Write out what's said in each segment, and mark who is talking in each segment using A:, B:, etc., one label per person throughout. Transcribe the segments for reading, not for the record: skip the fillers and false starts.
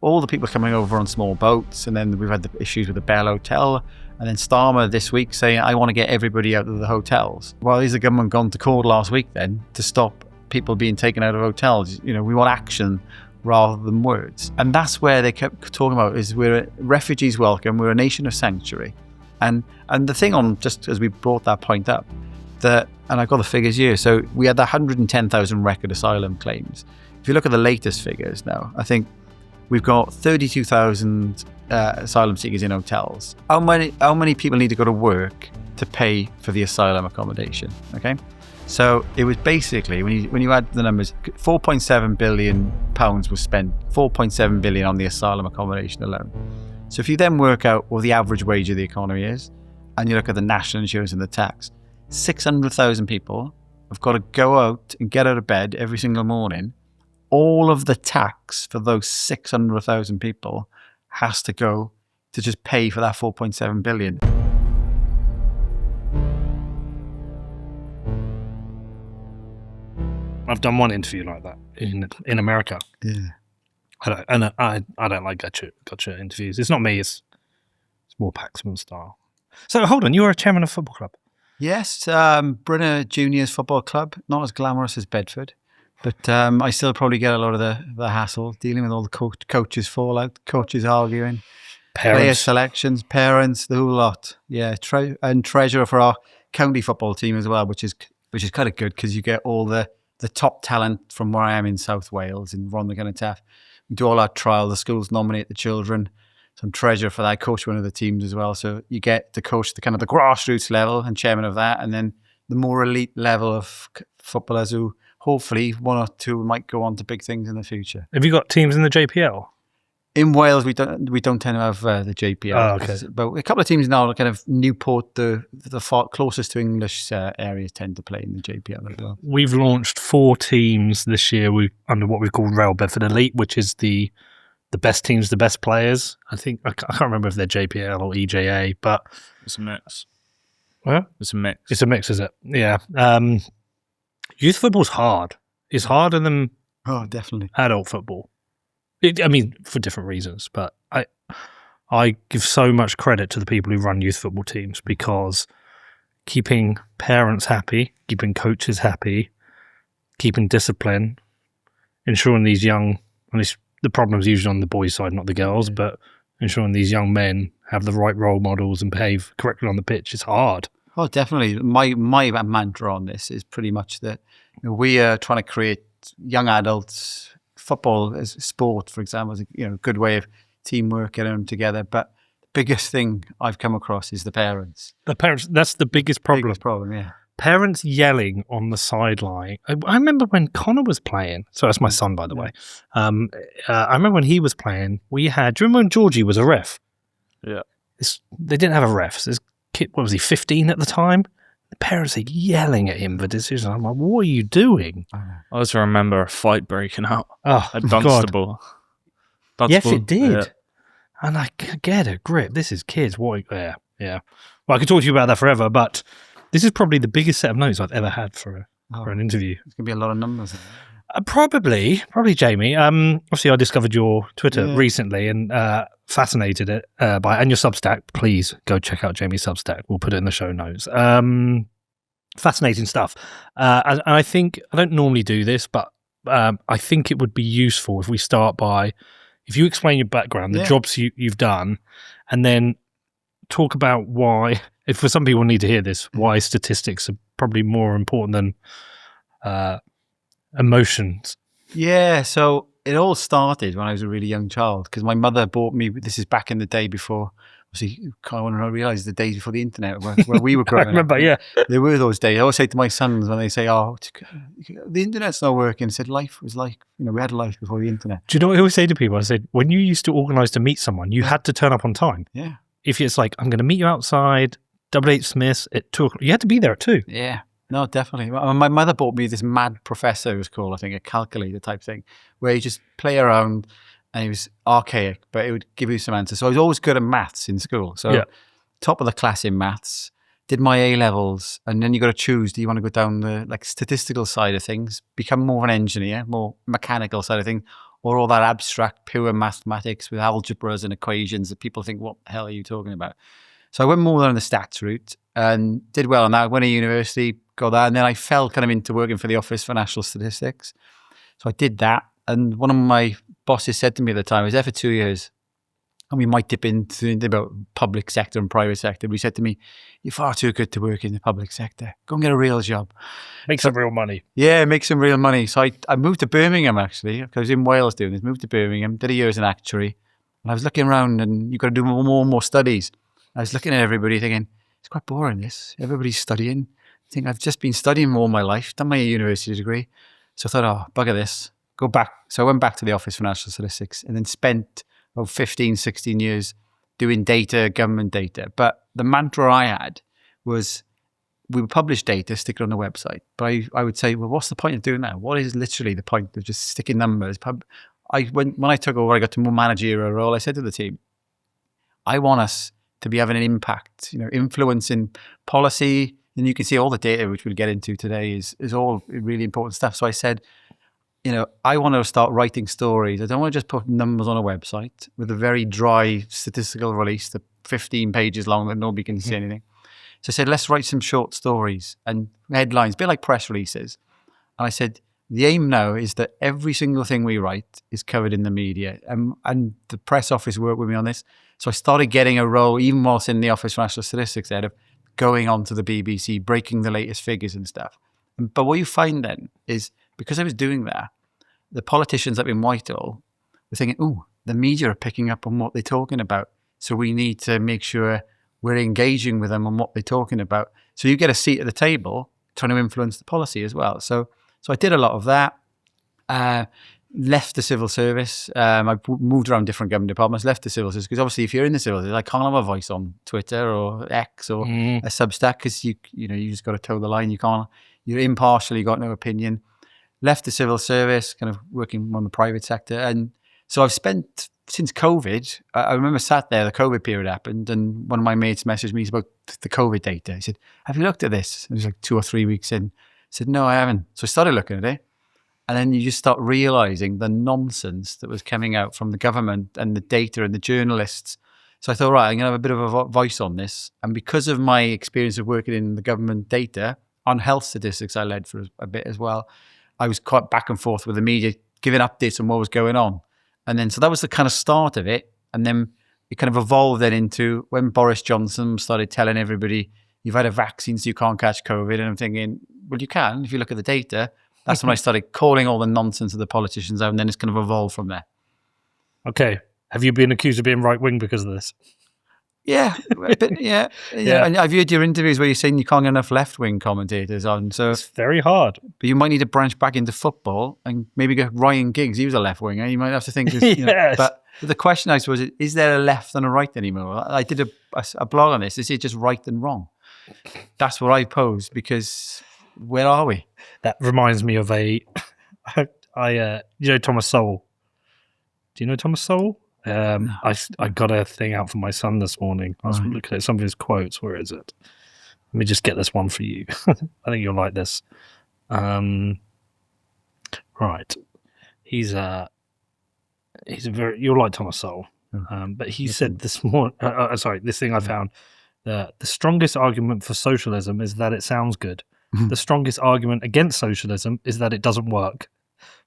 A: all the people coming over on small boats, and then we've had the issues with the Bell Hotel, and then Starmer this week saying, I want to get everybody out of the hotels. Well, is the government gone to court last week then to stop people being taken out of hotels? We want action rather than words. And that's where they kept talking about is we're refugees welcome, we're a nation of sanctuary. And the thing on, just as we brought that point up, and I've got the figures here, so we had 110,000 record asylum claims. If you look at the latest figures now, I think we've got 32,000 asylum seekers in hotels. How many people need to go to work to pay for the asylum accommodation? Okay, so it was basically when you add the numbers, 4.7 billion pounds was spent, 4.7 billion on the asylum accommodation alone. So if you then work out what the average wage of the economy is, and you look at the national insurance and the tax, 600,000 people have got to go out and get out of bed every single morning. All of the tax for those 600,000 people has to go to just pay for that 4.7 billion.
B: I've done one interview like that in America.
A: Yeah.
B: I don't like gotcha interviews. It's not me. It's more Paxman style. So hold on, you were a chairman of a football club.
A: Yes, Brunner Juniors Football Club, not as glamorous as Bedford, but I still probably get a lot of the hassle dealing with all the coaches fallout, coaches arguing, player selections, parents, the whole lot. Yeah, and treasurer for our county football team as well, which is kind of good because you get all the top talent from where I am in South Wales, in Rhondda and Taff. We do all our trial, the schools nominate the children. So I'm treasurer for that. I coach one of the teams as well. So you get to coach the kind of the grassroots level and chairman of that, and then the more elite level of footballers who hopefully one or two might go on to big things in the future.
B: Have you got teams in the JPL?
A: In Wales, we don't tend to have the JPL.
B: Oh, okay.
A: But a couple of teams now, kind of Newport, the far closest to English areas tend to play in the JPL as well.
B: We've launched 4 teams this year under what we call Rail Bedford Elite, which is the best teams, the best players. I think I can't remember if they're JPL or EJA, but
C: it's a mix.
B: What?
C: It's a mix.
B: It's a mix, is it? Yeah. Youth football's hard. It's harder than
A: definitely
B: adult football. I mean, for different reasons, but I give so much credit to the people who run youth football teams because keeping parents happy, keeping coaches happy, keeping discipline, ensuring these young, at least the problem's usually on the boys' side, not the girls, but ensuring these young men have the right role models and behave correctly on the pitch is hard.
A: Oh, definitely. My mantra on this is pretty much that we are trying to create young adults. Football as sport, for example, is a good way of teamwork, getting them together. But the biggest thing I've come across is the parents.
B: The parents, that's the biggest problem.
A: Biggest problem, yeah.
B: Parents yelling on the sideline. I remember when Connor was playing. So that's my son, by the way. I remember when he was playing, do you remember when Georgie was a ref?
C: Yeah.
B: They didn't have a ref. This kid, what was he, 15 at the time? The parents are yelling at him for decisions. I'm like, what are you doing?
C: I also remember a fight breaking out at
B: God.
C: Dunstable.
B: Yes, it did.
C: Yeah.
B: And I get a grip. This is kids. Yeah. Well, I could talk to you about that forever, but this is probably the biggest set of notes I've ever had for an interview.
A: It's going to be a lot of numbers.
B: Probably, Jamie. Obviously, I discovered your Twitter recently and fascinated it and your Substack. Please go check out Jamie's Substack. We'll put it in the show notes. Fascinating stuff. And I think, I don't normally do this, but I think it would be useful if we start by, if you explain your background, the jobs you've done, and then talk about why, if for some people need to hear this, why statistics are probably more important than emotions.
A: Yeah, so it all started when I was a really young child because my mother bought me, this is back in the day before, obviously, kind of realised the days before the internet where we were growing
B: I remember,
A: up. There were those days. I always say to my sons when they say, the internet's not working, I said life was like, we had life before the internet.
B: Do you know what I always say to people? I said, when you used to organise to meet someone, you had to turn up on time.
A: Yeah.
B: If it's like, I'm going to meet you outside, 8 Smiths at 2 o'clock, you had to be there at 2.
A: Yeah. No, definitely. My mother bought me this mad professor, it was called, I think, a calculator type thing, where you just play around and it was archaic, but it would give you some answers. So I was always good at maths in school. So top of the class in maths, did my A-levels, and then you got to choose, do you want to go down the statistical side of things, become more of an engineer, more mechanical side of things, or all that abstract, pure mathematics with algebras and equations that people think, what the hell are you talking about? So I went more on the stats route and did well on that. Went to university, got that, and then I fell kind of into working for the Office for National Statistics. So I did that, and one of my bosses said to me at the time, I was there for 2 years, and we might dip into about public sector and private sector. But he said to me, you're far too good to work in the public sector. Go and get a real job.
B: Make some real money.
A: Yeah, make some real money. So I moved to Birmingham, actually, because I was in Wales doing this. Moved to Birmingham, did a year as an actuary. And I was looking around, and you've got to do more and more studies. I was looking at everybody thinking, it's quite boring, this. Everybody's studying. I think I've just been studying all my life, done my university degree. So I thought, oh, bugger this. Go back. So I went back to the Office for National Statistics and then spent 15, 16 years doing data, government data. But the mantra I had was, we would publish data, stick it on the website. But I would say, well, what's the point of doing that? What is literally the point of just sticking numbers? When I took over, I got to more managerial role. I said to the team, I want us to be having an impact, influencing policy. And you can see all the data, which we'll get into today, is all really important stuff. So I said, I want to start writing stories. I don't want to just put numbers on a website with a very dry statistical release that's 15 pages long that nobody can see anything. So I said, let's write some short stories and headlines, a bit like press releases. And I said, the aim now is that every single thing we write is covered in the media. And the press office worked with me on this. So I started getting a role, even whilst in the Office for National Statistics, of going on to the BBC, breaking the latest figures and stuff. But what you find then is, because I was doing that, the politicians up in Whitehall were thinking, oh, the media are picking up on what they're talking about. So we need to make sure we're engaging with them on what they're talking about. So you get a seat at the table trying to influence the policy as well. So I did a lot of that. Left the civil service. I moved around different government departments, left the civil service, because obviously if you're in the civil service, I can't have a voice on Twitter or X or a Substack, because you just got to toe the line. You're impartial, you got no opinion. Left the civil service, kind of working on the private sector. And so I've spent, since COVID, I remember sat there, the COVID period happened, and one of my mates messaged me about the COVID data. He said, have you looked at this? It was like 2 or 3 weeks in. I said, no, I haven't. So I started looking at it. And then you just start realizing the nonsense that was coming out from the government and the data and the journalists. So I thought, right, I'm going to have a bit of a voice on this. And because of my experience of working in the government data, on health statistics I led for a bit as well, I was quite back and forth with the media, giving updates on what was going on. And then, so that was the kind of start of it. And then it kind of evolved then into when Boris Johnson started telling everybody, you've had a vaccine, so you can't catch COVID. And I'm thinking, well, you can, if you look at the data. That's when I started calling all the nonsense of the politicians out, and then it's kind of evolved from there.
B: Okay. Have you been accused of being right-wing because of this?
A: Yeah. Yeah. And I've heard your interviews where you're saying you can't get enough left-wing commentators on. So
B: it's very hard.
A: But you might need to branch back into football and maybe get Ryan Giggs. He was a left-winger. You might have to think.
B: Yes.
A: But the question, I suppose, is there a left and a right anymore? I did a blog on this. Is it just right and wrong? That's what I pose, because where are we?
B: That reminds me of Thomas Sowell. Do you know Thomas Sowell? I got a thing out for my son this morning. I was looking at some of his quotes. Where is it? Let me just get this one for you. I think you'll like this. Right. He's a very, you'll like Thomas Sowell. But he said this morning, this thing I found, the strongest argument for socialism is that it sounds good. The strongest argument against socialism is that it doesn't work.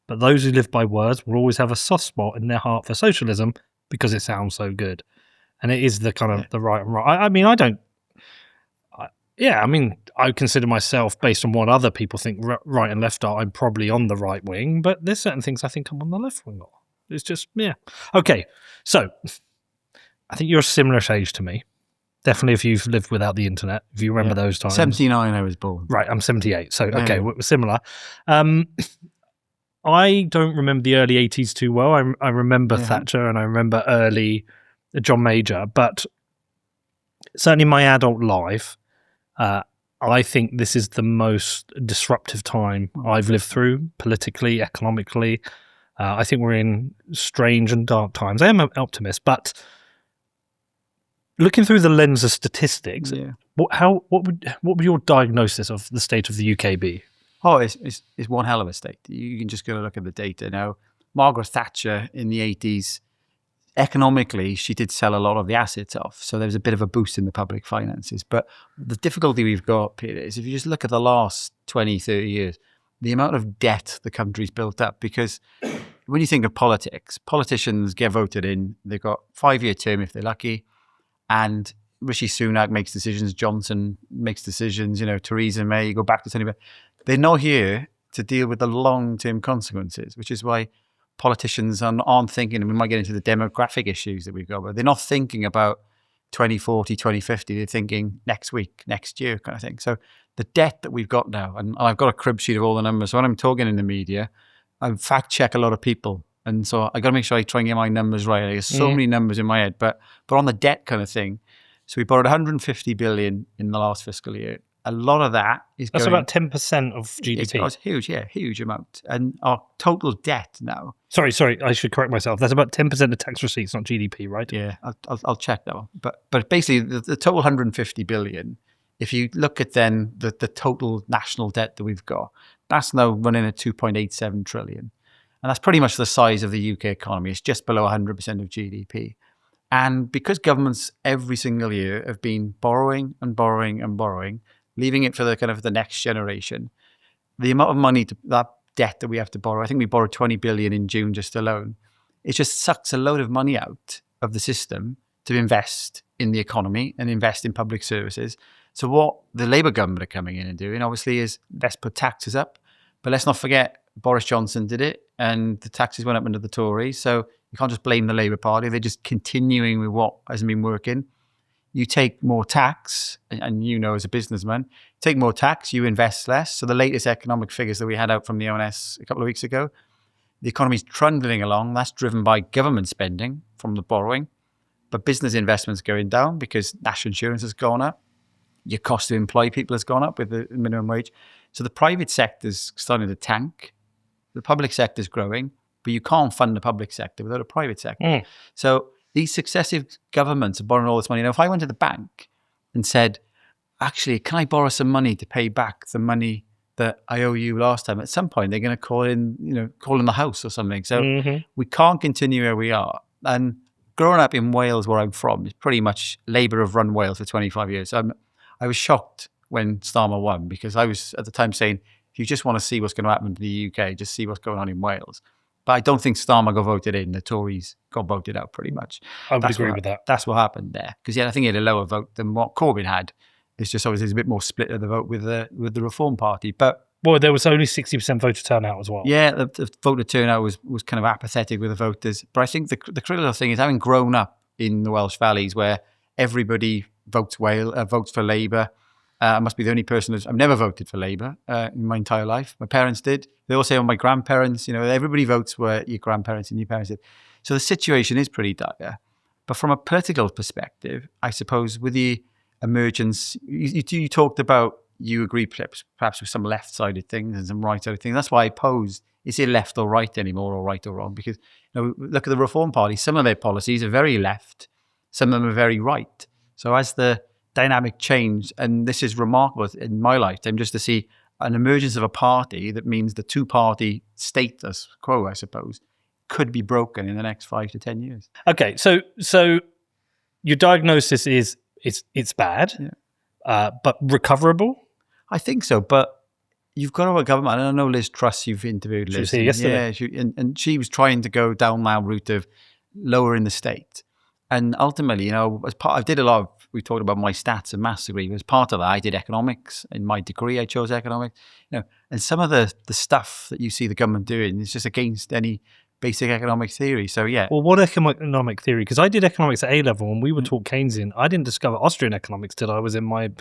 B: But those who live by words will always have a soft spot in their heart for socialism because it sounds so good. And it is the kind of the right and wrong. I consider myself, based on what other people think right and left are, I'm probably on the right wing, but there's certain things I think I'm on the left wing of. It's just, Okay, so I think you're a similar age to me. Definitely if you've lived without the internet, if you remember those times.
A: 79 I was born.
B: Right, I'm 78. So, okay, we're similar. I don't remember the early 80s too well. I remember Thatcher and I remember early John Major. But certainly my adult life, I think this is the most disruptive time I've lived through, politically, economically. I think we're in strange and dark times. I am an optimist, but looking through the lens of statistics, what would your diagnosis of the state of the UK be?
A: Oh, it's one hell of a state. You can just go look at the data now. Margaret Thatcher in the 80s, economically, she did sell a lot of the assets off. So there was a bit of a boost in the public finances. But the difficulty we've got, Peter, is if you just look at the last 20, 30 years, the amount of debt the country's built up. Because when you think of politics, politicians get voted in, they've got 5-year term if they're lucky, and Rishi Sunak makes decisions, Johnson makes decisions, Theresa May, you go back to Tony Blair. They're not here to deal with the long-term consequences, which is why politicians aren't thinking, and we might get into the demographic issues that we've got, but they're not thinking about 2040, 2050. They're thinking next week, next year kind of thing. So the debt that we've got now, and I've got a crib sheet of all the numbers. So when I'm talking in the media, I fact check a lot of people. And so I got to make sure I try and get my numbers right. There's so many numbers in my head, but on the debt kind of thing, so we borrowed 150 billion in the last fiscal year. A lot of that is
B: That's about 10% of GDP.
A: It's huge, huge amount. And our total debt now.
B: Sorry, I should correct myself. That's about 10% of tax receipts, not GDP, right?
A: Yeah, I'll check that one. But basically, the total 150 billion, if you look at then the total national debt that we've got, that's now running at 2.87 trillion. And that's pretty much the size of the UK economy. It's just below 100% of GDP. And because governments every single year have been borrowing and borrowing and borrowing, leaving it for the kind of the next generation, the amount of money, that debt that we have to borrow, I think we borrowed 20 billion in June just alone. It just sucks a load of money out of the system to invest in the economy and invest in public services. So what the Labour government are coming in and doing, obviously, is let's put taxes up. But let's not forget, Boris Johnson did it and the taxes went up under the Tories. So you can't just blame the Labour Party. They're just continuing with what hasn't been working. You take more tax, and as a businessman, take more tax, you invest less. So the latest economic figures that we had out from the ONS a couple of weeks ago, the economy's trundling along. That's driven by government spending from the borrowing, but business investment's going down because national insurance has gone up. Your cost to employ people has gone up with the minimum wage. So the private sector's starting to tank. The public sector's growing, but you can't fund the public sector without a private sector. So these successive governments are borrowing all this money. Now, if I went to the bank and said, actually, can I borrow some money to pay back the money that I owe you last time? At some point, they're going to call in the house or something. So we can't continue where we are. And growing up in Wales, where I'm from, is pretty much Labour have run Wales for 25 years. So I was shocked when Starmer won, because I was at the time saying, if you just want to see what's going to happen to the UK, just see what's going on in Wales. But I don't think Starmer got voted in. The Tories got voted out pretty much.
B: I would agree with that.
A: That's what happened there. Because I think he had a lower vote than what Corbyn had. It's just obviously there's a bit more split of the vote with the Reform Party. But
B: there was only 60% voter turnout as well.
A: Yeah, the voter turnout was kind of apathetic with the voters. But I think the critical thing is, having grown up in the Welsh valleys where everybody votes for Labour. I must be the only person I've never voted for Labour in my entire life. My parents did. They all say, my grandparents, everybody votes where your grandparents and your parents did. So the situation is pretty dire. But from a political perspective, I suppose with the emergence, you talked about, you agree perhaps with some left-sided things and some right-sided things. That's why I posed, is it left or right anymore, or right or wrong? Because look at the Reform Party. Some of their policies are very left. Some of them are very right. So as the dynamic change, and this is remarkable in my lifetime, just to see an emergence of a party that means the two-party status quo, I suppose, could be broken in the next 5 to 10 years.
B: Okay, so your diagnosis is it's bad, but recoverable?
A: I think so, but you've got our government. I know Liz Truss, you've interviewed Liz.
B: She was here yesterday.
A: Yeah, and she was trying to go down that route of lowering the state. And ultimately, as part, I did a lot of, we talked about my stats and maths degree. As part of that, I did economics. In my degree, I chose economics. And some of the stuff that you see the government doing is just against any basic economic theory. So yeah.
B: Well, what economic theory? Because I did economics at A-level and we were taught Keynesian. I didn't discover Austrian economics till I was in my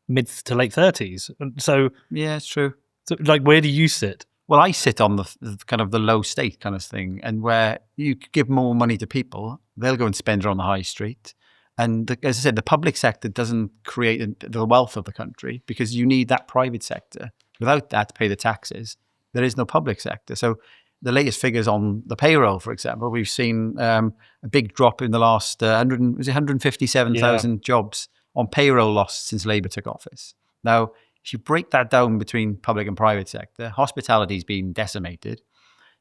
B: mid to late 30s. So
A: yeah, it's true.
B: So, where do you sit?
A: Well, I sit on the kind of the low state kind of thing, and where you give more money to people, they'll go and spend it on the high street. And as I said, the public sector doesn't create the wealth of the country, because you need that private sector. Without that to pay the taxes, there is no public sector. So the latest figures on the payroll, for example, we've seen a big drop in the last 157,000 jobs on payroll lost since Labour took office. Now, if you break that down between public and private sector, hospitality's been decimated.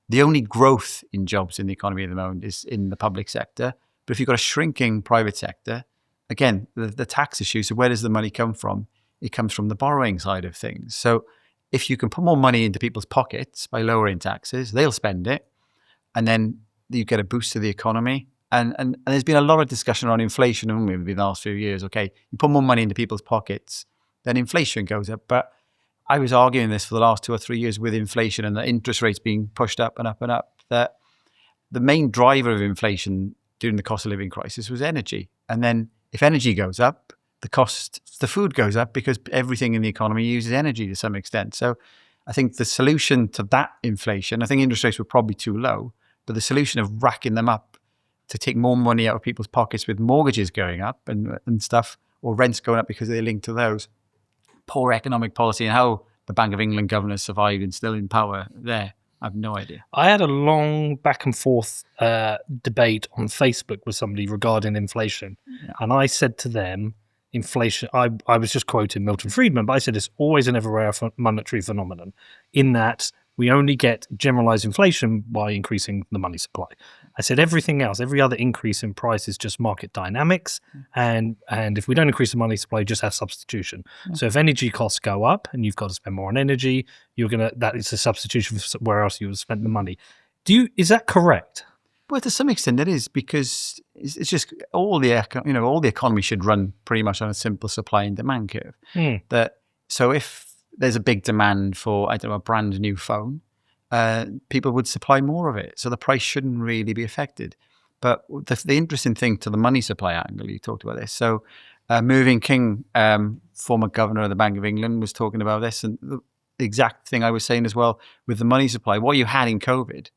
A: the only growth in jobs in the economy at the moment is in the public sector. But if you've got a shrinking private sector, again, the tax issue, so where does the money come from? It comes from the borrowing side of things. So if you can put more money into people's pockets by lowering taxes, they'll spend it. And then you get a boost to the economy. And there's been a lot of discussion around inflation in the last few years. Okay, you put more money into people's pockets, then inflation goes up. But I was arguing this for the last 2 or 3 years with inflation and the interest rates being pushed up and up and up, that the main driver of inflation during the cost of living crisis was energy. And then if energy goes up, the food goes up because everything in the economy uses energy to some extent. So I think the solution to that inflation, I think interest rates were probably too low, but the solution of racking them up to take more money out of people's pockets with mortgages going up and stuff, or rents going up because they're linked to those, poor economic policy, and how the Bank of England governors survived and still in power there, I have no idea.
B: I had a long back and forth debate on Facebook with somebody regarding inflation. Yeah. And I said to them, inflation, I was just quoting Milton Friedman, but I said it's always and everywhere a monetary phenomenon, in that we only get generalized inflation by increasing the money supply. I said everything else, every other increase in price is just market dynamics. And if we don't increase the money supply, just have substitution. Yeah. So if energy costs go up and you've got to spend more on energy, that is a substitution for where else you would spend the money. Is that correct?
A: Well, to some extent it is, because it's just all the economy should run pretty much on a simple supply and demand curve. So if there's a big demand for, a brand new phone, people would supply more of it. So the price shouldn't really be affected. But the interesting thing to the money supply angle, you talked about this. So Mervyn King, former governor of the Bank of England, was talking about this. And the exact thing I was saying as well with the money supply, what you had in COVID,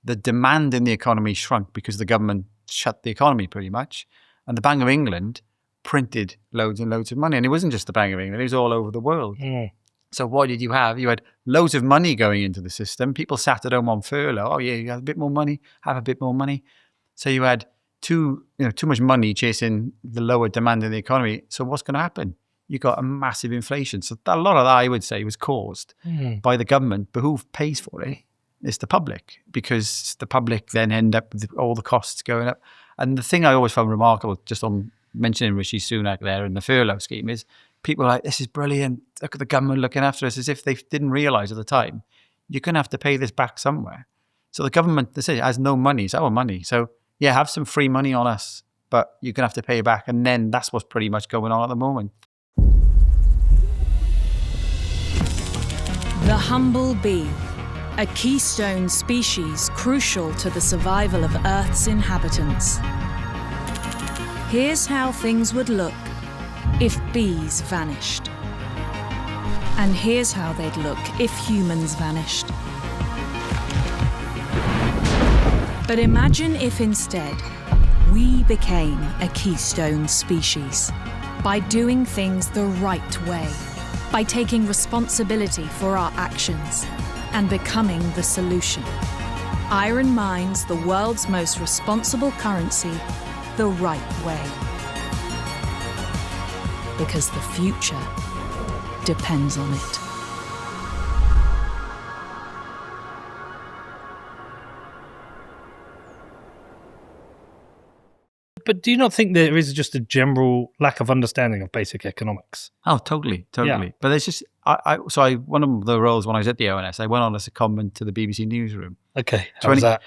A: the demand in the economy shrunk because the government shut the economy pretty much. And the Bank of England printed loads and loads of money. And it wasn't just the Bank of England, it was all over the world. So what did you have? You had loads of money going into the system. People sat at home on furlough. Oh yeah, you have a bit more money, have a bit more money. So you had too much money chasing the lower demand in the economy. So what's going to happen? You got a massive inflation. So a lot of that, I would say, was caused by the government. But who pays for it? It's the public, because the public then end up with all the costs going up. And the thing I always found remarkable, just on mentioning Rishi Sunak there and the furlough scheme, is people are like, this is brilliant. Look at the government looking after us, as if they didn't realise at the time, you're going to have to pay this back somewhere. So the government, they say, has no money. It's our money. So yeah, have some free money on us, but you're going to have to pay it back. And then that's what's pretty much going on at the moment.
D: The humble bee, a keystone species crucial to the survival of Earth's inhabitants. Here's how things would look if bees vanished. And here's how they'd look if humans vanished. But imagine if instead we became a keystone species by doing things the right way, by taking responsibility for our actions and becoming the solution. Iron mines the world's most responsible currency the right way. Because the future depends on it.
B: But do you not think there is just a general lack of understanding of basic economics?
A: Oh, totally. Yeah. But there's just, one of the roles when I was at the ONS, I went on as a comment to the BBC newsroom.
B: Okay, how was that?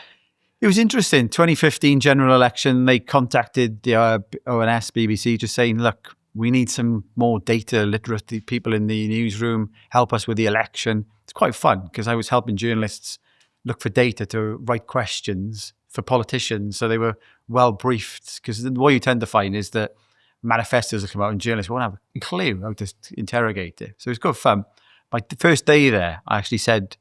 A: It was interesting. 2015 general election, they contacted the ONS, BBC, just saying, look, we need some more data literacy people in the newsroom, help us with the election. It's quite fun because I was helping journalists look for data to write questions for politicians. So they were well briefed, because what you tend to find is that manifestos will come out and journalists won't have a clue how to interrogate it. So it was good fun. My first day there, I actually said,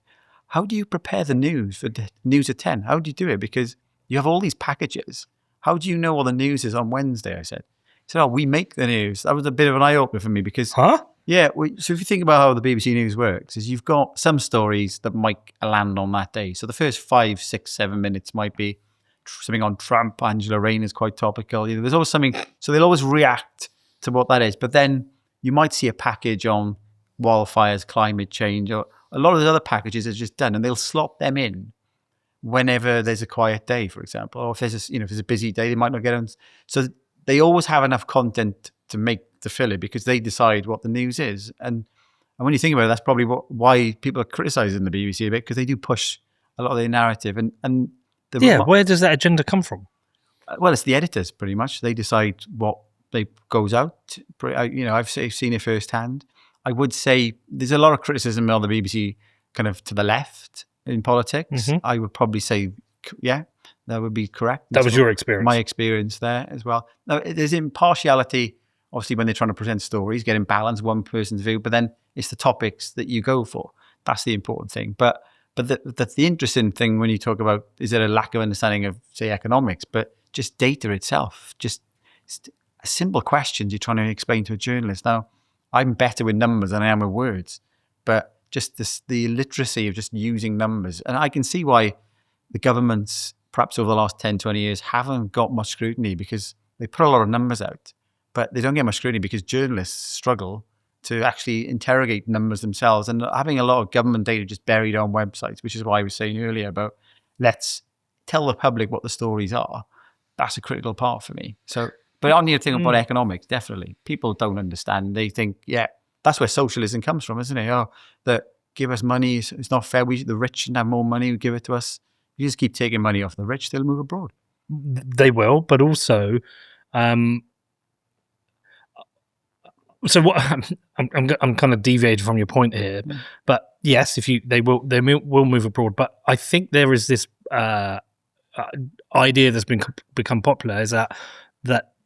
A: how do you prepare the news for the news at 10? How do you do it? Because you have all these packages. How do you know what the news is on Wednesday? I said. He said, oh, we make the news. That was a bit of an eye-opener for me because...
B: Huh?
A: Yeah. So if you think about how the BBC News works, is you've got some stories that might land on that day. So the first 5, 6, 7 minutes might be something on Trump. Angela Rayner is quite topical. There's always something... So they'll always react to what that is. But then you might see a package on wildfires, climate change, or a lot of the other packages are just done, and they'll slot them in whenever there's a quiet day, for example, or if there's if there's a busy day, they might not get on. So they always have enough content to fill it because they decide what the news is. And when you think about it, that's probably why people are criticising the BBC a bit, because they do push a lot of their narrative.
B: Where does that agenda come from?
A: Well, it's the editors, pretty much. They decide what goes out. I've seen it firsthand. I would say there's a lot of criticism on the BBC kind of to the left in politics. Mm-hmm. I would probably say, yeah, that would be correct.
B: That was your experience.
A: My experience there as well. Now, there's impartiality, obviously, when they're trying to present stories, getting balance, one person's view, but then it's the topics that you go for. That's the important thing. But that's the interesting thing when you talk about, is there a lack of understanding of, say, economics, but just data itself, just a simple question you're trying to explain to a journalist. Now, I'm better with numbers than I am with words, but just the illiteracy of just using numbers. And I can see why the governments, perhaps over the last 10, 20 years, haven't got much scrutiny, because they put a lot of numbers out, but they don't get much scrutiny because journalists struggle to actually interrogate numbers themselves. And having a lot of government data just buried on websites, which is why I was saying earlier about let's tell the public what the stories are. That's a critical part for me. So, but on your thing about economics, definitely. People don't understand. They think, yeah, that's where socialism comes from, isn't it? Oh, that give us money, it's not fair. The rich shouldn't have more money, give it to us. You just keep taking money off the rich, they'll move abroad.
B: They will, but also, so what? I'm kind of deviating from your point here, but yes, they will move abroad. But I think there is this idea that's become popular, is that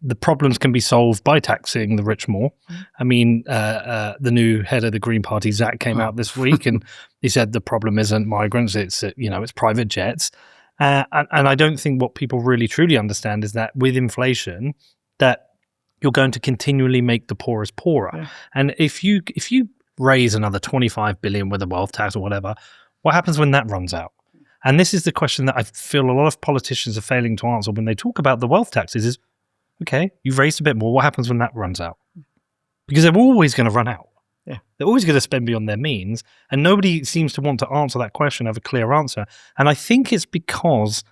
B: the problems can be solved by taxing the rich more. I mean, the new head of the Green Party, Zach, came out this week and he said the problem isn't migrants, it's it's private jets. And I don't think what people really truly understand is that with inflation, that you're going to continually make the poorest poorer. Yeah. And if you raise another 25 billion with a wealth tax or whatever, what happens when that runs out? And this is the question that I feel a lot of politicians are failing to answer when they talk about the wealth taxes is, okay, you've raised a bit more. What happens when that runs out? Because they're always going to run out.
A: Yeah.
B: They're always going to spend beyond their means. And nobody seems to want to answer that question, have a clear answer. And I think it's because,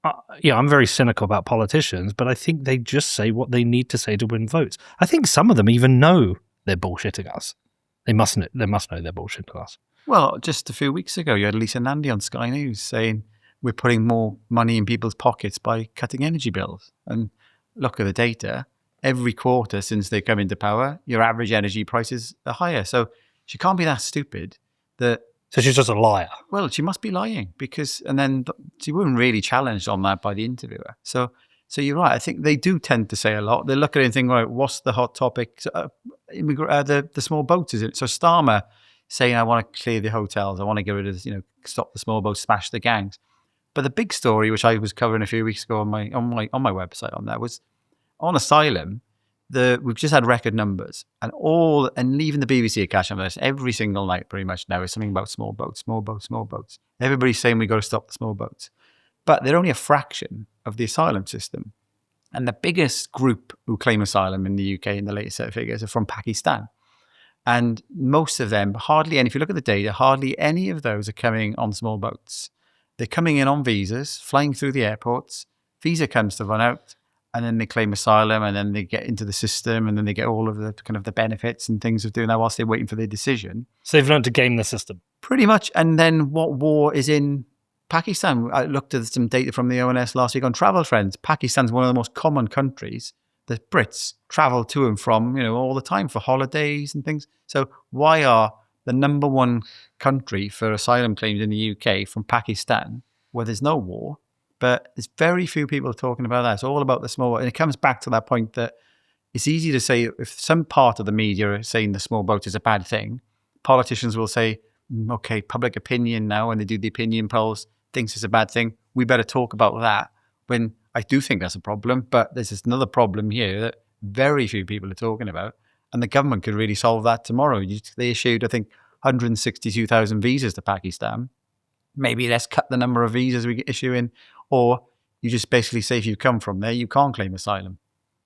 B: I'm very cynical about politicians, but I think they just say what they need to say to win votes. I think some of them even know they're bullshitting us. They must know they're bullshitting us.
A: Well, just a few weeks ago, you had Lisa Nandy on Sky News saying we're putting more money in people's pockets by cutting energy bills. And look at the data. Every quarter since they come into power, your average energy prices are higher. So she can't be that stupid.
B: So she's just a liar.
A: Well, she must be lying and then she wasn't really challenged on that by the interviewer. So you're right. I think they do tend to say a lot. They look at it and think, right, what's the hot topic? The small boats, is it? So Starmer saying, I want to clear the hotels. I want to get rid of, stop the small boats, smash the gangs. But the big story, which I was covering a few weeks ago on my website on that, was on asylum. We've just had record numbers, and even the BBC are catching up this every single night, pretty much now. Is something about small boats. Everybody's saying we got to stop the small boats, but they're only a fraction of the asylum system. And the biggest group who claim asylum in the UK in the latest set of figures are from Pakistan, and most of them, if you look at the data, hardly any of those are coming on small boats. They're coming in on visas, flying through the airports. Visa comes to run out, and then they claim asylum, and then they get into the system, and then they get all of the kind of the benefits and things of doing that whilst they're waiting for their decision.
B: So they've learned to game the system.
A: Pretty much. And then what war is in Pakistan? I looked at some data from the ONS last week on travel trends. Pakistan's one of the most common countries that Brits travel to and from, all the time for holidays and things. So why are the number one country for asylum claims in the UK from Pakistan, where there's no war? But there's very few people talking about that. It's all about the small, and it comes back to that point that it's easy to say, if some part of the media are saying the small boat is a bad thing, politicians will say, okay, public opinion now, when they do the opinion polls, thinks it's a bad thing. We better talk about that, when I do think that's a problem. But there's this another problem here that very few people are talking about, and the government could really solve that tomorrow. They issued, I think, 162,000 visas to Pakistan. Maybe let's cut the number of visas we issue in, or you just basically say if you come from there, you can't claim asylum.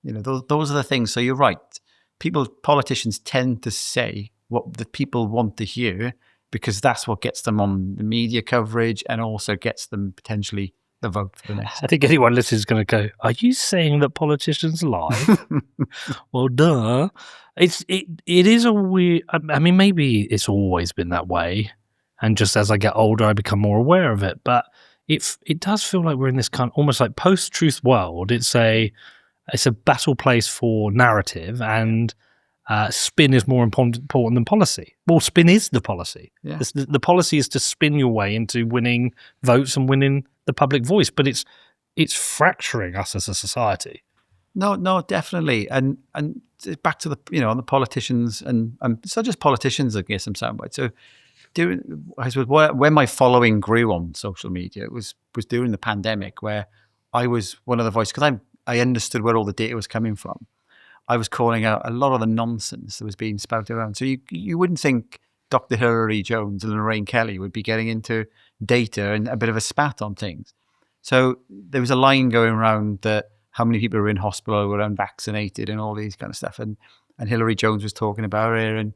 A: Those are the things. So you're right. Politicians tend to say what the people want to hear because that's what gets them on the media coverage and also gets them potentially the vote for the next.
B: I think anyone listening is going to go, are you saying that politicians lie? Well, duh. It is a weird, I mean, maybe it's always been that way. And just as I get older, I become more aware of it. But it does feel like we're in this kind of almost like post-truth world. It's a battle place for narrative, and spin is more important than policy. Well, spin is the policy.
A: Yeah.
B: The policy is to spin your way into winning votes and winning the public voice, but it's fracturing us as a society.
A: No, definitely. And back to the politicians, and it's not just politicians, I guess, I'm saying, right? So I suppose when my following grew on social media, it was during the pandemic, where I was one of the voices, because I understood where all the data was coming from. I was calling out a lot of the nonsense that was being spouted around. So you wouldn't think Dr. Hilary Jones and Lorraine Kelly would be getting into data and a bit of a spat on things. So there was a line going around that how many people were in hospital were unvaccinated and all these kind of stuff. And Hilary Jones was talking about it, and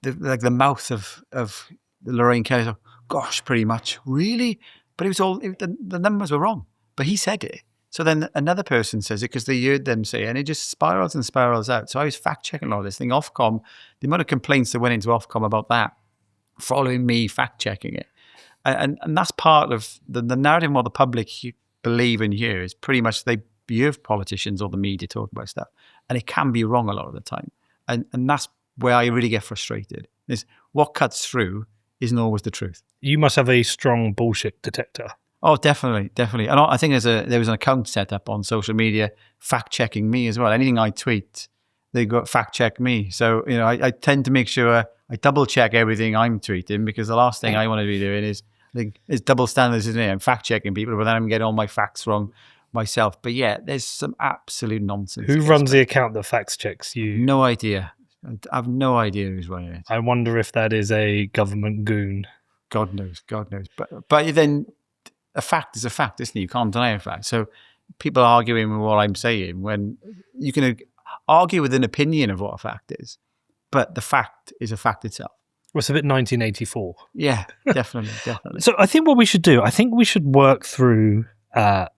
A: the mouth of Lorraine Kelly, like, gosh, pretty much, really? But it was the numbers were wrong. But he said it. So then another person says it because they heard them say it, and it just spirals and spirals out. So I was fact-checking all this thing. Ofcom, the amount of complaints that went into Ofcom about that, following me fact-checking it. And that's part of the narrative what the public believe and hear is pretty much they hear politicians or the media talk about stuff, and it can be wrong a lot of the time. And that's where I really get frustrated, is what cuts through isn't always the truth. You
B: must have a strong bullshit detector.
A: Oh, definitely. And I think there was an account set up on social media fact-checking me as well. Anything I tweet, they go fact-check me. So, I tend to make sure I double-check everything I'm tweeting, because the last thing I want to be doing is double standards, isn't it? I'm fact-checking people, but then I'm getting all my facts wrong myself. But yeah, there's some absolute nonsense.
B: Who runs the account that facts-checks you?
A: No idea. I have no idea who's running it.
B: I wonder if that is a government goon.
A: God knows. But then a fact is a fact, isn't it? You can't deny a fact. So people arguing with what I'm saying, when you can argue with an opinion of what a fact is, but the fact is a fact itself.
B: Well, it's a bit 1984.
A: Yeah, definitely.
B: So I think what we should do, we should work through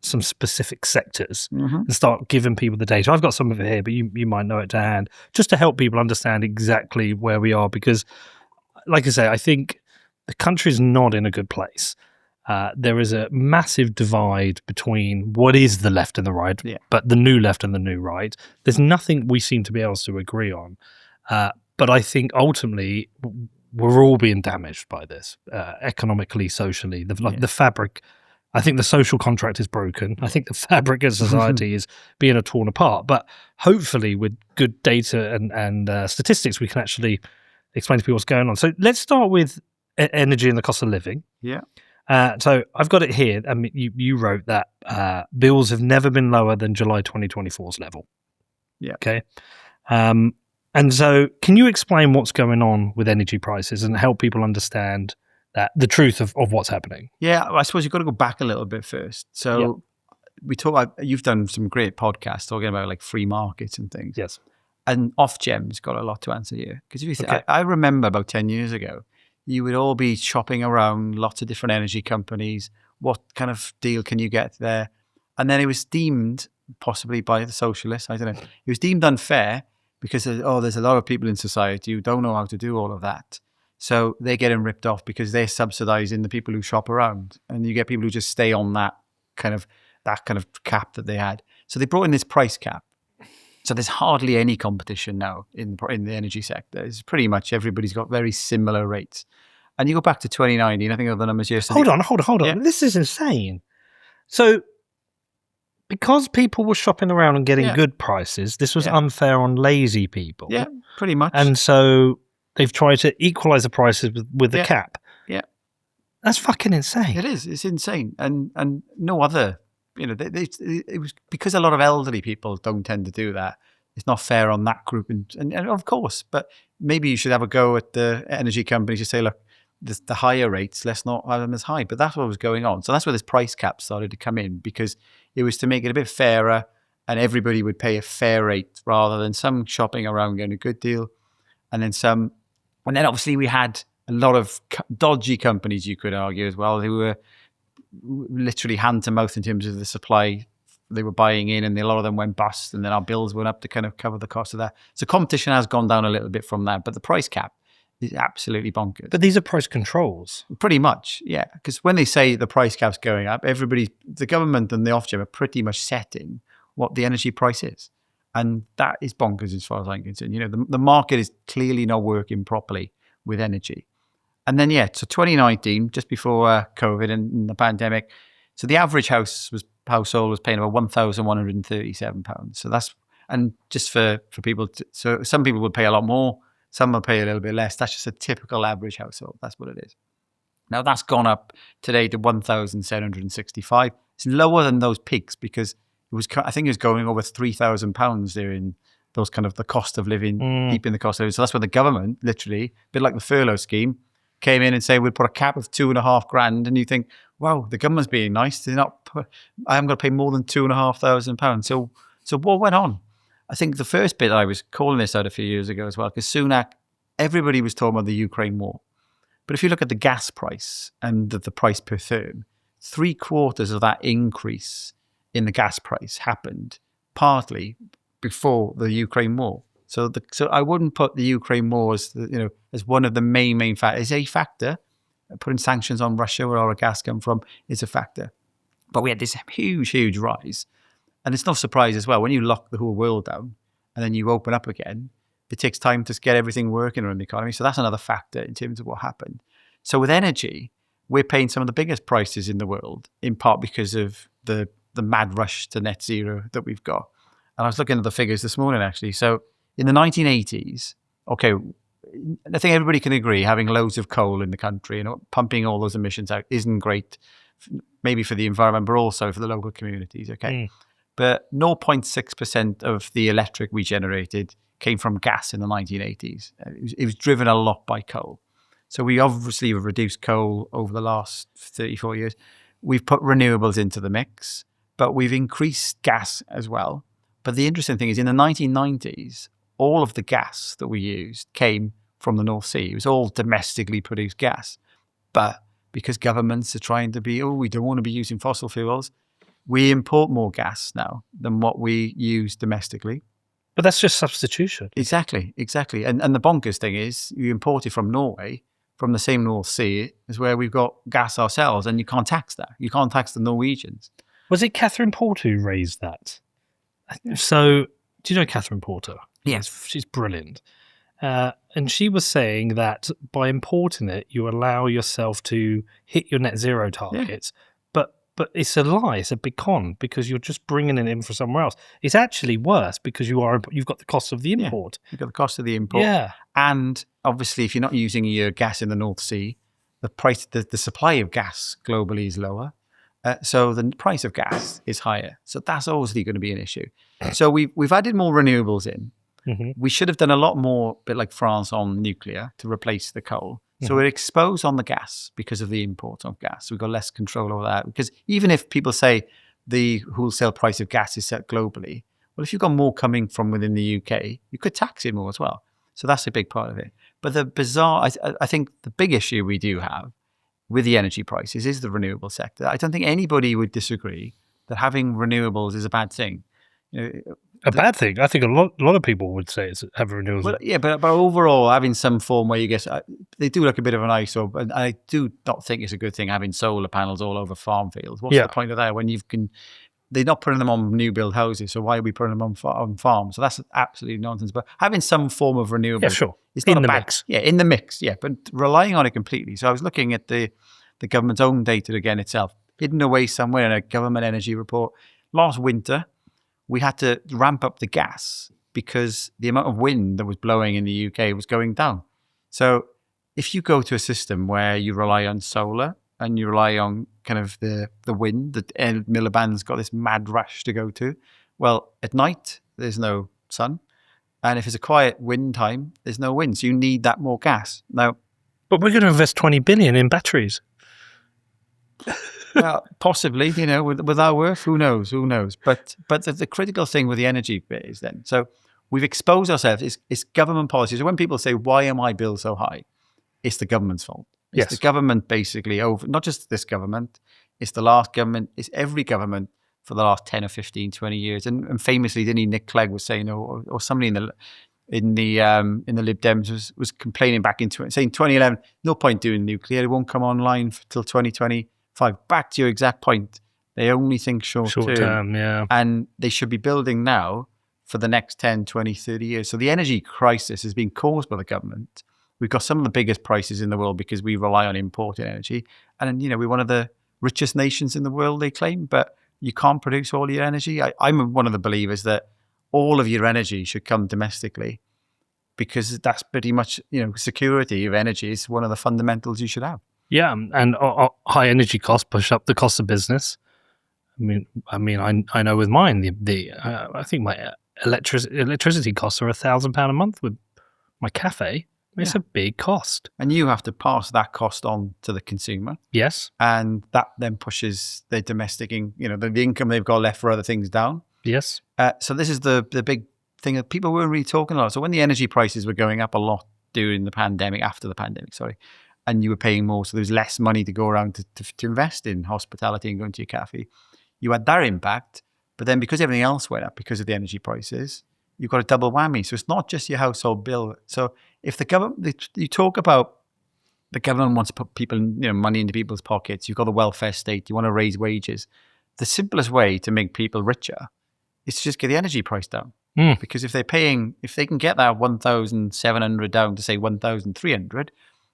B: some specific sectors and start giving people the data. I've got some of it here, but you might know it to hand, just to help people understand exactly where we are. Because, like I say, I think the country's not in a good place. There is a massive divide between what is the left and the right, but the new left and the new right. There's nothing we seem to be able to agree on. But I think ultimately we're all being damaged by this, economically, socially. The fabric, I think the social contract is broken. I think the fabric of society is being torn apart. But hopefully with good data and statistics, we can actually explain to people what's going on. So let's start with energy and the cost of living.
A: Yeah.
B: So I've got it here. I mean, you wrote that bills have never been lower than July 2024's level.
A: Yeah.
B: Okay. And so can you explain what's going on with energy prices and help people understand that the truth of what's happening?
A: Yeah, I suppose you've got to go back a little bit first. So you've done some great podcasts talking about like free markets and things.
B: Yes.
A: And Ofgem's got a lot to answer here. Because if you think, I remember about 10 years ago, you would all be shopping around lots of different energy companies. What kind of deal can you get there? And then it was deemed, possibly by the socialists, I don't know, it was deemed unfair because, there's a lot of people in society who don't know how to do all of that. So they're getting ripped off because they're subsidizing the people who shop around. And you get people who just stay on that kind of cap that they had. So they brought in this price cap. So there's hardly any competition now in the energy sector. It's pretty much everybody's got very similar rates. And you go back to 2019, I think of the numbers yesterday.
B: Hold on. Yeah. This is insane. So because people were shopping around and getting good prices, this was unfair on lazy people.
A: Yeah, pretty much.
B: And so they've tried to equalize the prices with the cap.
A: Yeah.
B: That's fucking insane.
A: It is. It's insane. And no other, it was because a lot of elderly people don't tend to do that. It's not fair on that group. And of course, but maybe you should have a go at the energy companies to say, look, the higher rates, let's not have them as high. But that's what was going on. So that's where this price cap started to come in, because it was to make it a bit fairer and everybody would pay a fair rate rather than some shopping around getting a good deal. And then obviously we had a lot of dodgy companies, you could argue as well, who were literally hand to mouth in terms of the supply they were buying in, and a lot of them went bust, and then our bills went up to kind of cover the cost of that. So competition has gone down a little bit from that, but the price cap is absolutely bonkers.
B: But these are price controls.
A: Pretty much, yeah. Because when they say the price cap's going up, the government and the Ofgem are pretty much setting what the energy price is. And that is bonkers as far as I'm concerned. You know, the market is clearly not working properly with energy. And then, so 2019, just before COVID and the pandemic, so the average household was paying about £1,137. So that's, and just for people, so some people would pay a lot more, some will pay a little bit less. That's just a typical average household. That's what it is. Now that's gone up today to 1,765. It's lower than those peaks because I think it was going over £3,000 during those kind of the cost of living, keeping the cost of living. So that's when the government, literally, a bit like the furlough scheme, came in and say we'd put a cap of £2,500, and you think, wow, the government's being nice. I haven't got to pay more than £2,500. So what went on? I think the first bit, I was calling this out a few years ago as well, because Sunak, everybody was talking about the Ukraine war. But if you look at the gas price and the price per therm, 3/4 of that increase in the gas price happened partly before the Ukraine war. So I wouldn't put the Ukraine war as one of the main factors. It's a factor. Putting sanctions on Russia, where our gas come from, is a factor. But we had this huge rise. And it's no surprise as well, when you lock the whole world down and then you open up again, it takes time to get everything working around the economy. So that's another factor in terms of what happened. So with energy, we're paying some of the biggest prices in the world, in part because of the mad rush to net zero that we've got. And I was looking at the figures this morning, actually. So in the 1980s, okay, I think everybody can agree having loads of coal in the country and pumping all those emissions out isn't great, maybe for the environment, but also for the local communities, okay? But 0.6% of the electric we generated came from gas in the 1980s. It was driven a lot by coal. So we obviously have reduced coal over the last 34 years. We've put renewables into the mix, but we've increased gas as well. But the interesting thing is, in the 1990s, all of the gas that we used came from the North Sea. It was all domestically produced gas. But because governments are trying to be, we don't want to be using fossil fuels, we import more gas now than what we use domestically.
B: But that's just substitution.
A: Exactly. And the bonkers thing is, you import it from Norway, from the same North Sea, is where we've got gas ourselves, and you can't tax that. You can't tax the Norwegians.
B: Was it Catherine Porter who raised that? So, do you know Catherine Porter?
A: Yes.
B: She's brilliant. And she was saying that by importing it, you allow yourself to hit your net zero targets. Yeah. But it's a lie. It's a big con, because you're just bringing it in from somewhere else. It's actually worse because you've got the cost of the import.
A: Yeah, you've got the cost of the import.
B: Yeah.
A: And obviously, if you're not using your gas in the North Sea, the supply of gas globally is lower. So the price of gas is higher. So that's obviously going to be an issue. So we've added more renewables in. Mm-hmm. We should have done a lot more, a bit like France, on nuclear to replace the coal. So we're exposed on the gas because of the import of gas. We've got less control over that. Because even if people say the wholesale price of gas is set globally, well, if you've got more coming from within the UK, you could tax it more as well. So that's a big part of it. But I think the big issue we do have with the energy prices is the renewable sector. I don't think anybody would disagree that having renewables is a bad thing.
B: Bad thing? I think a lot of people would say it's having renewables.
A: Well, yeah, but overall, having some form where you get, they do look a bit of an eyesore, and I do not think it's a good thing having solar panels all over farm fields. What's the point of that when they're not putting them on new build houses, so why are we putting them on farms? So that's absolutely nonsense. But having some form of renewable, it's not
B: in the mix.
A: Yeah, in the mix, yeah, but relying on it completely. So I was looking at the government's own data again itself, hidden away somewhere in a government energy report. Last winter, we had to ramp up the gas because the amount of wind that was blowing in the UK was going down. So if you go to a system where you rely on solar and you rely on kind of the wind that Ed Miliband's got this mad rush to go to, well, at night, there's no sun. And if it's a quiet wind time, there's no wind. So you need that more gas. Now,
B: but we're going to invest 20 billion in batteries.
A: Well, possibly, with our work, who knows? But the critical thing with the energy bit is so we've exposed ourselves. It's government policy. So when people say, why are my bills so high? it's the government's fault. It's
B: Yes.
A: the government basically over, not just this government, it's the last government, it's every government for the last 10 or 15, 20 years. And famously, didn't he, Nick Clegg was saying, or somebody in the Lib Dems was complaining back into it, saying 2011, no point doing nuclear, it won't come online till 2025. Back to your exact point, they only think short term.
B: Yeah.
A: And they should be building now for the next 10, 20, 30 years. So the energy crisis has been caused by the government. We've got some of the biggest prices in the world because we rely on imported energy. And, we're one of the richest nations in the world, they claim, but you can't produce all your energy. I'm one of the believers that all of your energy should come domestically because that's pretty much, security of energy is one of the fundamentals you should have.
B: Yeah, and high energy costs push up the cost of business. I know with mine, I think my electricity costs are £1,000 a month with my cafe. It's a big cost.
A: And you have to pass that cost on to the consumer.
B: Yes.
A: And that then pushes their domestic, the income they've got left for other things down.
B: Yes.
A: So this is the big thing that people weren't really talking about. So when the energy prices were going up a lot during the pandemic, after the pandemic, and you were paying more, so there was less money to go around to invest in hospitality and going to your cafe, you had that impact. But then because everything else went up because of the energy prices, you've got a double whammy. So it's not just your household bill. So if the government, you talk about the government wants to put people, money into people's pockets. You've got the welfare state. You want to raise wages. The simplest way to make people richer is to just get the energy price down. Because if they can get that 1,700 down to say 1,300,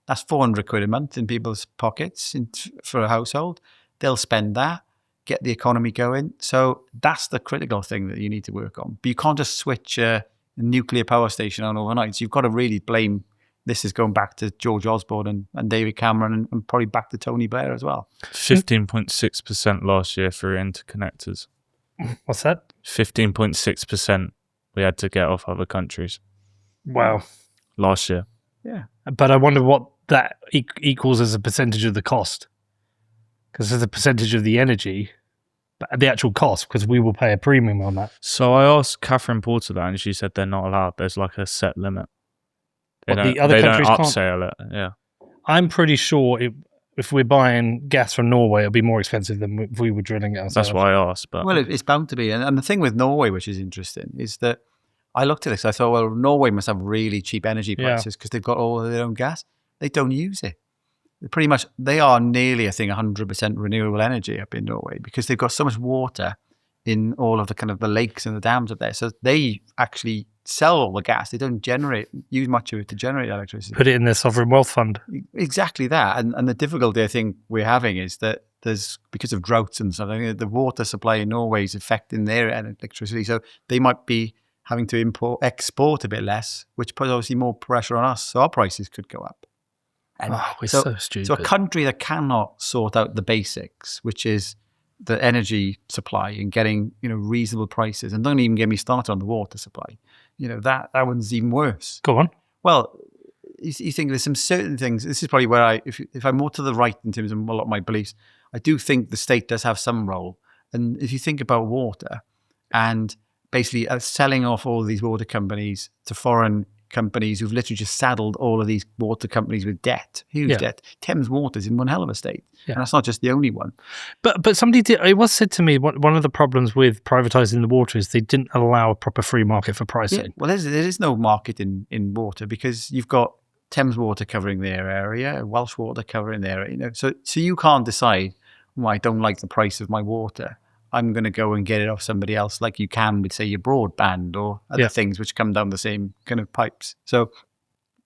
A: that's 400 quid a month in people's pockets for a household. They'll spend that, get the economy going. So that's the critical thing that you need to work on. But you can't just switch a nuclear power station on overnight. So you've got to really blame, this is going back to George Osborne and David Cameron and probably back to Tony Blair as well.
C: 15.6% last year through interconnectors.
B: What's that?
C: 15.6% we had to get off other countries.
B: Wow.
C: Last year.
A: Yeah.
B: But I wonder what that equals as a percentage of the cost. Because it's a percentage of the energy, but the actual cost, because we will pay a premium on that.
C: So I asked Catherine Porter that, and she said they're not allowed. There's like a set limit. They don't upsell it. Yeah.
B: I'm pretty sure if we're buying gas from Norway, it'll be more expensive than if we were drilling it ourselves.
C: That's why I asked. But
A: well, it's bound to be. And the thing with Norway, which is interesting, is that I looked at this. I thought, well, Norway must have really cheap energy prices because they've got all of their own gas. They don't use it. Pretty much, they are nearly, I think, 100% renewable energy up in Norway because they've got so much water in all of the kind of the lakes and the dams up there. So they actually sell all the gas. They don't use much of it to generate electricity.
B: Put it in their sovereign wealth fund.
A: Exactly that. And the difficulty I think we're having is that there's, because of droughts and stuff, I think the water supply in Norway is affecting their electricity. So they might be having to export a bit less, which puts obviously more pressure on us. So our prices could go up. And
B: we're so stupid.
A: So a country that cannot sort out the basics, which is the energy supply and getting reasonable prices, and don't even get me started on the water supply. That one's even worse.
B: Go on.
A: Well, you think there's some certain things. This is probably where if I'm more to the right in terms of a lot of my beliefs, I do think the state does have some role. And if you think about water and basically selling off all of these water companies to foreign companies who've literally just saddled all of these water companies with debt, huge debt. Thames Water's in one hell of a state. Yeah. And that's not just the only one.
B: But somebody did, it was said to me, one of the problems with privatising the water is they didn't allow a proper free market for pricing. Yeah.
A: Well, there is no market in water because you've got Thames Water covering their area, Welsh Water covering their area. So you can't decide, I don't like the price of my water. I'm going to go and get it off somebody else, like you can with, say, your broadband or other things which come down the same kind of pipes. So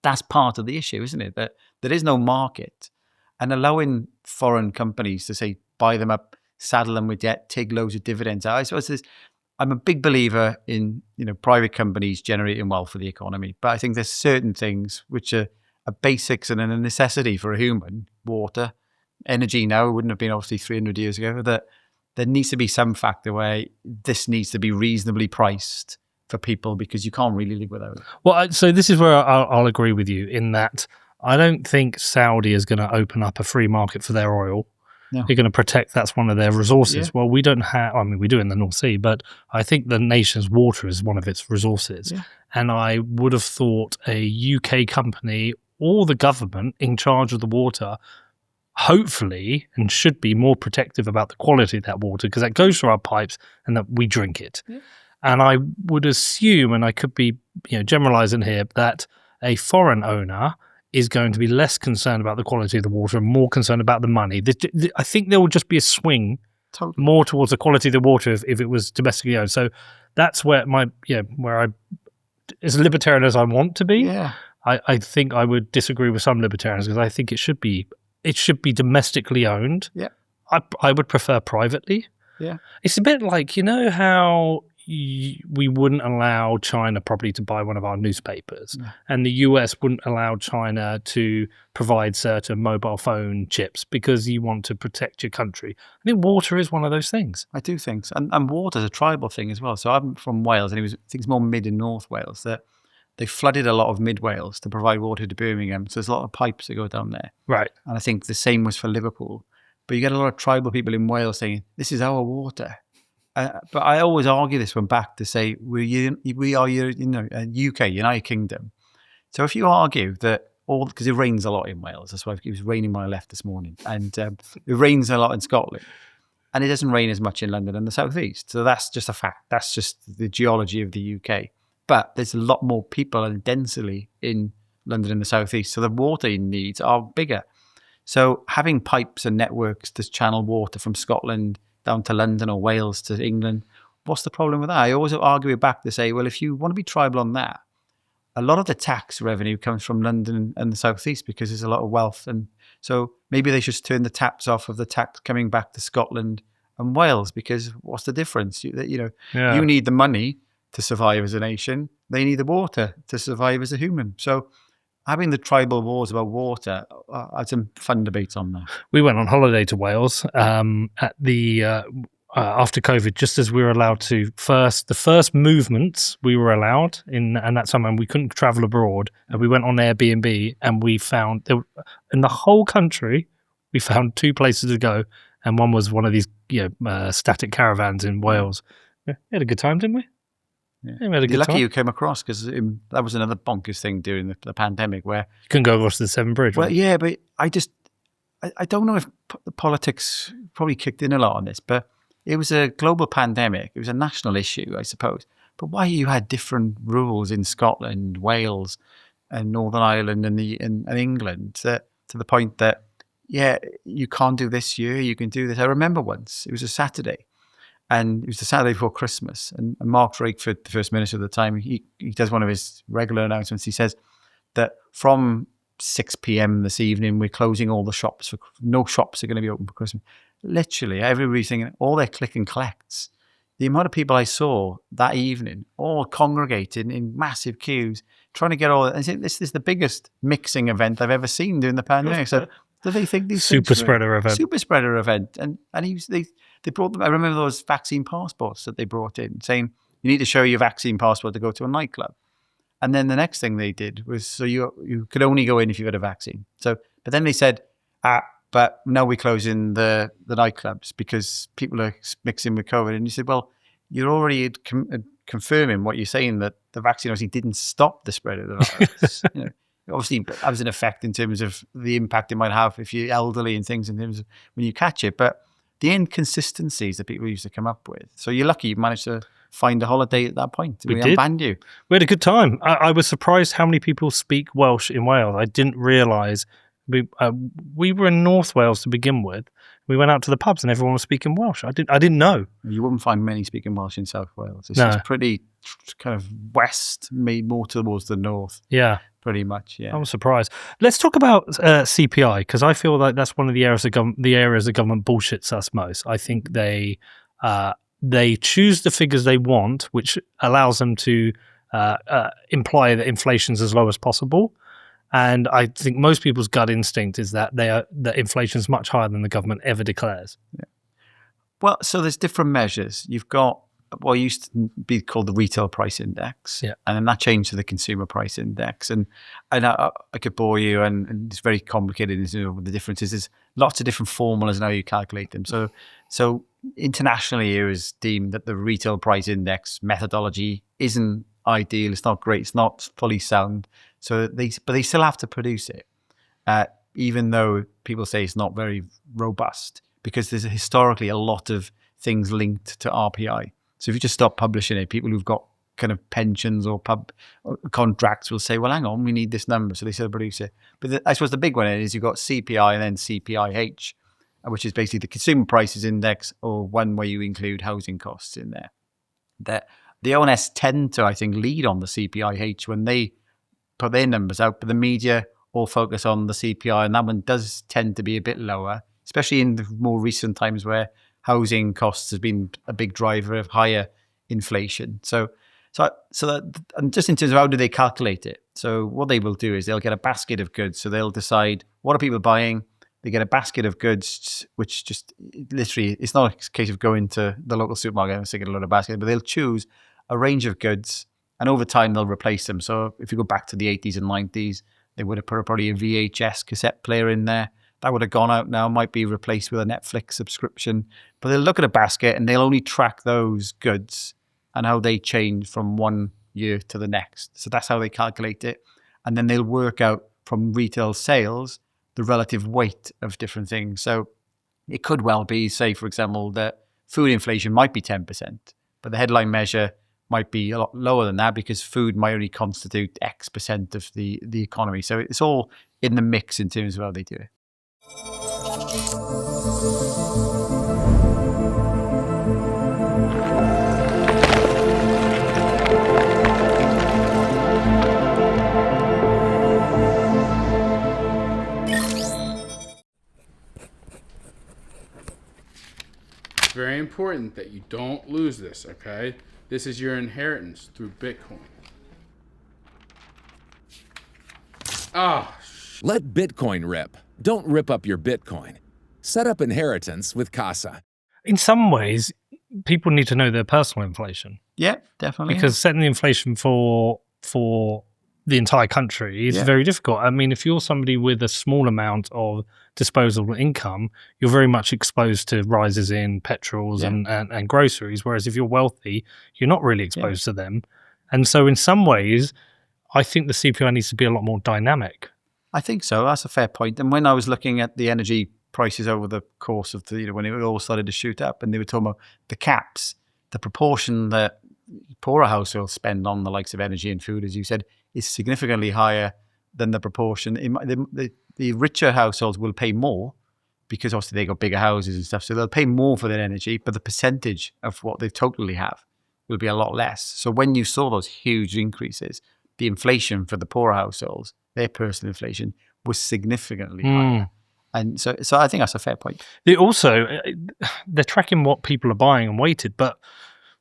A: that's part of the issue, isn't it? That there is no market, and allowing foreign companies to say buy them up, saddle them with debt, take loads of dividends out. I suppose I'm a big believer in private companies generating wealth for the economy, but I think there's certain things which are basics and a necessity for a human. Water, energy now wouldn't have been obviously 300 years ago. That there needs to be some factor where this needs to be reasonably priced for people because you can't really live without it.
B: Well, so this is where I'll agree with you in that I don't think Saudi is going to open up a free market for their oil. No. They're going to protect, that's one of their resources. Yeah. Well, we don't have, we do in the North Sea, but I think the nation's water is one of its resources. Yeah. And I would have thought a UK company or the government in charge of the water, hopefully, and should be more protective about the quality of that water, because that goes through our pipes and that we drink it. Yeah. And I would assume, and I could be generalizing here, that a foreign owner is going to be less concerned about the quality of the water and more concerned about the money. I think there will just be a swing more towards the quality of the water if it was domestically owned. So that's where where I, as libertarian as I want to be, I think I would disagree with some libertarians, because I think it should be domestically owned. Yeah, I would prefer privately. Yeah, it's a bit like, how we wouldn't allow China probably to buy one of our newspapers, and the US wouldn't allow China to provide certain mobile phone chips because you want to protect your country. I think water is one of those things.
A: I do think so. And water is a tribal thing as well. So I'm from Wales, and I think it's more mid and north Wales, that they flooded a lot of mid Wales to provide water to Birmingham. So there's a lot of pipes that go down there. Right. And I think the same was for Liverpool. But you get a lot of tribal people in Wales saying, this is our water. But I always argue this one back to say we are UK, United Kingdom. So if you argue that because it rains a lot in Wales, that's why it was raining when I left this morning, and it rains a lot in Scotland, and it doesn't rain as much in London and the southeast. So that's just a fact. That's just the geology of the UK. But there's a lot more people and density in London and the southeast, so the water needs are bigger. So having pipes and networks to channel water from Scotland down to London or Wales to England, what's the problem with that? I always argue it back to say, well, if you want to be tribal on that, a lot of the tax revenue comes from London and the southeast because there's a lot of wealth. And so maybe they should turn the taps off of the tax coming back to Scotland and Wales, because what's the difference? You need the money to survive as a nation. They need the water to survive as a human. So having the tribal wars about water, I had some fun debates on that.
B: We went on holiday to Wales at the after COVID, just as we were allowed to the first movements we were allowed in, and that time we couldn't travel abroad. And we went on Airbnb, and we found in the whole country we found 2 places to go, and one was one of these static caravans in Wales. Yeah, we had a good time, didn't we?
A: Yeah. You're lucky you came across, because that was another bonkers thing during the pandemic where
B: you couldn't go across the Severn Bridge.
A: Well, yeah, but I don't know if the politics probably kicked in a lot on this, but it was a global pandemic. It was a national issue, I suppose. But why you had different rules in Scotland, Wales, and Northern Ireland and England to the point that you can't do this year, you can do this. I remember once it was a Saturday. And it was the Saturday before Christmas. And Mark Drakeford, the First Minister at the time, he does one of his regular announcements. He says that from 6 p.m. this evening, we're closing all the shops. No shops are going to be open for Christmas. Literally, everybody's thinking, all their click and collects. The amount of people I saw that evening, all congregated in massive queues, trying to get all... And this is the biggest mixing event I've ever seen during the pandemic. So do they think these
B: super spreader
A: event? And they brought them. I remember those vaccine passports that they brought in, saying you need to show your vaccine passport to go to a nightclub. And then the next thing they did was, so you could only go in if you had a vaccine. So, but then they said, but now we're closing the nightclubs because people are mixing with COVID. And you said, well, you're already confirming what you're saying, that the vaccine obviously didn't stop the spread of the virus. Obviously, it has an effect in terms of the impact it might have if you're elderly and things in terms of when you catch it. But the inconsistencies that people used to come up with. So you're lucky you managed to find a holiday at that point. We unbanned you.
B: We had a good time. I was surprised how many people speak Welsh in Wales. I didn't realise. We were in North Wales to begin with. We went out to the pubs and everyone was speaking Welsh. I didn't know.
A: You wouldn't find many speaking Welsh in South Wales. It's pretty kind of west, made more towards the north. Yeah. Pretty much, yeah.
B: I was surprised. Let's talk about CPI, because I feel like that's one of the areas of government bullshits us most. I think they choose the figures they want, which allows them to imply that inflation's as low as possible. And I think most people's gut instinct is that that inflation's much higher than the government ever declares.
A: Yeah. Well, so there's different measures. You've got what used to be called the retail price index, and then that changed to the consumer price index. And I could bore you, and it's very complicated. The differences. There's lots of different formulas and how you calculate them. So internationally, it was deemed that the retail price index methodology isn't ideal. It's not great. It's not fully sound. But they still have to produce it, even though people say it's not very robust, because there's historically a lot of things linked to RPI. So if you just stop publishing it, people who've got kind of pensions or contracts will say, well, hang on, we need this number. So they still produce it. But I suppose the big one is you've got CPI and then CPIH, which is basically the consumer prices index, or one where you include housing costs in there. The ONS tend to, I think, lead on the CPIH when they put their numbers out, but the media all focus on the CPI, and that one does tend to be a bit lower, especially in the more recent times where housing costs has been a big driver of higher inflation. So that, and just in terms of how do they calculate it? So what they will do is they'll get a basket of goods. So they'll decide what are people buying. They get a basket of goods, which just literally, it's not a case of going to the local supermarket and sticking a load of baskets, but they'll choose a range of goods, and over time they'll replace them. So if you go back to the 80s and 90s, they would have put probably a VHS cassette player in there. That would have gone out now, might be replaced with a Netflix subscription. But they'll look at a basket and they'll only track those goods and how they change from one year to the next. So that's how they calculate it. And then they'll work out from retail sales the relative weight of different things. So it could well be, say, for example, that food inflation might be 10%, but the headline measure might be a lot lower than that because food might only constitute X percent of the economy. So it's all in the mix in terms of how they do it.
E: It's very important that you don't lose this, okay? This is your inheritance through Bitcoin.
F: Let Bitcoin rip. Don't rip up your Bitcoin. Set up inheritance with Casa.
B: In some ways, people need to know their personal inflation.
A: Yeah, definitely.
B: Because setting the inflation for the entire country is very difficult. I mean, if you're somebody with a small amount of disposable income, you're very much exposed to rises in petrols and groceries, whereas if you're wealthy, you're not really exposed to them. And so in some ways, I think the CPI needs to be a lot more dynamic.
A: I think so. That's a fair point. And when I was looking at the energy prices over the course of the, when it all started to shoot up and they were talking about the caps, the proportion that poorer households spend on the likes of energy and food, as you said, is significantly higher than the proportion. The richer households will pay more because obviously they got bigger houses and stuff. So they'll pay more for their energy, but the percentage of what they totally have will be a lot less. So when you saw those huge increases, the inflation for the poorer households, their personal inflation was significantly higher. And so I think that's a fair point.
B: They're tracking what people are buying and weighted, but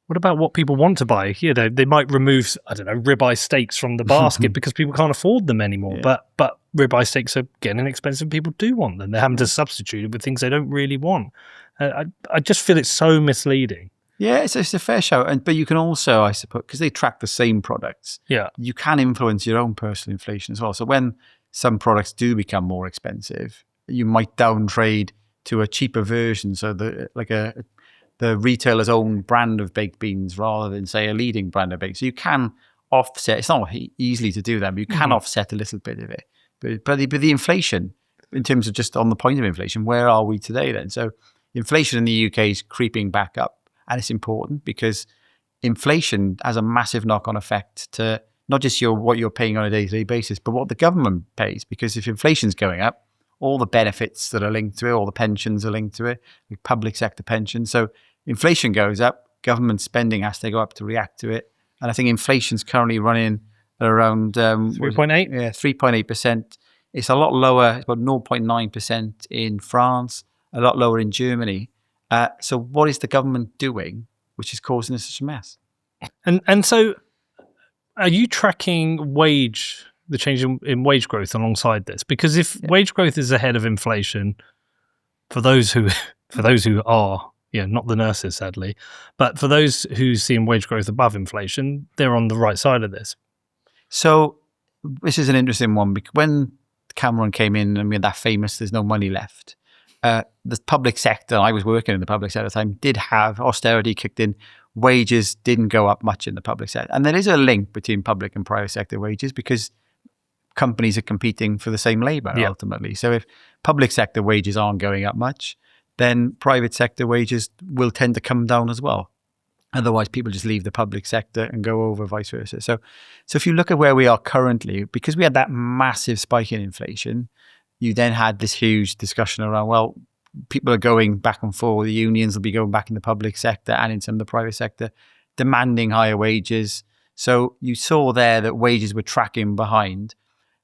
B: what about what people want to buy? They might remove, I don't know, ribeye steaks from the basket because people can't afford them anymore. Yeah. But ribeye steaks are getting expensive. People do want them. They're having to substitute it with things they don't really want. I just feel it's so misleading.
A: Yeah, it's a fair shout. But you can also, I suppose, because they track the same products, you can influence your own personal inflation as well. So when some products do become more expensive, you might downtrade to a cheaper version. So the retailer's own brand of baked beans rather than, say, a leading brand of baked. So you can offset. It's not easily to do that, but you can offset a little bit of it. But the inflation, in terms of just on the point of inflation, where are we today then? So inflation in the UK is creeping back up. And it's important because inflation has a massive knock-on effect to not just what you're paying on a day-to-day basis, but what the government pays. Because if inflation's going up, all the benefits that are linked to it, all the pensions are linked to it, like public sector pensions. So inflation goes up, government spending has to go up to react to it. And I think inflation's currently running at around
B: 3.8?
A: Yeah, 3.8%. It's a lot lower, it's about 0.9% in France, a lot lower in Germany. So what is the government doing which is causing us such a mess?
B: And so are you tracking the change in wage growth alongside this? Because if wage growth is ahead of inflation, for those who are, not the nurses sadly, but for those who see wage growth above inflation, they're on the right side of this.
A: So this is an interesting one because when Cameron came in and we had that famous "there's no money left," the public sector, I was working in the public sector at the time, did have austerity kicked in. Wages didn't go up much in the public sector. And there is a link between public and private sector wages because companies are competing for the same labour ultimately. So if public sector wages aren't going up much, then private sector wages will tend to come down as well. Otherwise, people just leave the public sector and go over, vice versa. So if you look at where we are currently, because we had that massive spike in inflation, you then had this huge discussion around, well, people are going back and forth. The unions will be going back in the public sector and in some of the private sector, demanding higher wages. So you saw there that wages were tracking behind.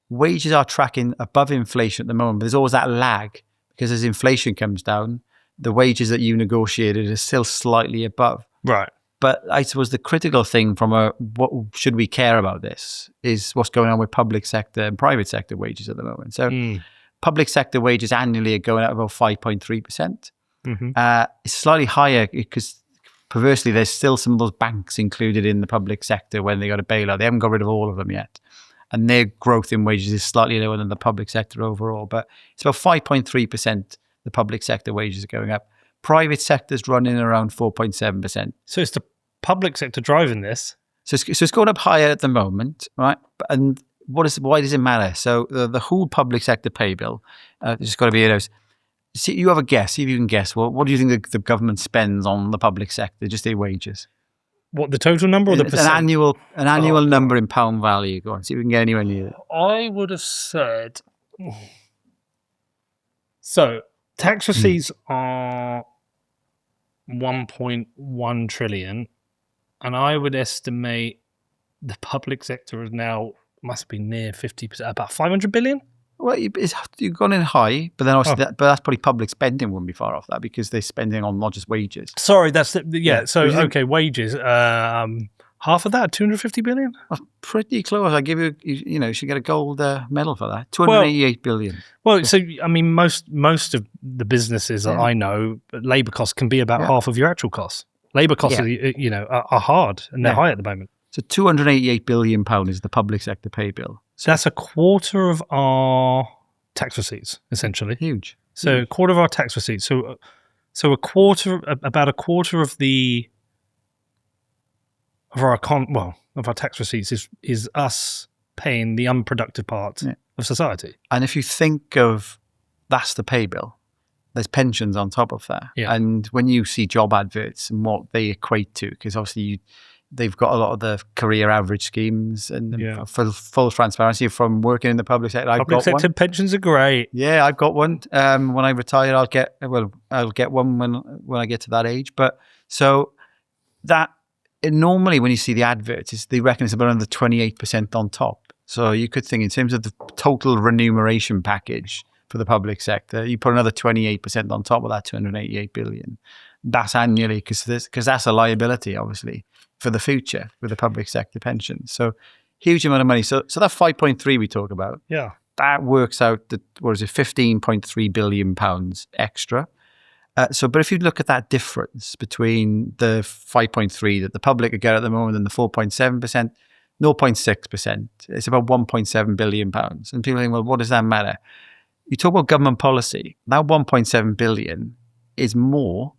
A: Wages are tracking above inflation at the moment, but there's always that lag, because as inflation comes down, the wages that you negotiated are still slightly above.
B: Right.
A: But I suppose the critical thing from what should we care about this is what's going on with public sector and private sector wages at the moment. So public sector wages annually are going up about 5.3%. It's slightly higher because perversely there's still some of those banks included in the public sector when they got a bailout. They haven't got rid of all of them yet. And their growth in wages is slightly lower than the public sector overall. But it's about 5.3% the public sector wages are going up. Private sector's running around 4.7%.
B: So it's the public sector driving this.
A: So it's going up higher at the moment, right? And why does it matter? So the whole public sector pay bill, there's got to be see, you have a guess. See if you can guess. Well, what do you think the government spends on the public sector, just their wages?
B: What, the total number or the percent?
A: An annual number in pound value. Go on, see if we can get anywhere near it.
B: I would have said. So tax receipts are 1.1 trillion, and I would estimate the public sector is now must be near 50%, about 500 billion.
A: Well, you've gone in high, but then obviously but that's probably public spending wouldn't be far off that, because they're spending on not just wages.
B: Sorry, that's So okay, wages. Half of that, 250 billion.
A: That's pretty close. I give you, you should get a gold medal for that. 288 billion.
B: Well, so I mean, most of the businesses that I know, labour costs can be about half of your actual costs. Labour costs, are hard, and they're high at the moment.
A: So £288 billion is the public sector pay bill.
B: So that's a quarter of our tax receipts, essentially.
A: Huge.
B: So a quarter of our tax receipts. So about a quarter of our tax receipts is us paying the unproductive part of society.
A: And if you think of that's the pay bill, there's pensions on top of that.
B: Yeah.
A: And when you see job adverts and what they equate to, because obviously they've got a lot of the career average schemes, and for full transparency, from working in the public sector,
B: public sector pensions are great.
A: Yeah, I've got one. When I retire, I'll get one when I get to that age. But so that normally when you see the adverts, they reckon it's about another 28% on top. So you could think in terms of the total remuneration package for the public sector, you put another 28% on top of that 288 billion. That's annually, because that's a liability, obviously, for the future with the public sector pensions. So huge amount of money. So that 5.3 we talk about, that works out that, 15.3 billion pounds extra. But if you look at that difference between the 5.3 that the public would get at the moment and the 4.7%, 0.6%, it's about 1.7 billion pounds. And people think, well, what does that matter? You talk about government policy, that 1.7 billion is more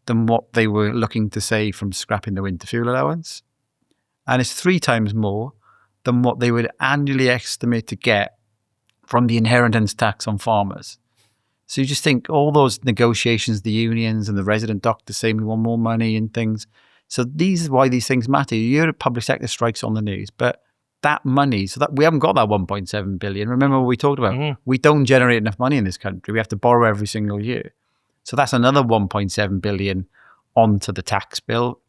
A: than what they were looking to save from scrapping the winter fuel allowance. And it's 3 times more than what they would annually estimate to get from the inheritance tax on farmers. So you just think all those negotiations, the unions and the resident doctors saying we want more money and things. So these is why these things matter. You hear public sector strikes on the news, but that money, so that we haven't got that 1.7 billion. Remember what we talked about? We don't generate enough money in this country. We have to borrow every single year. So that's another 1.7 billion onto the tax bill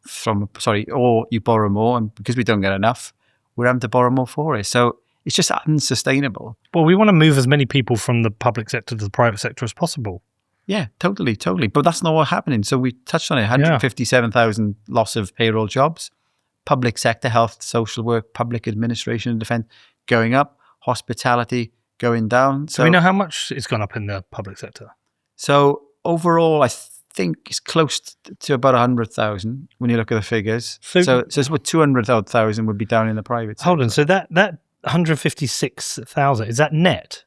A: or you borrow more, and because we don't get enough, we're having to borrow more for it. So it's just unsustainable.
B: Well, we want to move as many people from the public sector to the private sector as possible.
A: Yeah, totally. But that's not what's happening. So we touched on it, 157,000 loss of payroll jobs, public sector, health, social work, public administration and defence going up, hospitality going down.
B: So we know how much it's gone up in the public sector?
A: So overall, I think it's close to about 100,000 when you look at the figures. So it's what 200,000 would be down in the private sector.
B: Hold on, so that 156,000, is that net?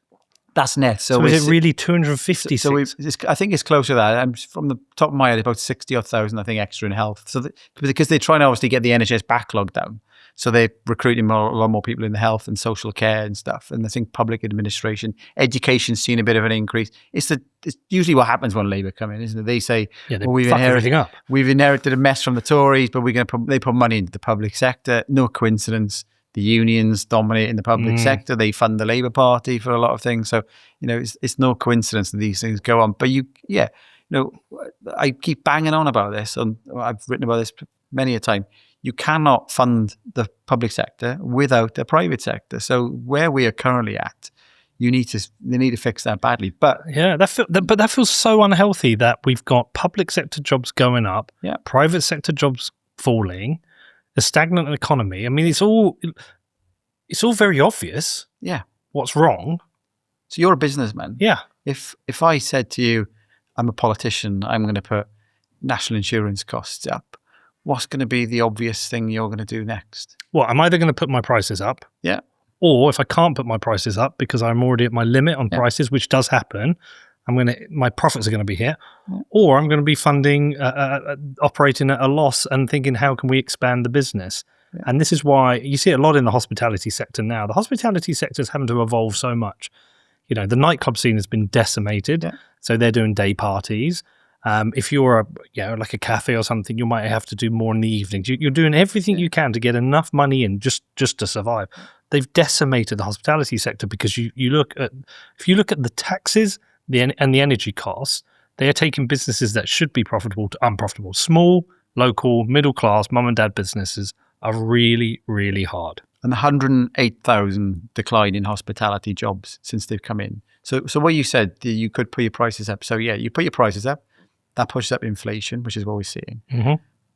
A: That's net.
B: So is it really 256?
A: I think it's closer to that. I'm from the top of my head, about 60,000, I think, extra in health. So because they're trying to obviously get the NHS backlog down. So they're recruiting a lot more people in the health and social care and stuff. And I think public administration, education's seen a bit of an increase. It's usually what happens when Labour come in, isn't it? They say,
B: we've
A: inherited a mess from the Tories, but they put money into the public sector. No coincidence. The unions dominate in the public sector. They fund the Labour Party for a lot of things. So, it's no coincidence that these things go on. But I keep banging on about this, and I've written about this many a time. You cannot fund the public sector without the private sector. So where we are currently at, they need to fix that badly. But
B: that feels so unhealthy that we've got public sector jobs going up, private sector jobs falling, a stagnant economy. I mean, it's all very obvious.
A: Yeah,
B: what's wrong?
A: So you're a businessman.
B: Yeah.
A: If I said to you, I'm a politician, I'm going to put national insurance costs up, what's going to be the obvious thing you're going to do next?
B: Well, I'm either going to put my prices up.
A: Yeah.
B: Or if I can't put my prices up because I'm already at my limit on prices, which does happen, my profits are going to be hit. Yeah. Or I'm going to be funding, operating at a loss and thinking, how can we expand the business? Yeah. And this is why you see it a lot in the hospitality sector now. The hospitality sector is having to evolve so much. The nightclub scene has been decimated. Yeah. So they're doing day parties. If you're like a cafe or something, you might have to do more in the evenings. You're doing everything you can to get enough money in just to survive. They've decimated the hospitality sector because if you look at the taxes and the energy costs, they are taking businesses that should be profitable to unprofitable. Small, local, middle class, mum and dad businesses are really, really hard.
A: And 108,000 decline in hospitality jobs since they've come in. So what you said, you could put your prices up. So you put your prices up. That pushes up inflation, which is what we're seeing. Mm-hmm.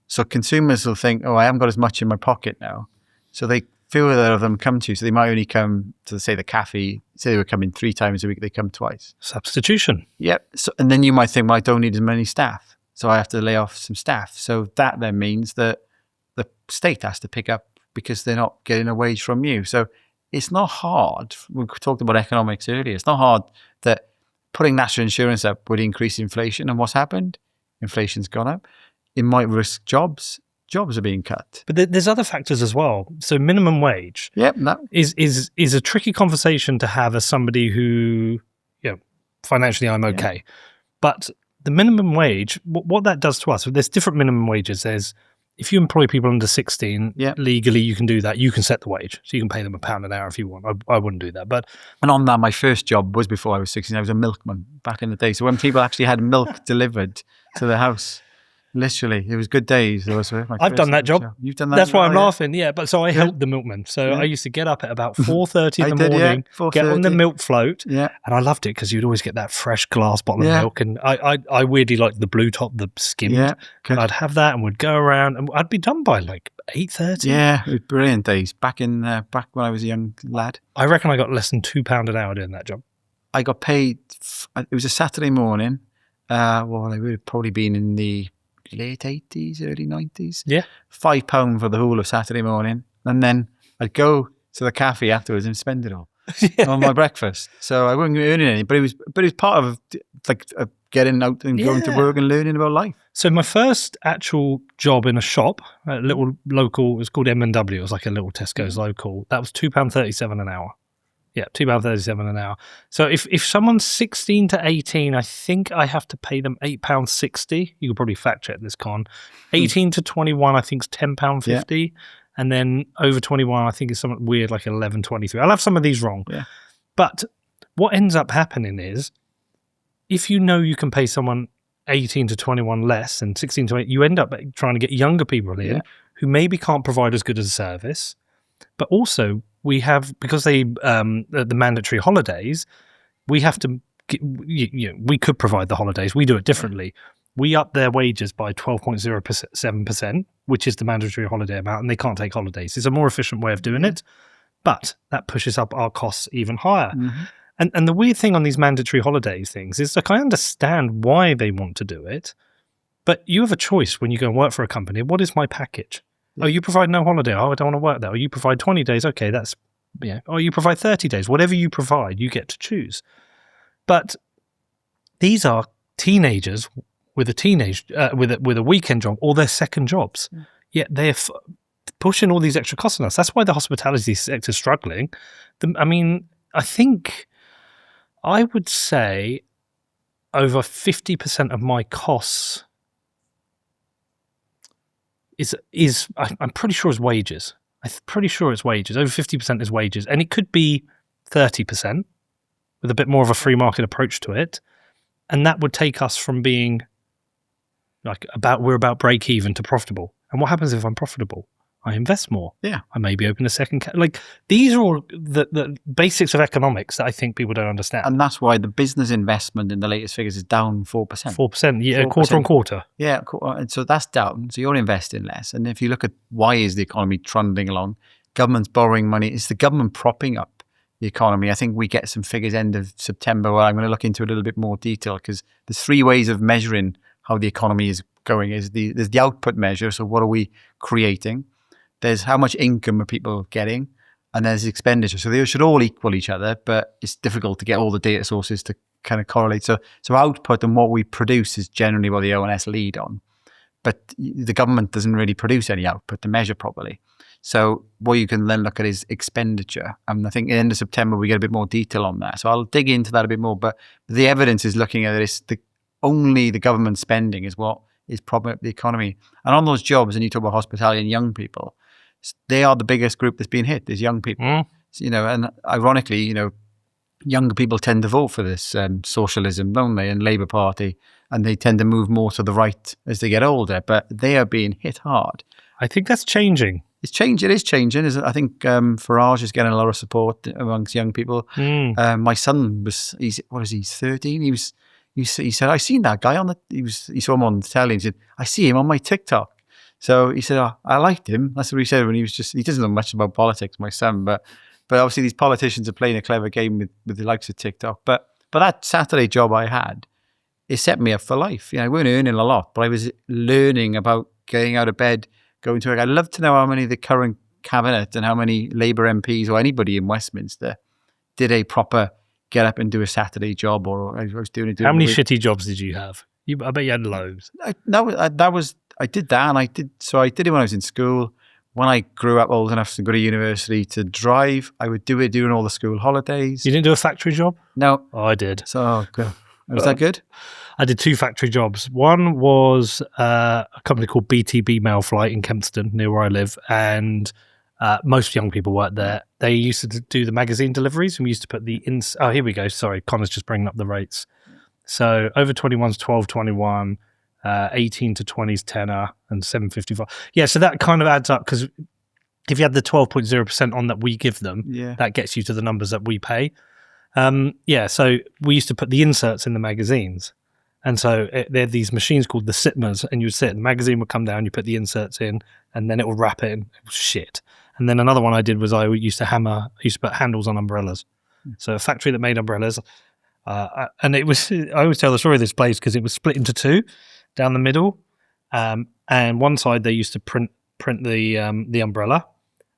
A: So consumers will think, I haven't got as much in my pocket now. So fewer of them come to you. So they might only come to, say, the cafe. Say they were coming 3 times a week, they come twice.
B: Substitution.
A: Yep. So, and then you might think, I don't need as many staff. So I have to lay off some staff. So that then means that the state has to pick up because they're not getting a wage from you. So it's not hard. We talked about economics earlier. It's not hard that putting national insurance up would increase inflation. And what's happened? Inflation's gone up. It might risk jobs. Jobs are being cut.
B: But there's other factors as well. So minimum wage is a tricky conversation to have as somebody who, financially I'm okay. Yeah. But the minimum wage, what that does to us, there's different minimum wages. There's, if you employ people under 16, legally you can do that. You can set the wage. So you can pay them £1 an hour if you want. I wouldn't do that.
A: And on that, my first job was before I was 16. I was a milkman back in the day. So when people actually had milk delivered to the house, literally, it was good days.
B: I've done that job.
A: You've done that.
B: That's why I'm laughing. Yeah, but so I helped the milkman. So I used to get up at about 4:30 in the morning, get on the milk float, and I loved it because you'd always get that fresh glass bottle of milk. And I weirdly liked the blue top, the skimmed. Yeah, and I'd have that and would go around, and I'd be done by like 8:30.
A: Yeah, it was brilliant days back when I was a young lad.
B: I reckon I got less than £2 an hour doing that job.
A: I got paid. It was a Saturday morning. I would have probably been in the late 80s, early 90s.
B: Yeah.
A: £5 for the whole of Saturday morning. And then I'd go to the cafe afterwards and spend it all on my breakfast. So I wasn't earning any, but it was part of getting out and going to work and learning about life.
B: So my first actual job in a shop, a little local, it was called M&W. It was like a little Tesco's local. That was £2.37 an hour. Yeah, £2.37 an hour. So if someone's 16 to 18, I think I have to pay them £8.60. You could probably fact check this, Con. 18 to 21, I think is £10.50. Yeah. And then over 21, I think it's something weird like £11.23. I'll have some of these wrong. Yeah. But what ends up happening is, if you know you can pay someone 18 to 21 less than 16 to 8, you end up trying to get younger people in who maybe can't provide as good a service, but also we have, because the mandatory holidays, we have to, we could provide the holidays. We do it differently. We up their wages by 12.07%, which is the mandatory holiday amount, and they can't take holidays. It's a more efficient way of doing it, but that pushes up our costs even higher. Mm-hmm. And the weird thing on these mandatory holidays things is, like, I understand why they want to do it, but you have a choice when you go and work for a company. What is my package? Oh, you provide no holiday. Oh, I don't want to work there. Oh, you provide 20 days. Okay, that's, Oh, you provide 30 days. Whatever you provide, you get to choose. But these are teenagers with a weekend job or their second jobs. Yet they're pushing all these extra costs on us. That's why the hospitality sector is struggling. I think I would say over 50% of my costs I'm pretty sure is wages. I'm pretty sure it's wages. Over 50% is wages. And it could be 30% with a bit more of a free market approach to it. And that would take us from being we're about break even to profitable. And what happens if I'm profitable? I invest more.
A: Yeah.
B: I maybe open a second. These are all the basics of economics that I think people don't understand.
A: And that's why the business investment in the latest figures is down 4%.
B: 4%, yeah, 4%. Quarter on quarter.
A: Yeah, and so that's down. So you're investing less. And if you look at why is the economy trundling along, government's borrowing money. It's the government propping up the economy. I think we get some figures end of September where I'm going to look into a little bit more detail, because there's 3 ways of measuring how the economy is going. There's the output measure. So what are we creating? There's how much income are people getting, and there's expenditure. So they should all equal each other, but it's difficult to get all the data sources to kind of correlate. So output and what we produce is generally what the ONS lead on. But the government doesn't really produce any output to measure properly. So what you can then look at is expenditure. And I think at the end of September, we get a bit more detail on that. So I'll dig into that a bit more. But the evidence is looking at it, only the government spending is what is propping up the economy. And on those jobs, and you talk about hospitality and young people, they are the biggest group that's been hit, is young people. And ironically, younger people tend to vote for this socialism, don't they, and Labour Party, and they tend to move more to the right as they get older, but they are being hit hard.
B: I think that's changing.
A: It is changing. I think Farage is getting a lot of support amongst young people. My son he's 13? He said, I seen that guy he saw him on the telly, and he said, I see him on my TikTok. So he said, I liked him. That's what he said when he doesn't know much about politics, my son, but obviously these politicians are playing a clever game with the likes of TikTok. But that Saturday job I had, it set me up for life. I weren't earning a lot, but I was learning about getting out of bed, going to work. I'd love to know how many of the current cabinet and how many Labour MPs or anybody in Westminster did a proper get up and do a Saturday job, or I was doing it.
B: How many shitty jobs did you have? I bet you had loads.
A: I did that, and I did it when I was in school. When I grew up old enough to go to university to drive, I would do it during all the school holidays.
B: You didn't do a factory job?
A: No.
B: Oh, I did.
A: So good. Was that good?
B: I did 2 factory jobs. One was a company called BTB Mail Flight in Kempston, near where I live, and most young people worked there. They used to do the magazine deliveries, and we used to put oh, here we go. Sorry, Connor's just bringing up the rates. So over 21's 12.21. 18 to 20's tenner, and 7.55. Yeah, so that kind of adds up, because if you had the 12.0% on that we give them, that gets you to the numbers that we pay. So we used to put the inserts in the magazines. And so they had these machines called the sitmers, and you would sit, the magazine would come down, you put the inserts in, and then it would wrap it in. It was shit. And then another one I did was I used to put handles on umbrellas. So a factory that made umbrellas. And it was, I always tell the story of this place because it was split into 2. Down the middle, and one side they used to print the umbrella,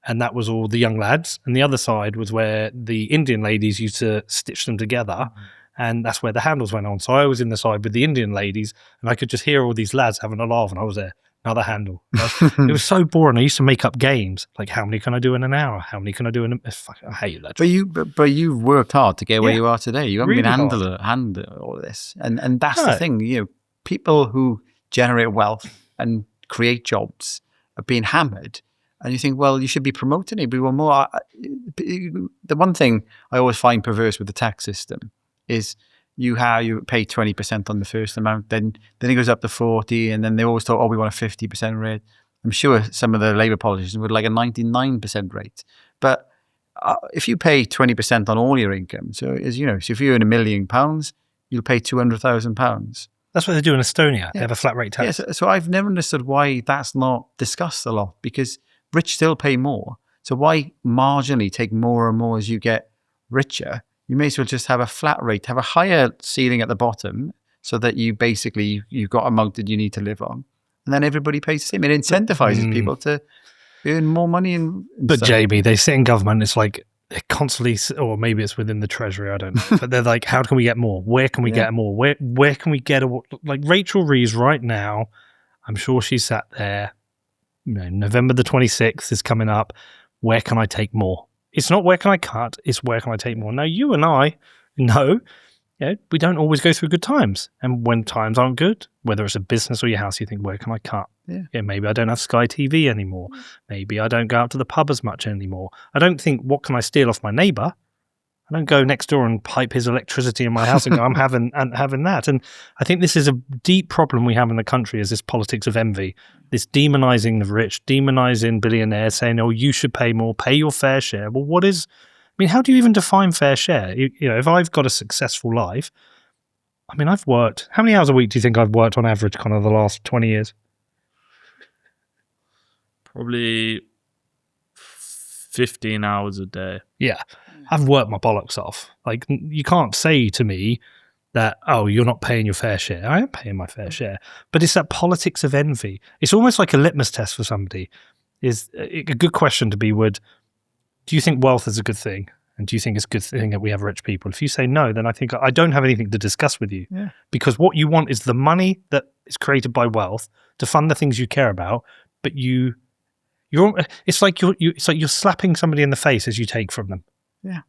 B: and that was all the young lads, and the other side was where the Indian ladies used to stitch them together, and that's where the handles went on. So I was in the side with the Indian ladies, and I could just hear all these lads having a laugh, and I was there, another handle. It was so boring. I used to make up games like, how many can I do in an hour? How many can I do in I hate that.
A: But you've worked hard to get where you are today. You haven't really been handling all of this, and that's the thing. People who generate wealth and create jobs are being hammered, and you think, well, you should be promoting it. But more. The one thing I always find perverse with the tax system is you pay 20% on the first amount, then it goes up to 40%, and then they always talk, we want a 50% rate. I'm sure some of the Labour politicians would like a 99% rate, but if you pay 20% on all your income, so if you earn £1 million, you'll pay £200,000.
B: That's what they do in Estonia. They have a flat rate tax.
A: Yeah, so I've never understood why that's not discussed a lot, because rich still pay more. So why marginally take more and more as you get richer? You may as well just have a flat rate, have a higher ceiling at the bottom, so that you've got a amount that you need to live on, and then everybody pays the same. It incentivizes people to earn more money.
B: But stuff. Jamie, they sit in government. It's like they're constantly, or maybe it's within the Treasury, I don't know. But they're like, how can we get more? Where can we get more? Where can we get like Rachel Reeves right now? I'm sure she sat there November the 26th is coming up. Where can I take more? It's not where can I cut, it's where can I take more. Now, you and I know we don't always go through good times. And when times aren't good, whether it's a business or your house, you think, where can I cut? Yeah, maybe I don't have Sky TV anymore. Maybe I don't go out to the pub as much anymore. I don't think, what can I steal off my neighbour? I don't go next door and pipe his electricity in my house and go, I'm having that. And I think this is a deep problem we have in the country, is this politics of envy, this demonising the rich, demonising billionaires, saying, oh, you should pay more, pay your fair share. Well, how do you even define fair share? If I've got a successful life, I've worked, how many hours a week do you think I've worked on average kind of the last 20 years?
C: Probably 15 hours a day.
B: Yeah. I've worked my bollocks off. Like, you can't say to me that, oh, you're not paying your fair share. I am paying my fair share. But it's that politics of envy. It's almost like a litmus test for somebody. Is a good question to be do you think wealth is a good thing? And do you think it's a good thing that we have rich people? If you say no, then I think I don't have anything to discuss with you. Yeah. Because what you want is the money that is created by wealth to fund the things you care about, but it's like you're slapping somebody in the face as you take from them.
A: Yeah.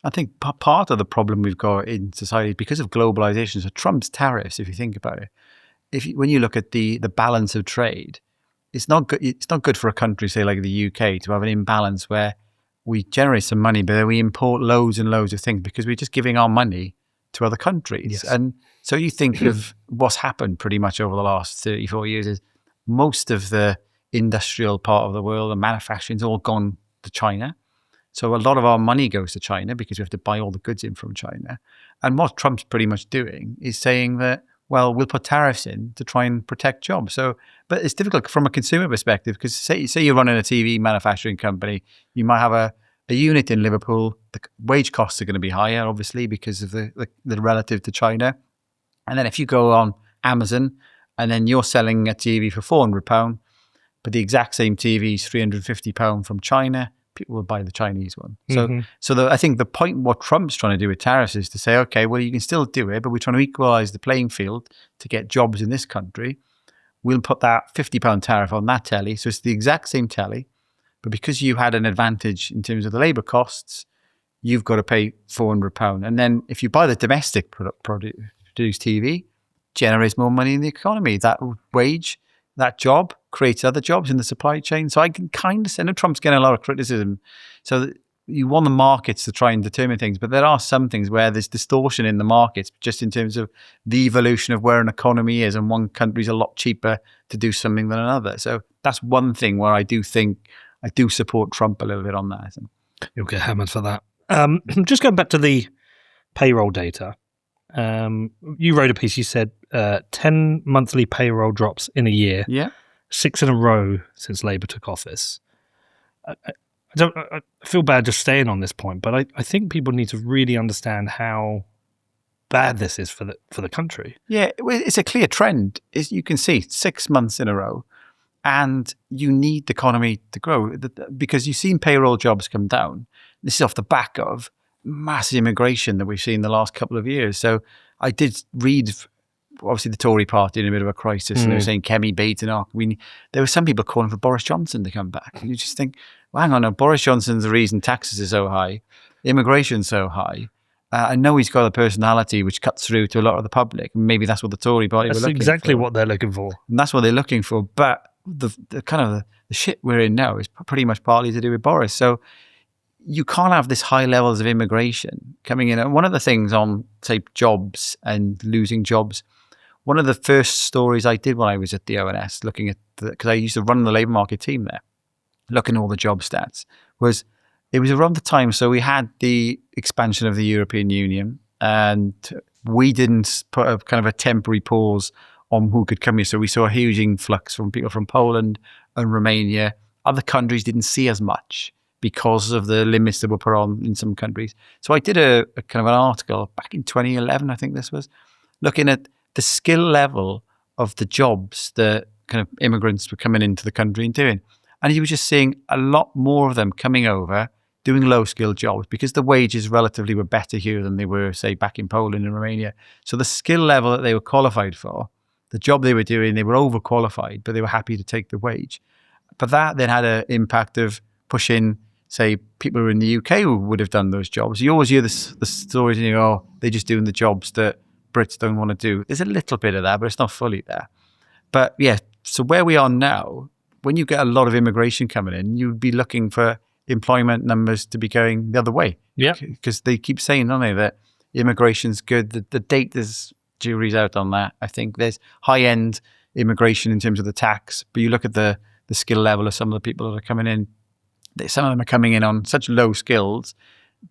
A: I think part of the problem we've got in society, because of globalization, so Trump's tariffs, if you think about it, when you look at the balance of trade, it's not good. It's not good for a country, say like the UK, to have an imbalance where we generate some money, but then we import loads and loads of things because we're just giving our money to other countries. Yes. And so you think of what's happened pretty much over the last 34 years is most of the industrial part of the world and manufacturing's all gone to China. So a lot of our money goes to China because we have to buy all the goods in from China. And what Trump's pretty much doing is saying that, well, we'll put tariffs in to try and protect jobs. So, but it's difficult from a consumer perspective because say you're running a TV manufacturing company, you might have a unit in Liverpool. The wage costs are going to be higher, obviously, because of the relative to China. And then if you go on Amazon and then you're selling a TV for £400, but the exact same TV is £350 from China, people will buy the Chinese one. So, I think the point what Trump's trying to do with tariffs is to say, okay, well, you can still do it, but we're trying to equalize the playing field to get jobs in this country. We'll put that £50 tariff on that telly. So it's the exact same telly, but because you had an advantage in terms of the labor costs, you've got to pay £400. And then if you buy the domestic produced TV, generates more money in the economy. That wage, that job creates other jobs in the supply chain. So I can kind of say, I know Trump's getting a lot of criticism. So you want the markets to try and determine things, but there are some things where there's distortion in the markets, just in terms of the evolution of where an economy is, and one country's a lot cheaper to do something than another. So that's one thing where I do support Trump a little bit on that.
B: You'll get hammered for that. Just going back to the payroll data. You wrote a piece, you said 10 monthly payroll drops in a year.
A: Yeah.
B: 6 in a row since Labour took office. I feel bad just staying on this point, but I think people need to really understand how bad this is for the country.
A: Yeah, it's a clear trend. You can see 6 months in a row, and you need the economy to grow because you've seen payroll jobs come down. This is off the back of massive immigration that we've seen the last couple of years. So I did read, obviously the Tory party in a bit of a crisis, and they were saying Kemi Bates and there were some people calling for Boris Johnson to come back. And you just think, well, hang on, no, Boris Johnson's the reason taxes are so high, immigration's so high. I know he's got a personality which cuts through to a lot of the public. Maybe that's what the Tory party were looking for. That's
B: exactly what they're looking for.
A: And that's what they're looking for. But the kind of the shit we're in now is pretty much partly to do with Boris. So you can't have this high levels of immigration coming in. And one of the things on, say, jobs and losing jobs, one of the first stories I did when I was at the ONS, looking at because I used to run the labour market team there, looking at all the job stats, it was around the time. So we had the expansion of the European Union, and we didn't put a kind of a temporary pause on who could come here. So we saw a huge influx from people from Poland and Romania. Other countries didn't see as much because of the limits that were put on in some countries. So I did a kind of an article back in 2011, I think this was, looking at the skill level of the jobs that kind of immigrants were coming into the country and doing. And you were just seeing a lot more of them coming over, doing low-skilled jobs because the wages relatively were better here than they were, say, back in Poland and Romania. So the skill level that they were qualified for the job they were doing, they were overqualified, but they were happy to take the wage. But that then had an impact of pushing, say, people who were in the UK who would have done those jobs. You always hear the stories and you go, oh, they're just doing the jobs that Brits don't want to do. There's a little bit of that, but it's not fully there. But yeah, so where we are now, when you get a lot of immigration coming in, you'd be looking for employment numbers to be going the other way.
B: Yeah.
A: Because they keep saying, don't they, that immigration's good. The date is jury's out on that. I think there's high-end immigration in terms of the tax, but you look at the skill level of some of the people that are coming in, some of them are coming in on such low skills,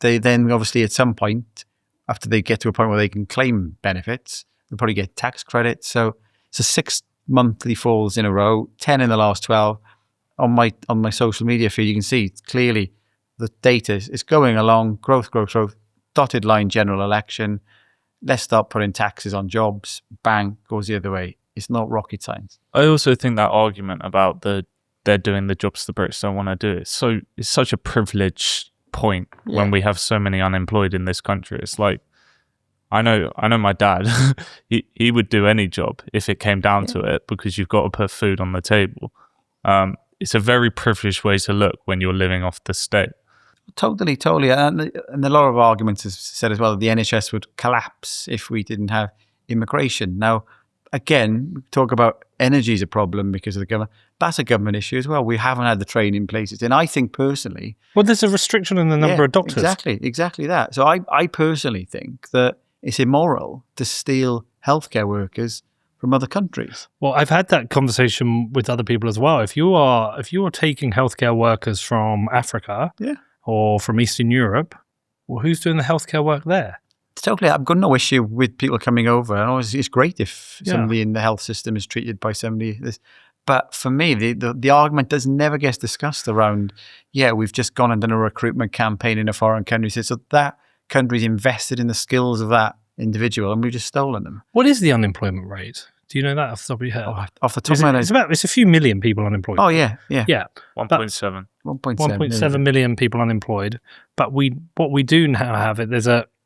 A: they then obviously at some point, after they get to a point where they can claim benefits, they'll probably get tax credits. So it's 6 monthly falls in a row, 10 in the last 12. On my social media feed, you can see clearly the data is going along, growth, dotted line general election. Let's start putting taxes on jobs. Bang, goes the other way. It's not rocket science.
C: I also think that argument about they're doing the jobs the Brits don't want to do, it's such a privileged point when we have so many unemployed in this country. It's like, I know my dad, he would do any job if it came down to it, because you've got to put food on the table. It's a very privileged way to look when you're living off the state.
A: Totally. And a lot of arguments have said as well that the NHS would collapse if we didn't have immigration. Now, again, we talk about energy is a problem because of the government. That's a government issue as well. We haven't had the training places. And I think personally...
B: Well, there's a restriction in the number of doctors.
A: Exactly that. So I personally think that it's immoral to steal healthcare workers from other countries.
B: Well, I've had that conversation with other people as well. If you are taking healthcare workers from Africa... or from Eastern Europe, well, who's doing the healthcare work there?
A: Totally. I've got no issue with people coming over. And it's great if somebody in the health system is treated by somebody. But for me, the argument never gets discussed around, we've just gone and done a recruitment campaign in a foreign country. So that country's invested in the skills of that individual and we've just stolen them.
B: What is the unemployment rate? Do you know that off the top of your head?
A: Off the top of my head.
B: It's a few million people unemployed.
A: Oh, yeah.
C: 1.7.
B: 1.7 million people unemployed. But what we do now have it.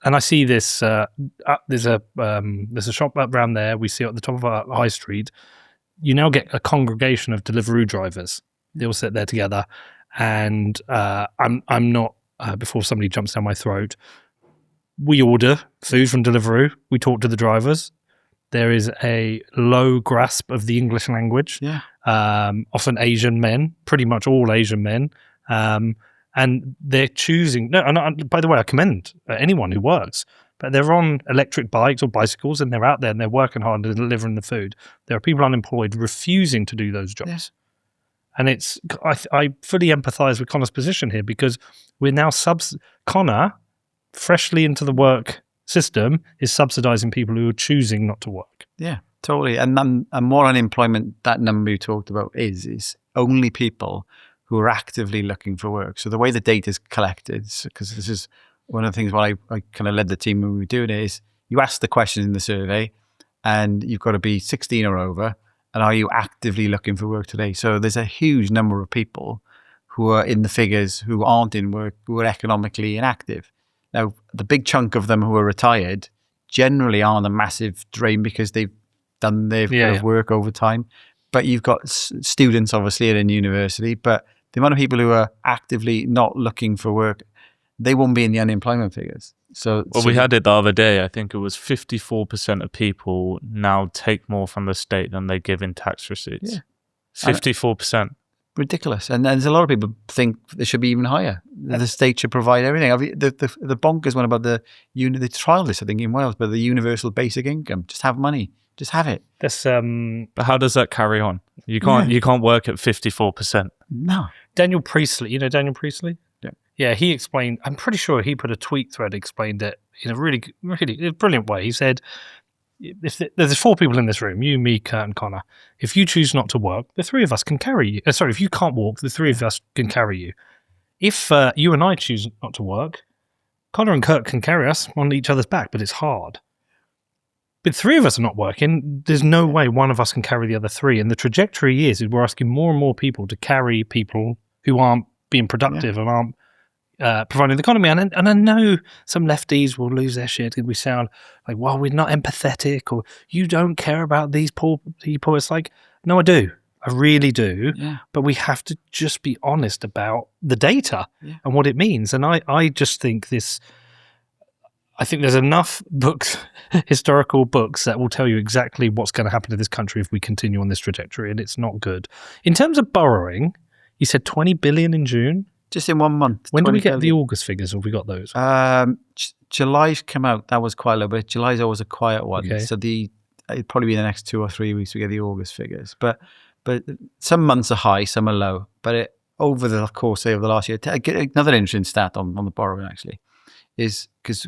B: And I see this. There's a shop up around there. We see it at the top of our high street. You now get a congregation of Deliveroo drivers. They all sit there together, and I'm not. Before somebody jumps down my throat, we order food from Deliveroo. We talk to the drivers. There is a low grasp of the English language. Often Asian men, pretty much all Asian men. And they're choosing... No, and by the way, I commend anyone who works, but they're on electric bikes or bicycles and they're out there and they're working hard and delivering the food. There are people unemployed refusing to do those jobs. And I fully empathise with Connor's position here because we're now... Connor, freshly into the work system, is subsidising people who are choosing not to work.
A: Yeah, totally. And more unemployment, that number you talked about is only people who are actively looking for work. So the way the data is collected, because this is one of the things why I kind of led the team when we were doing it, is you ask the questions in the survey and you've got to be 16 or over, and are you actively looking for work today? So there's a huge number of people who are in the figures who aren't in work, who are economically inactive. Now, the big chunk of them who are retired generally aren't a massive drain because they've done their kind of work over time. But you've got students, obviously, at a university, but the amount of people who are actively not looking for work, they won't be in the unemployment figures. So
C: we had it the other day. I think it was 54% of people now take more from the state than they give in tax receipts. 54%.
A: Ridiculous. And there's a lot of people think they should be even higher. The state should provide everything. The bonkers one about they trialed this, I think, in Wales, but the universal basic income. Just have money. Just have it.
B: That's
C: But how does that carry on? You can't work at 54%.
A: No.
B: Daniel Priestley, you know Daniel Priestley?
A: Yeah,
B: he explained, I'm pretty sure he put a tweet thread, explained it in a really, really brilliant way. He said, if there's 4 people in this room, you, me, Kurt, and Connor. If you choose not to work, the 3 of us can carry you. If you can't walk, the 3 of us can carry you. If you and I choose not to work, Connor and Kurt can carry us on each other's back, but it's hard. But 3 of us are not working. There's no way one of us can carry the other 3. And the trajectory is we're asking more and more people to carry people who aren't being productive and aren't providing the economy. And I know some lefties will lose their shit and we sound like, well, we're not empathetic, or you don't care about these poor people. It's like, no, I do. I really do.
A: Yeah.
B: But we have to just be honest about the data and what it means. And I just think I think there's enough books, historical books, that will tell you exactly what's going to happen to this country if we continue on this trajectory, and it's not good. In terms of borrowing, you said 20 billion in June?
A: Just in 1 month.
B: When do we get
A: billion.
B: the August figures? Have we got those?
A: July's come out. That was quite a little bit. July's always a quiet one.
B: Okay.
A: So it'd probably be the next 2 or 3 weeks we get the August figures. But some months are high, some are low. But over the course of the last year, another interesting stat on the borrowing actually is because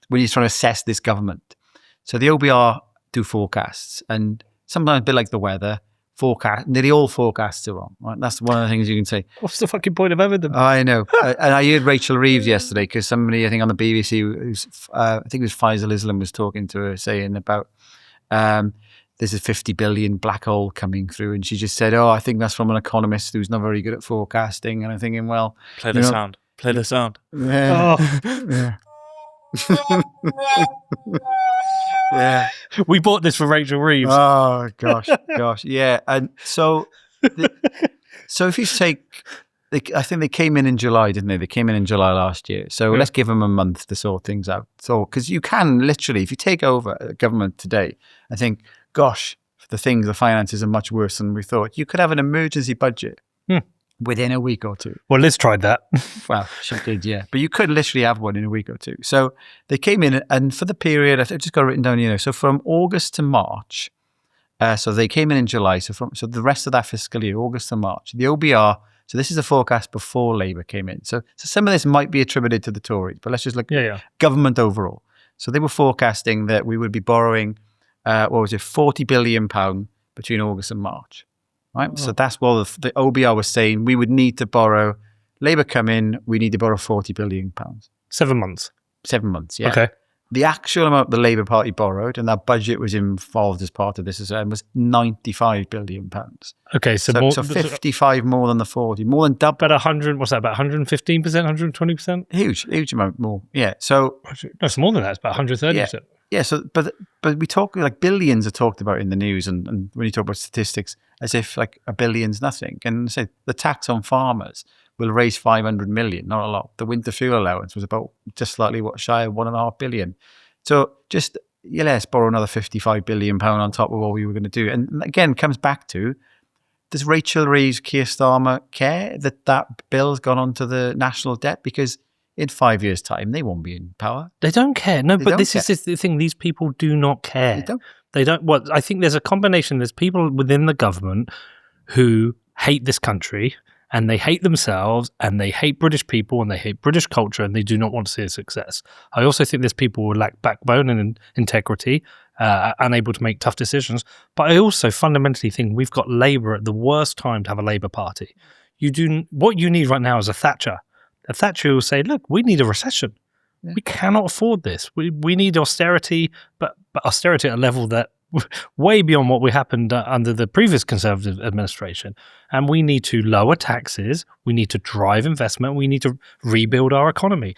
A: when you're trying to assess this government, so the OBR do forecasts, and sometimes a bit like the weather, nearly all forecasts are wrong. Right? That's one of the things you can say.
B: What's the fucking point of having them?
A: I know. And I heard Rachel Reeves yesterday because somebody, I think on the BBC, I think it was Faisal Islam, was talking to her saying about there's a 50 billion black hole coming through, and she just said, I think that's from an economist who's not very good at forecasting. And I'm thinking, well,
C: Play the sound.
A: Yeah.
B: Oh.
A: Yeah.
B: We bought this for Rachel Reeves.
A: Oh gosh, yeah. And so if you take, I think they came in July, didn't they? They came in July last year. So let's give them a month to sort things out. So because you can literally, if you take over a government today, I think, gosh, the finances are much worse than we thought. You could have an emergency budget within a week or two.
B: Well, Liz tried that.
A: Well, she did, yeah. But you could literally have one in a week or two. So they came in, and for the period, I've just got it written down, so from August to March, so they came in July, so the rest of that fiscal year, August to March, the OBR, so this is a forecast before Labour came in. So some of this might be attributed to the Tories, but let's just look at government overall. So they were forecasting that we would be borrowing, £40 billion between August and March. Right, so that's what the OBR was saying. We would need to borrow. Labour come in, we need to borrow £40 billion.
B: 7 months.
A: 7 months, yeah.
B: Okay.
A: The actual amount the Labour Party borrowed, and that budget was involved as part of this as well, was £95 billion.
B: Okay, so
A: 55 more than the 40, more than double.
B: About 100. What's that? About 115%, 120%?
A: Huge amount more. Yeah. So
B: no, it's more than that. It's about 130%.
A: Yeah. So, but we talk like billions are talked about in the news, and when you talk about statistics, as if like a billion's nothing. And say the tax on farmers will raise 500 million, not a lot. The winter fuel allowance was about just slightly shy of 1.5 billion. So just let's borrow another 55 billion pound on top of what we were going to do. And again, comes back to, does Rachel Reeves, Keir Starmer care that bill's gone onto the national debt? Because in 5 years' time, they won't be in power.
B: They don't care. No, but this is the thing. These people do not care. They don't. Well, I think there's a combination. There's people within the government who hate this country, and they hate themselves, and they hate British people, and they hate British culture, and they do not want to see a success. I also think there's people who lack backbone and integrity, unable to make tough decisions. But I also fundamentally think we've got Labour at the worst time to have a Labour Party. What you need right now is a Thatcher. A Thatcher will say, look, we need a recession. Yeah. We cannot afford this. We need austerity, but austerity at a level that way beyond what we happened under the previous Conservative administration. And we need to lower taxes. We need to drive investment. We need to rebuild our economy.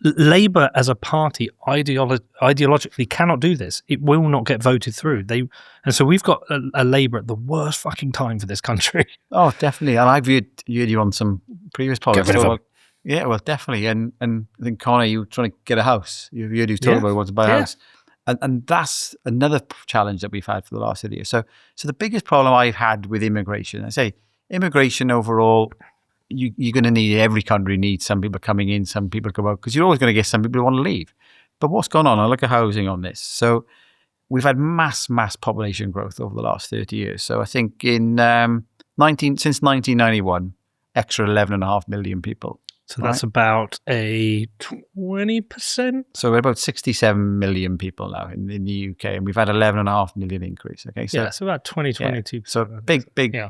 B: Labour as a party ideologically cannot do this. It will not get voted through. And so we've got a Labour at the worst fucking time for this country.
A: Oh, definitely. And I've heard you on some previous podcasts.
B: Get rid of them.
A: Yeah, well, definitely. And I think, Connor, you were trying to get a house. You talk about wanting to buy a house. And that's another challenge that we've had for the last 30 years. So the biggest problem I've had with immigration, I say immigration overall, you're going to need, every country needs some people coming in, some people come out, because you're always going to get some people who want to leave. But what's gone on? I look at housing on this. So we've had mass population growth over the last 30 years. So I think since 1991, extra 11.5 million people.
B: So that's about a 20%?
A: So we're about 67 million people now in the UK, and we've had 11.5 million increase. Okay, so
B: it's about 22%.
A: Yeah. So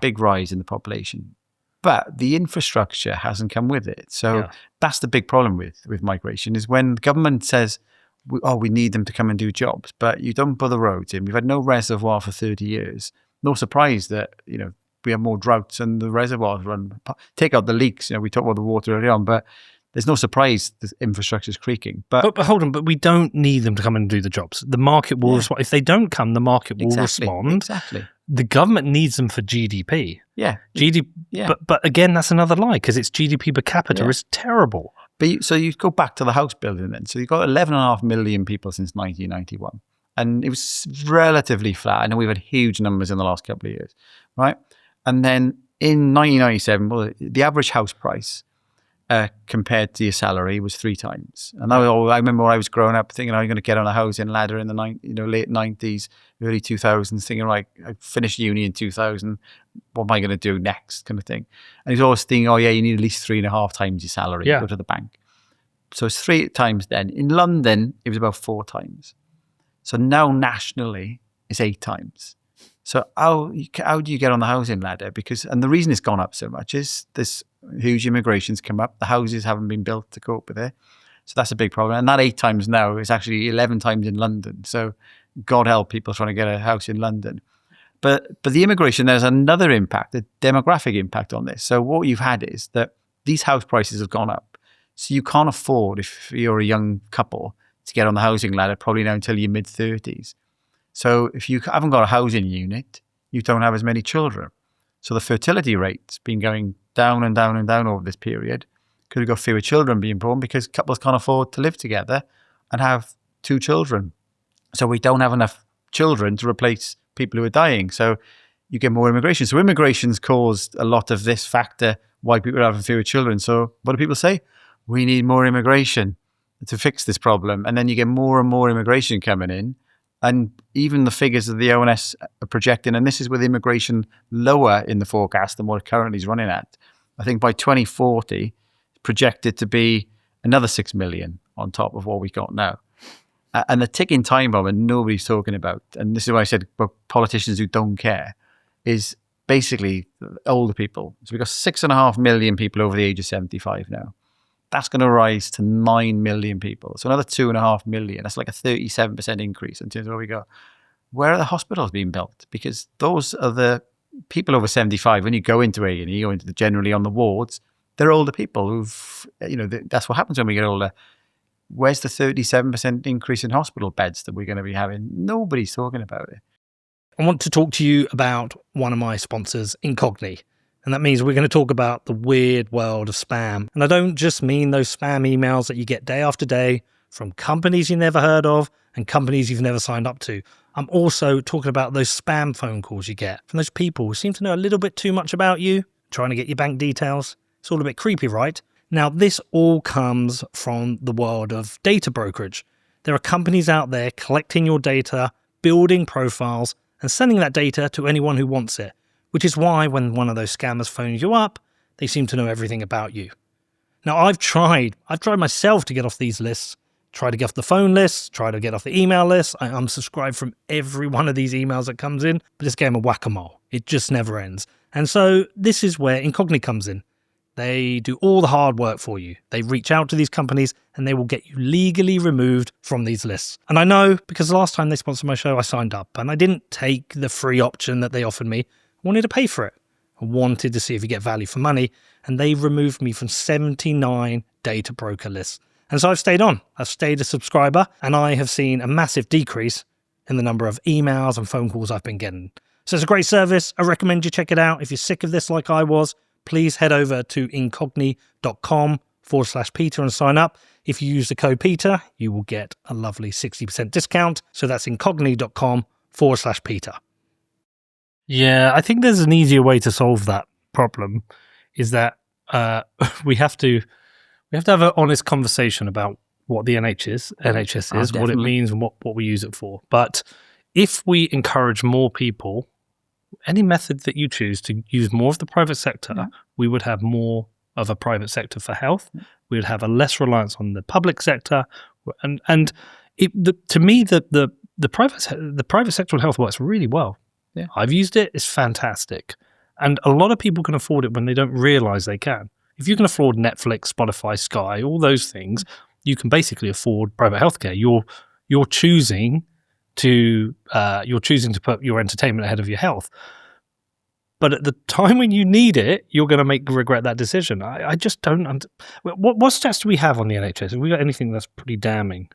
A: big rise in the population. But the infrastructure hasn't come with it. So that's the big problem with migration, is when the government says, we need them to come and do jobs, but you don't put the roads in. We've had no reservoir for 30 years. No surprise that, we have more droughts and the reservoirs run. Take out the leaks. We talked about the water earlier on, but there's no surprise the infrastructure's creaking. But
B: hold on, but we don't need them to come and do the jobs. The market will respond. If they don't come, the market will respond.
A: Exactly.
B: The government needs them for GDP.
A: Yeah.
B: GDP.
A: Yeah.
B: But again, that's another lie because its GDP per capita is terrible.
A: But so you go back to the house building then. So you've got 11.5 million people since 1991. And it was relatively flat. I know we've had huge numbers in the last couple of years, right? And then in 1997, well, the average house price compared to your salary was 3 times. And I remember when I was growing up thinking, I'm going to get on a housing ladder in the late 90s, early 2000s, thinking, like, I finished uni in 2000. What am I going to do next, kind of thing? And he's always thinking, oh, yeah, you need at least 3.5 times your salary to go to the bank. So it's 3 times then. In London, it was about 4 times. So now nationally, it's 8 times. So how do you get on the housing ladder? And the reason it's gone up so much is this huge immigration's come up. The houses haven't been built to cope with it. So that's a big problem. And that 8 times now is actually 11 times in London. So God help people trying to get a house in London. But the immigration, there's another impact, a demographic impact on this. So what you've had is that these house prices have gone up. So you can't afford, if you're a young couple, to get on the housing ladder probably now until your mid-30s. So if you haven't got a housing unit, you don't have as many children. So the fertility rate's been going down and down and down over this period. Could have got fewer children being born because couples can't afford to live together and have 2 children. So we don't have enough children to replace people who are dying. So you get more immigration. So immigration's caused a lot of this factor why people are having fewer children. So what do people say? We need more immigration to fix this problem. And then you get more and more immigration coming in. And even the figures that the ONS are projecting, and this is with immigration lower in the forecast than what it currently is running at. I think by 2040, it's projected to be another 6 million on top of what we got now. And the ticking time bomb that nobody's talking about, and this is why I said about politicians who don't care, is basically older people. So we've got 6.5 million people over the age of 75 now. That's going to rise to 9 million people. So another 2.5 million. That's like a 37% increase in terms of where we go. Where are the hospitals being built? Because those are the people over 75. When you go into A&E or into generally on the wards, they're older people who've, that's what happens when we get older. Where's the 37% increase in hospital beds that we're going to be having? Nobody's talking about it.
B: I want to talk to you about one of my sponsors, Incogni. And that means we're going to talk about the weird world of spam. And I don't just mean those spam emails that you get day after day from companies you've never heard of and companies you've never signed up to. I'm also talking about those spam phone calls you get from those people who seem to know a little bit too much about you, trying to get your bank details. It's all a bit creepy, right? Now, this all comes from the world of data brokerage. There are companies out there collecting your data, building profiles, and sending that data to anyone who wants it. Which is why when one of those scammers phones you up, they seem to know everything about you. Now, I've tried myself to get off these lists, try to get off the phone lists, try to get off the email lists. I unsubscribe from every one of these emails that comes in, but it's a game of whack-a-mole. It just never ends. And so this is where Incogni comes in. They do all the hard work for you. They reach out to these companies and they will get you legally removed from these lists. And I know because the last time they sponsored my show, I signed up and I didn't take the free option that they offered me. I wanted to pay for it. I wanted to see if you get value for money, and they removed me from 79 data broker lists. And so I've stayed on. I've stayed a subscriber, and I have seen a massive decrease in the number of emails and phone calls I've been getting. So it's a great service. I recommend you check it out. If you're sick of this like I was, please head over to incogni.com/Peter and sign up. If you use the code Peter, you will get a lovely 60% discount. So that's incogni.com/Peter. Yeah, I think there's an easier way to solve that problem, is that we have to have an honest conversation about what the NHS is, what it means and what we use it for. But if we encourage more people, any method that you choose to use more of the private sector, we would have more of a private sector for health. We would have a less reliance on the public sector. And to me, the private sector in health works really well. Yeah. I've used it. It's fantastic. And a lot of people can afford it when they don't realize they can. If you can afford Netflix, Spotify, Sky, all those things, you can basically afford private healthcare. You're choosing to put your entertainment ahead of your health. But at the time when you need it, you're going to regret that decision. I just don't. What stats do we have on the NHS? Have we got anything that's pretty damning?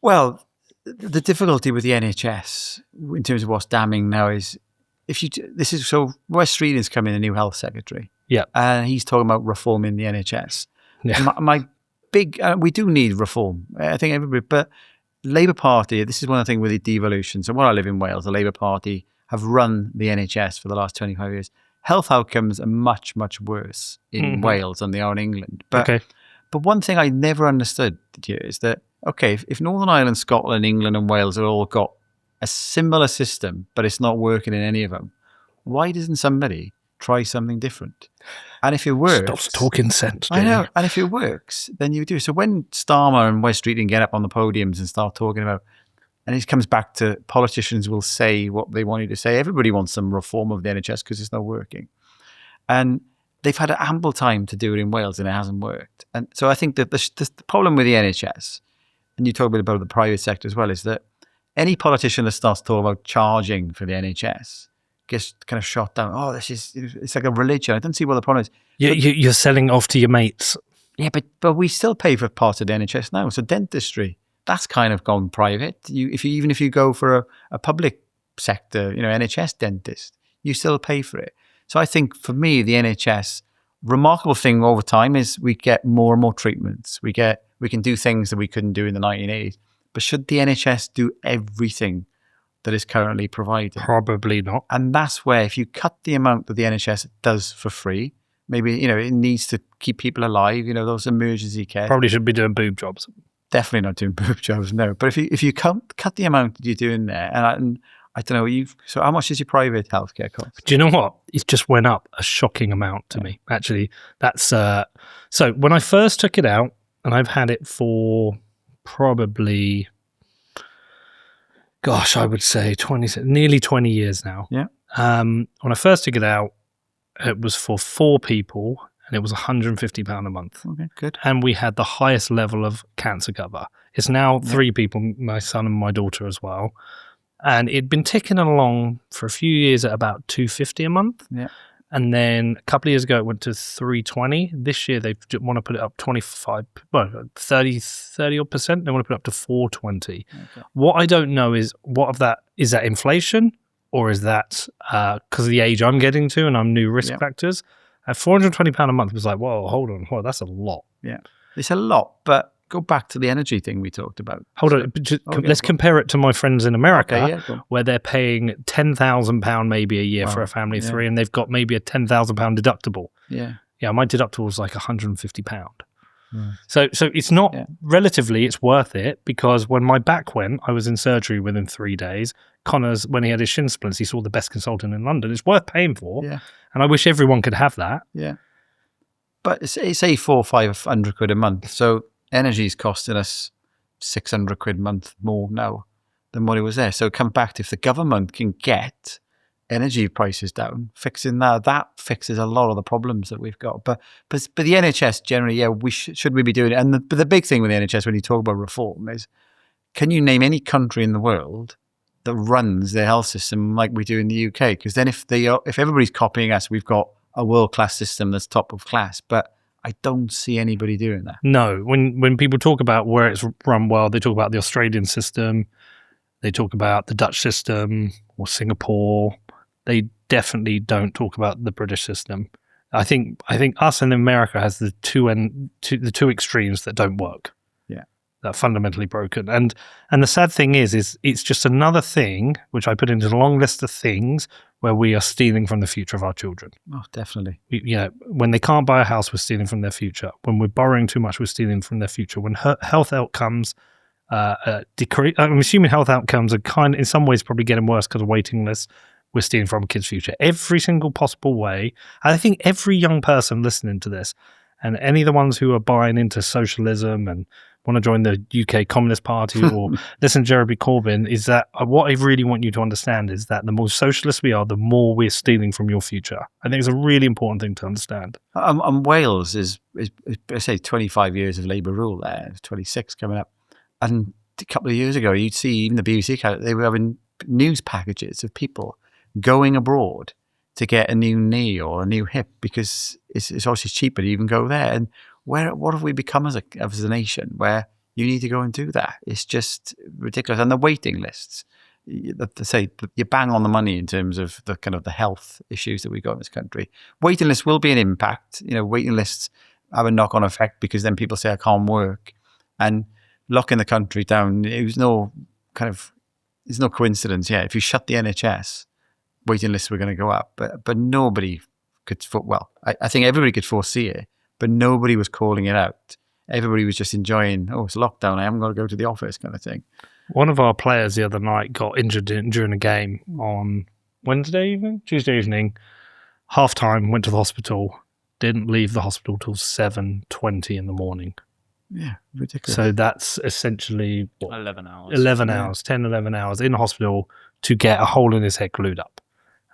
A: Well, the difficulty with the NHS in terms of what's damning now is Wes Streeting's coming, the new health secretary.
B: Yeah,
A: and he's talking about reforming the NHS.
B: Yeah.
A: My big, we do need reform. I think everybody, but Labour Party. This is one of the things with the devolution. So when I live in Wales, the Labour Party have run the NHS for the last 25 years. Health outcomes are much, much worse in Wales than they are in England. But one thing I never understood is that, okay, if Northern Ireland, Scotland, England and Wales have all got a similar system, but it's not working in any of them, why doesn't somebody try something different? And if it works...
B: Stop talking sense, Jamie.
A: I know. And if it works, then you do. So when Starmer and Wes Streeting get up on the podiums and start talking about... And it comes back to politicians will say what they want you to say. Everybody wants some reform of the NHS because it's not working. And they've had ample time to do it in Wales and it hasn't worked. And so I think that the problem with the NHS, and you talk a bit about the private sector as well, is that any politician that starts talking about charging for the NHS gets kind of shot down. Oh, it's like a religion. I don't see what the problem is.
B: You're selling off to your mates.
A: Yeah, but we still pay for parts of the NHS now. So dentistry, that's kind of gone private. Even if you go for a public sector, NHS dentist, you still pay for it. So I think for me, the NHS, remarkable thing over time is we get more and more treatments. We can do things that we couldn't do in the 1980s. But should the NHS do everything that is currently provided?
B: Probably not.
A: And that's where if you cut the amount that the NHS does for free, maybe, it needs to keep people alive, those emergency care.
B: Probably should be doing boob jobs.
A: Definitely not doing boob jobs, no. But if you cut the amount that you're doing there, and I don't know, so how much is your private healthcare cost?
B: Do you know what? It just went up a shocking amount to me. Actually, that's so when I first took it out, and I've had it for probably, gosh, I would say nearly 20 years now.
A: Yeah.
B: When I first took it out, it was for 4 people. And it was £150 a month.
A: Okay, good.
B: And we had the highest level of cancer cover. It's now 3 people, my son and my daughter as well. And it'd been ticking along for a few years at about $250 a month.
A: Yeah.
B: And then a couple of years ago, it went to $320. This year, they want to put it up 30 odd percent. They want to put it up to $420. Okay. What I don't know is is that inflation, or is that because of the age I'm getting to and I'm new risk factors? At £420 a month was like, whoa, hold on. Whoa, that's a lot.
A: Yeah. It's a lot, but go back to the energy thing we talked about.
B: Hold on. Let's compare it to my friends in America, where they're paying £10,000 maybe a year for a family of 3, and they've got maybe a £10,000 deductible.
A: Yeah.
B: Yeah, my deductible was like £150. So it's not, relatively, it's worth it, because when my back went, I was in surgery within 3 days. Connor's, when he had his shin splints, he saw the best consultant in London. It's worth paying for.
A: Yeah.
B: And I wish everyone could have that.
A: Yeah. But it's say 400 or 500 quid a month. So energy is costing us 600 quid a month more now than what it was there. So come back to, if the government can get energy prices down, fixing that fixes a lot of the problems that we've got. But the NHS generally, we should we be doing it? And the big thing with the NHS when you talk about reform is, can you name any country in the world that runs their health system like we do in the UK? Because then if everybody's copying us, we've got a world-class system that's top of class. But I don't see anybody doing that.
B: No. When people talk about where it's run well, they talk about the Australian system, they talk about the Dutch system or Singapore. They definitely don't talk about the British system. I think us and America has the two extremes that don't work. That are fundamentally broken. And the sad thing is it's just another thing which I put into the long list of things where we are stealing from the future of our children.
A: Oh, definitely.
B: When they can't buy a house, we're stealing from their future. When we're borrowing too much, we're stealing from their future. When health outcomes decrease, I'm assuming health outcomes are in some ways probably getting worse because of waiting lists, we're stealing from kids' future. Every single possible way. I think every young person listening to this, and any of the ones who are buying into socialism and want to join the UK Communist Party or listen to Jeremy Corbyn, is that what I really want you to understand is that the more socialist we are, the more we're stealing from your future. I think it's a really important thing to understand.
A: And Wales is I say 25 years of Labour rule there, 26 coming up. And a couple of years ago, you'd see even the BBC, they were having news packages of people going abroad to get a new knee or a new hip because it's obviously cheaper to even go there. And what have we become as a nation where you need to go and do that? It's just ridiculous. And the waiting lists, you bang on the money in terms of the kind of the health issues that we've got in this country. Waiting lists will be an impact. Waiting lists have a knock-on effect because then people say I can't work, and locking the country down. There's no coincidence. Yeah, if you shut the NHS, waiting lists were going to go up, but nobody could. I think everybody could foresee it, but nobody was calling it out. Everybody was just enjoying. Oh, it's lockdown. I haven't got to go to the office, kind of thing.
B: One of our players the other night got injured during a game on Tuesday evening. Half time, went to the hospital. Didn't leave the hospital till 7:20 in the morning.
A: Yeah, ridiculous.
B: So that's essentially
C: 11 hours.
B: 11 hours in the hospital to get a hole in his head glued up.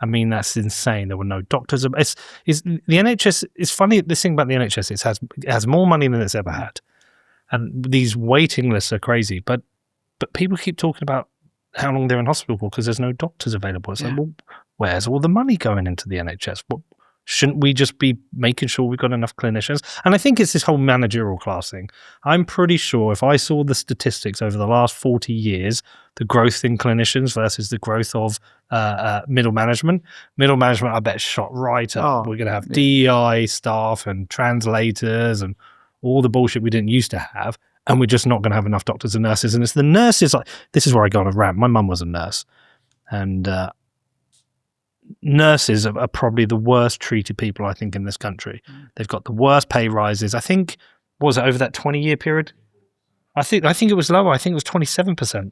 B: I mean, that's insane. There were no doctors. The NHS, it's funny, this thing about the NHS, it has more money than it's ever had. And these waiting lists are crazy. But people keep talking about how long they're in hospital for because there's no doctors available. It's like, well, where's all the money going into the NHS? Shouldn't we just be making sure we've got enough clinicians? And I think it's this whole managerial class thing. I'm pretty sure if I saw the statistics over the last 40 years, the growth in clinicians versus the growth of middle management, I bet shot right up. We're going to have DEI staff and translators and all the bullshit we didn't used to have. And we're just not going to have enough doctors and nurses. And it's the nurses. This is where I go on a rant. My mum was a nurse. And nurses are probably the worst treated people, I think, in this country. They've got the worst pay rises. I think, what was it, over that 20-year period? I think it was lower. I think it was 27%.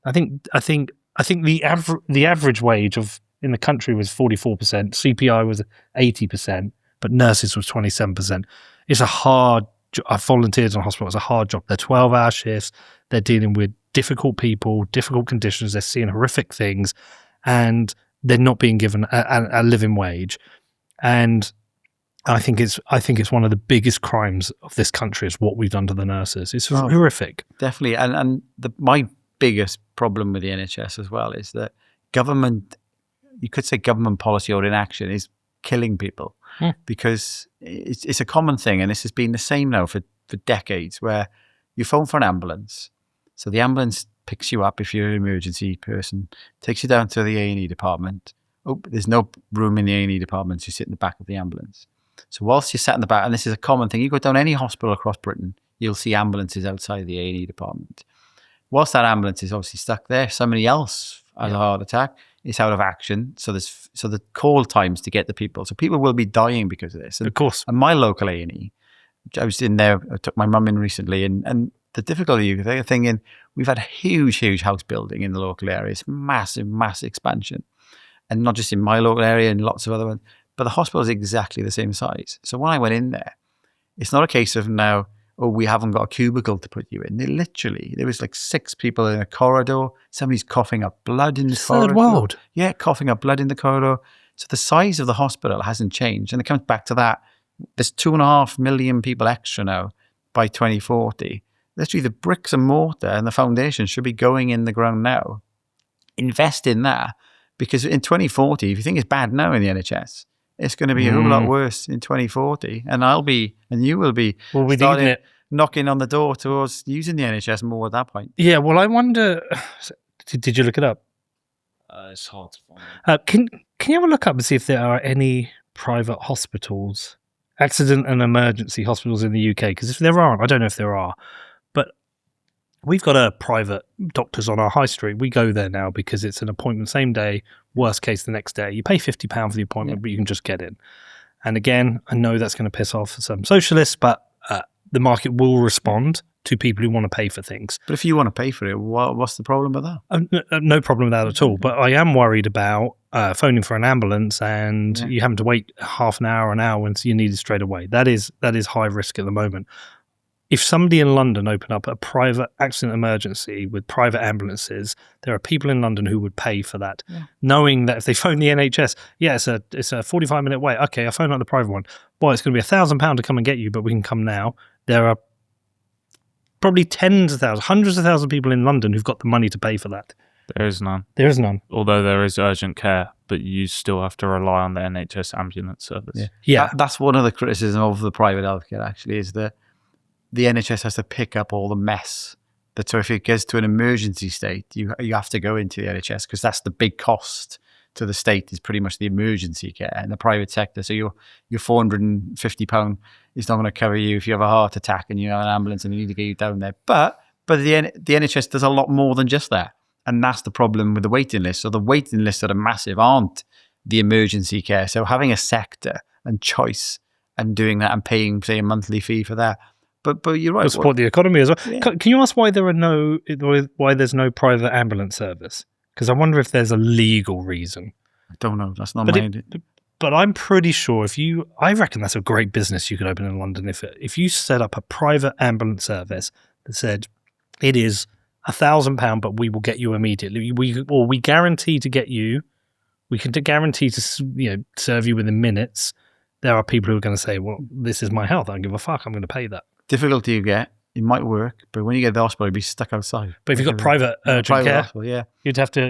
B: I think the average wage in the country was 44%. CPI was 80%, but nurses was 27%. It's a hard job. I volunteered in a hospital. It's a hard job. They're 12-hour shifts. They're dealing with difficult people, difficult conditions. They're seeing horrific things, and they're not being given a living wage. And I think it's one of the biggest crimes of this country is what we've done to the nurses. It's horrific.
A: Definitely. And my biggest problem with the NHS as well is that government, you could say government policy or inaction is killing people because it's a common thing. And this has been the same now for decades where you phone for an ambulance. So the ambulance picks you up if you're an emergency person, takes you down to the A&E department. Oh, there's no room in the A&E department, so you sit in the back of the ambulance. So whilst you're sat in the back, and this is a common thing, you go down any hospital across Britain, you'll see ambulances outside the A&E department. Whilst that ambulance is obviously stuck there, somebody else has a heart attack, it's out of action. So the call times to get the people. So people will be dying because of this. And,
B: of course.
A: And my local A&E, I was in there, I took my mum in recently, and the difficulty, they're thinking, we've had a huge house building in the local area. It's massive expansion. And not just in my local area and lots of other ones, but the hospital is exactly the same size. So when I went in there, it's not a case of now, we haven't got a cubicle to put you in. There was like 6 people in a corridor. Somebody's coughing up blood in the corridor.
B: Third world.
A: Yeah, coughing up blood in the corridor. So the size of the hospital hasn't changed. And it comes back to that. There's 2.5 million people extra now by 2040. Literally, the bricks and mortar and the foundation should be going in the ground now. Invest in that, because in 2040, if you think it's bad now in the NHS, it's going to be a whole lot worse in 2040. And you will be knocking on the door towards using the NHS more at that point.
B: Yeah, well, I wonder, did you look it up?
C: It's hard to find.
B: Can you have a look up and see if there are any private hospitals, accident and emergency hospitals in the UK? Because if there aren't, I don't know if there are. We've got a private doctors on our high street. We go there now because it's an appointment same day, worst case the next day. You pay £50 for the appointment, but you can just get in. And again, I know that's going to piss off some socialists, but the market will respond to people who want to pay for things.
A: But if you want to pay for it, what's the problem with that?
B: No problem with that at all. But I am worried about phoning for an ambulance and you having to wait half an hour when you need it straight away. That is high risk at the moment. If somebody in London opened up a private accident emergency with private ambulances, there are people in London who would pay for that, knowing that if they phone the NHS, it's a 45-minute wait. Okay, I phone out the private one. Well, it's going to be £1,000 to come and get you, but we can come now. There are probably tens of thousands, hundreds of thousands of people in London who've got the money to pay for that.
C: There is none.
B: There is none.
C: Although there is urgent care, but you still have to rely on the NHS ambulance service.
B: Yeah.
A: That's one of the criticism of the private healthcare, actually, is that the NHS has to pick up all the mess. That so if it gets to an emergency state, you have to go into the NHS because that's the big cost to the state is pretty much the emergency care in the private sector. So your £450 is not going to cover you if you have a heart attack and you have an ambulance and you need to get you down there. But the NHS does a lot more than just that. And that's the problem with the waiting list. So the waiting lists that are massive aren't the emergency care. So having a sector and choice and doing that and paying, say, a monthly fee for that. But you're right.
B: It'll support the economy as well.
A: Yeah.
B: Can you ask why there's no private ambulance service? Because I wonder if there's a legal reason.
A: I don't know. That's not my idea.
B: But I'm pretty sure I reckon that's a great business you could open in London if you set up a private ambulance service that said it is £1,000, but we will get you immediately. We guarantee to get you. We can guarantee to serve you within minutes. There are people who are going to say, "Well, this is my health. I don't give a fuck. I'm going to pay that."
A: Difficulty you get, it might work, but when you get to the hospital, you'll be stuck outside.
B: But if you've got private urgent care,
A: hospital,
B: you'd have to,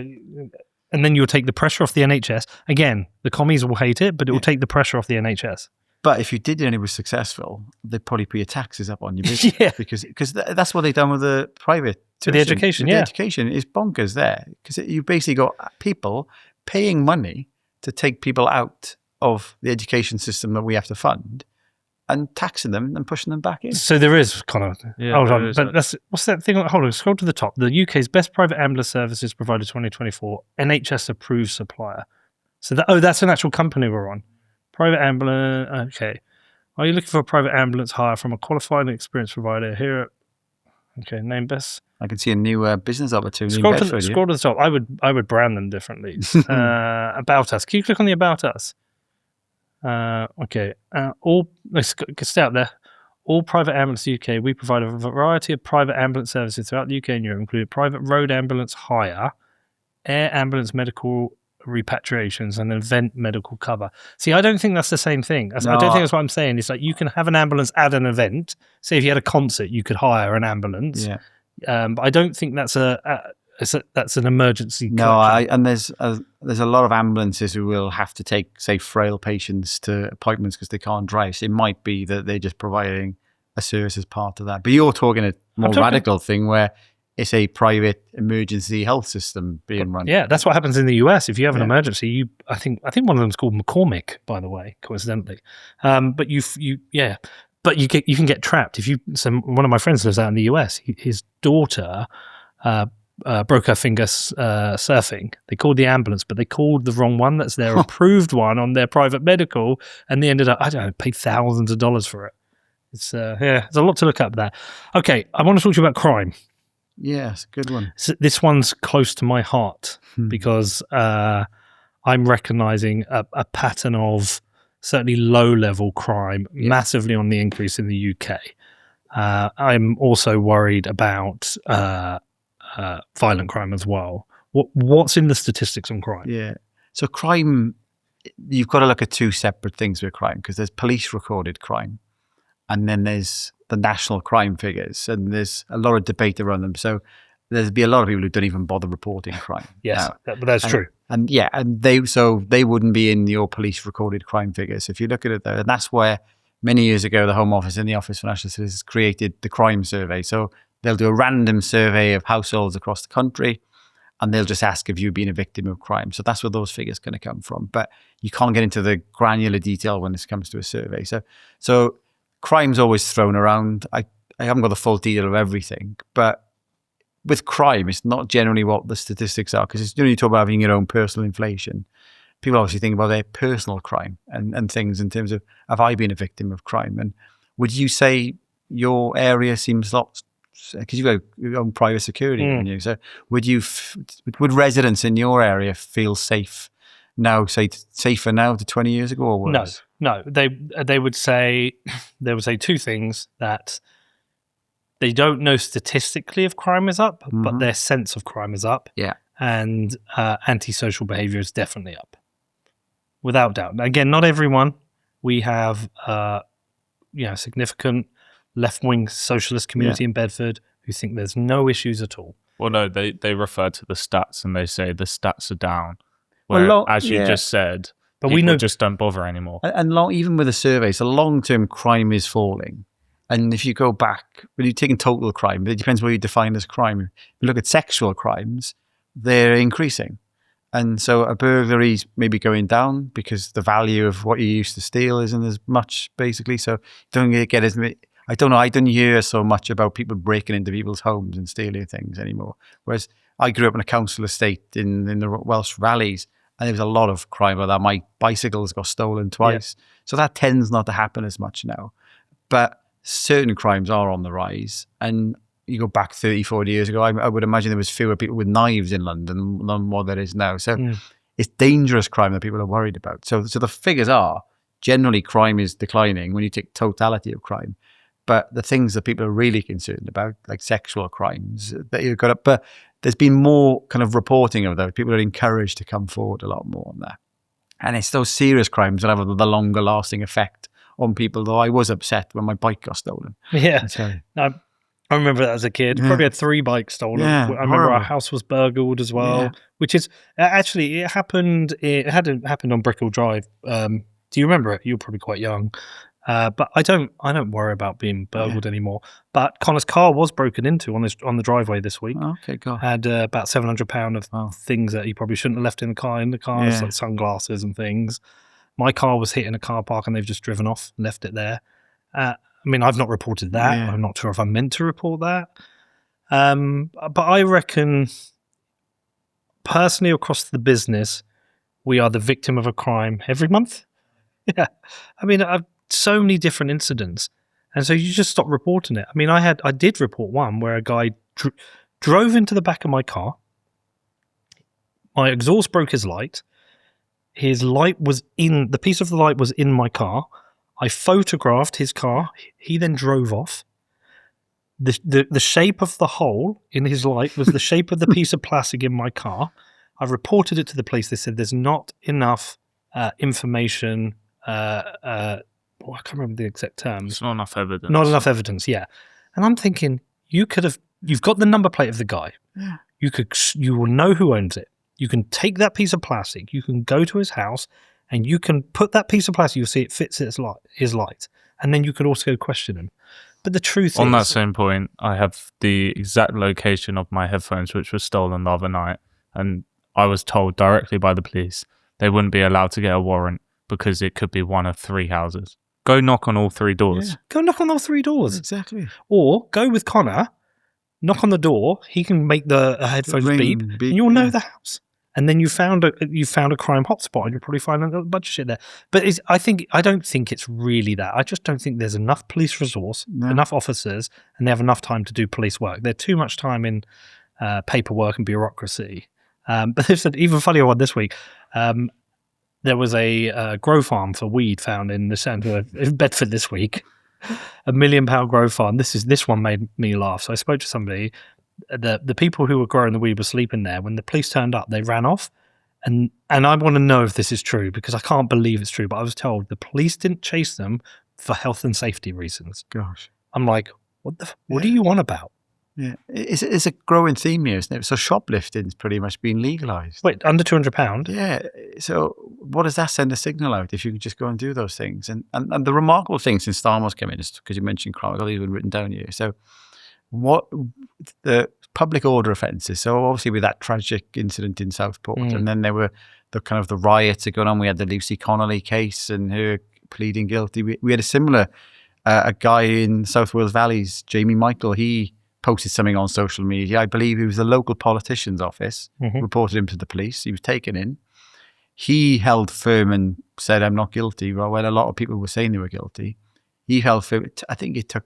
B: and then you'll take the pressure off the NHS. Again, the commies will hate it, but it will take the pressure off the NHS.
A: But if you did it and it was successful, they'd probably put your taxes up on your business.
B: Yeah.
A: Because that's what they've done with the private
B: With the education,
A: The education is bonkers there. Because you basically got people paying money to take people out of the education system that we have to fund and taxing them and pushing them back in.
B: So there is kind of... hold on,
C: is
B: but what's that thing? Hold on, scroll to the top. The UK's best private ambulance services provider 2024, NHS approved supplier. So that's an actual company we're on. Private ambulance, okay. Are you looking for a private ambulance hire from a qualified and experienced provider here? Okay, name best.
A: I can see a new business opportunity
B: Scroll
A: in
B: to
A: Bedford.
B: the top. I would brand them differently. About us. Can you click on the About Us? Okay. Let's stay up there. All private ambulance UK. We provide a variety of private ambulance services throughout the UK and Europe, including private road ambulance hire, air ambulance medical repatriations, and event medical cover. See, I don't think that's the same thing. I don't think that's what I'm saying. It's like you can have an ambulance at an event. Say if you had a concert, you could hire an ambulance.
A: Yeah.
B: But I don't think that's that's an emergency.
A: No, and there's a lot of ambulances who will have to take, say, frail patients to appointments because they can't drive. So it might be that they're just providing a service as part of that. But you're talking a more radical thing where it's a private emergency health system being run.
B: Yeah, that's what happens in the US. If you have an emergency, I think one of them's called McCormack, by the way, coincidentally. But you can get trapped if you. So one of my friends lives out in the US. His daughter broke her finger surfing. They called the ambulance, but they called the wrong one. That's their approved one on their private medical, and they ended up, I don't know, paid thousands of dollars for it. It's there's a lot to look up there. Okay, I want to talk to you about crime.
A: Yes, good one.
B: So this one's close to my heart because I'm recognizing a pattern of certainly low-level crime, massively on the increase in the UK. I'm also worried about violent crime as well. What's in the statistics on crime?
A: Yeah. So crime, you've got to look at two separate things with crime because there's police recorded crime and then there's the national crime figures, and there's a lot of debate around them. So there'd be a lot of people who don't even bother reporting crime.
B: Yes, but that's true.
A: And they wouldn't be in your police recorded crime figures. If you look at it there, and that's where many years ago the Home Office and the Office for National Statistics created the crime survey. So they'll do a random survey of households across the country, and they'll just ask if you've been a victim of crime. So that's where those figures going to come from. But you can't get into the granular detail when this comes to a survey. So crime's always thrown around. I haven't got the full detail of everything, but with crime, it's not generally what the statistics are, because it's, you talk about having your own personal inflation. People obviously think about their personal crime and things in terms of, have I been a victim of crime? And would you say your area seems lots, because you've got your own private security, haven't you? So would residents in your area feel safe now, say safer now to 20 years ago or worse?
B: No. They would say two things: that they don't know statistically if crime is up, but their sense of crime is up.
A: Yeah.
B: And antisocial behavior is definitely up, without doubt. Again, not everyone. We have significant left-wing socialist community in Bedford who think there's no issues at all.
C: Well, no, they refer to the stats and they say the stats are down.
A: Well,
C: Where, as you just said,
B: but
C: people
B: we know
C: just don't bother anymore.
A: And even with the surveys, the long-term crime is falling. And if you go back, when you're taking total crime, it depends what you define as crime. If you look at sexual crimes, they're increasing. And so a burglary's maybe going down because the value of what you used to steal isn't as much, basically. So you don't get as many. I don't know. I don't hear so much about people breaking into people's homes and stealing things anymore. Whereas I grew up in a council estate in the Welsh valleys, and there was a lot of crime like that. My bicycles got stolen twice. Yeah. So that tends not to happen as much now. But certain crimes are on the rise. And you go back 30, 40 years ago, I would imagine there was fewer people with knives in London than what there is now. So it's dangerous crime that people are worried about. So the figures are, generally crime is declining when you take totality of crime. But the things that people are really concerned about, like sexual crimes, that you've got up, but there's been more kind of reporting of those. People are encouraged to come forward a lot more on that. And it's those serious crimes that have the longer lasting effect on people, though I was upset when my bike got stolen.
B: Yeah. I remember that as a kid. Probably had 3 bikes stolen.
A: Yeah,
B: I remember our house was burgled as well, which is actually, it happened on Brickell Drive. Do you remember it? You were probably quite young. But I don't worry about being burgled anymore. But Connor's car was broken into on the driveway this week.
A: Okay, God.
B: Had about £700 of things that he probably shouldn't have left in the car, like sunglasses and things. My car was hit in a car park and they've just driven off and left it there. I mean, I've not reported that. I'm not sure if I'm meant to report that. But I reckon, personally, across the business, we are the victim of a crime every month. Yeah. I mean, I've so many different incidents. And so you just stop reporting it. I mean, I did report one where a guy drove into the back of my car. My exhaust broke his light. His light was the piece of the light was in my car. I photographed his car. He then drove off. The shape of the hole in his light was the shape of the piece of plastic in my car. I reported it to the police. They said there's not enough information. I can't remember the exact terms.
C: It's not enough evidence.
B: Not enough evidence, yeah. And I'm thinking, you've got the number plate of the guy.
A: Yeah.
B: You will know who owns it. You can take that piece of plastic. You can go to his house. And you can put that piece of plastic, you'll see it fits his light. And then you could also go question him. But the truth is...
C: On that same point, I have the exact location of my headphones, which was stolen the other night. And I was told directly by the police they wouldn't be allowed to get a warrant because it could be one of 3 houses. Go knock on all 3 doors.
B: Yeah. Go knock on all 3 doors.
A: Exactly.
B: Or go with Connor, knock on the door, he can make the headphones beep, and you'll know the house. And then you found a crime hotspot, and you'll probably find a bunch of shit there. But I don't think it's really that. I just don't think there's enough police resource, enough officers, and they have enough time to do police work. There's too much time in paperwork and bureaucracy. But there's an even funnier one this week. There was a grow farm for weed found in the centre of Bedford this week. £1 million grow farm. This one made me laugh. So I spoke to somebody. The people who were growing the weed were sleeping there. When the police turned up, they ran off. And I want to know if this is true because I can't believe it's true. But I was told the police didn't chase them for health and safety reasons.
A: Gosh.
B: I'm like, what do you want about?
A: Yeah, it's a growing theme here, isn't it? So shoplifting's pretty much been legalised.
B: Wait, under £200?
A: Yeah. So what does that send a signal out if you can just go and do those things? And the remarkable thing since Starmer's come in is because you mentioned crime, I've got these written down here. So what the public order offences? So obviously with that tragic incident in Southport, and then there were the kind of the riots that going on. We had the Lucy Connolly case and her pleading guilty. We had a similar a guy in South Wales Valleys, Jamie Michael. He posted something on social media. I believe it was the local politician's office, reported him to the police. He was taken in. He held firm and said, I'm not guilty. Well, when a lot of people were saying they were guilty, he held firm. I think it took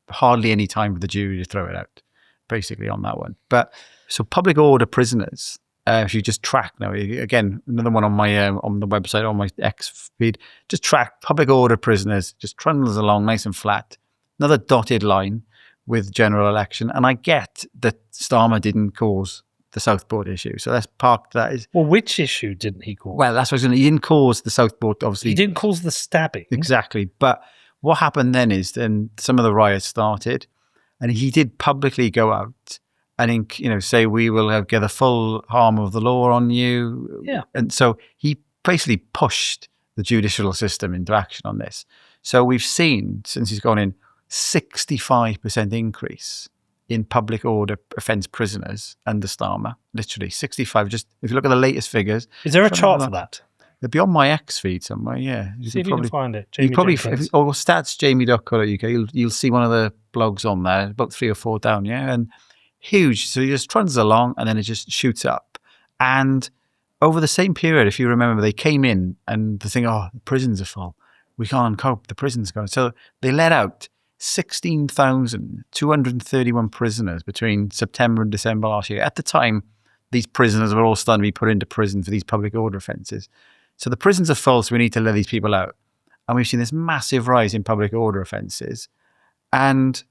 A: hardly any time for the jury to throw it out, basically, on that one. But so public order prisoners, if you just track now, again, another one on my on the website, on my X feed, just track public order prisoners, just trundles along nice and flat. Another dotted line with general election. And I get that Starmer didn't cause the Southport issue. So let's park that.
B: Well, which issue didn't he cause?
A: Well, that's what I was going to. He didn't cause the Southport, obviously.
B: He didn't cause the stabbing.
A: Exactly. But what happened then is then some of the riots started and he did publicly go out and say we will get the full harm of the law on you.
B: Yeah.
A: And so he basically pushed the judicial system into action on this. So we've seen, since he's gone in, 65% increase in public order offence prisoners under Starmer. Literally 65. Just if you look at the latest figures.
B: Is there a chart for that?
A: They'll be on my X feed somewhere. Yeah,
B: See if you can find it.
A: You probably
B: Jenkins.
A: or statsjamie.co.uk. You'll see one of the blogs on there, about 3 or 4 down. Yeah, and huge. So it just trundles along, and then it just shoots up. And over the same period, if you remember, they came in and the thing, the prisons are full. We can't cope. The prisons are going. So they let out 16,231 prisoners between September and December last year. At the time, these prisoners were all starting to be put into prison for these public order offences. So the prisons are full, so we need to let these people out. And we've seen this massive rise in public order offences. And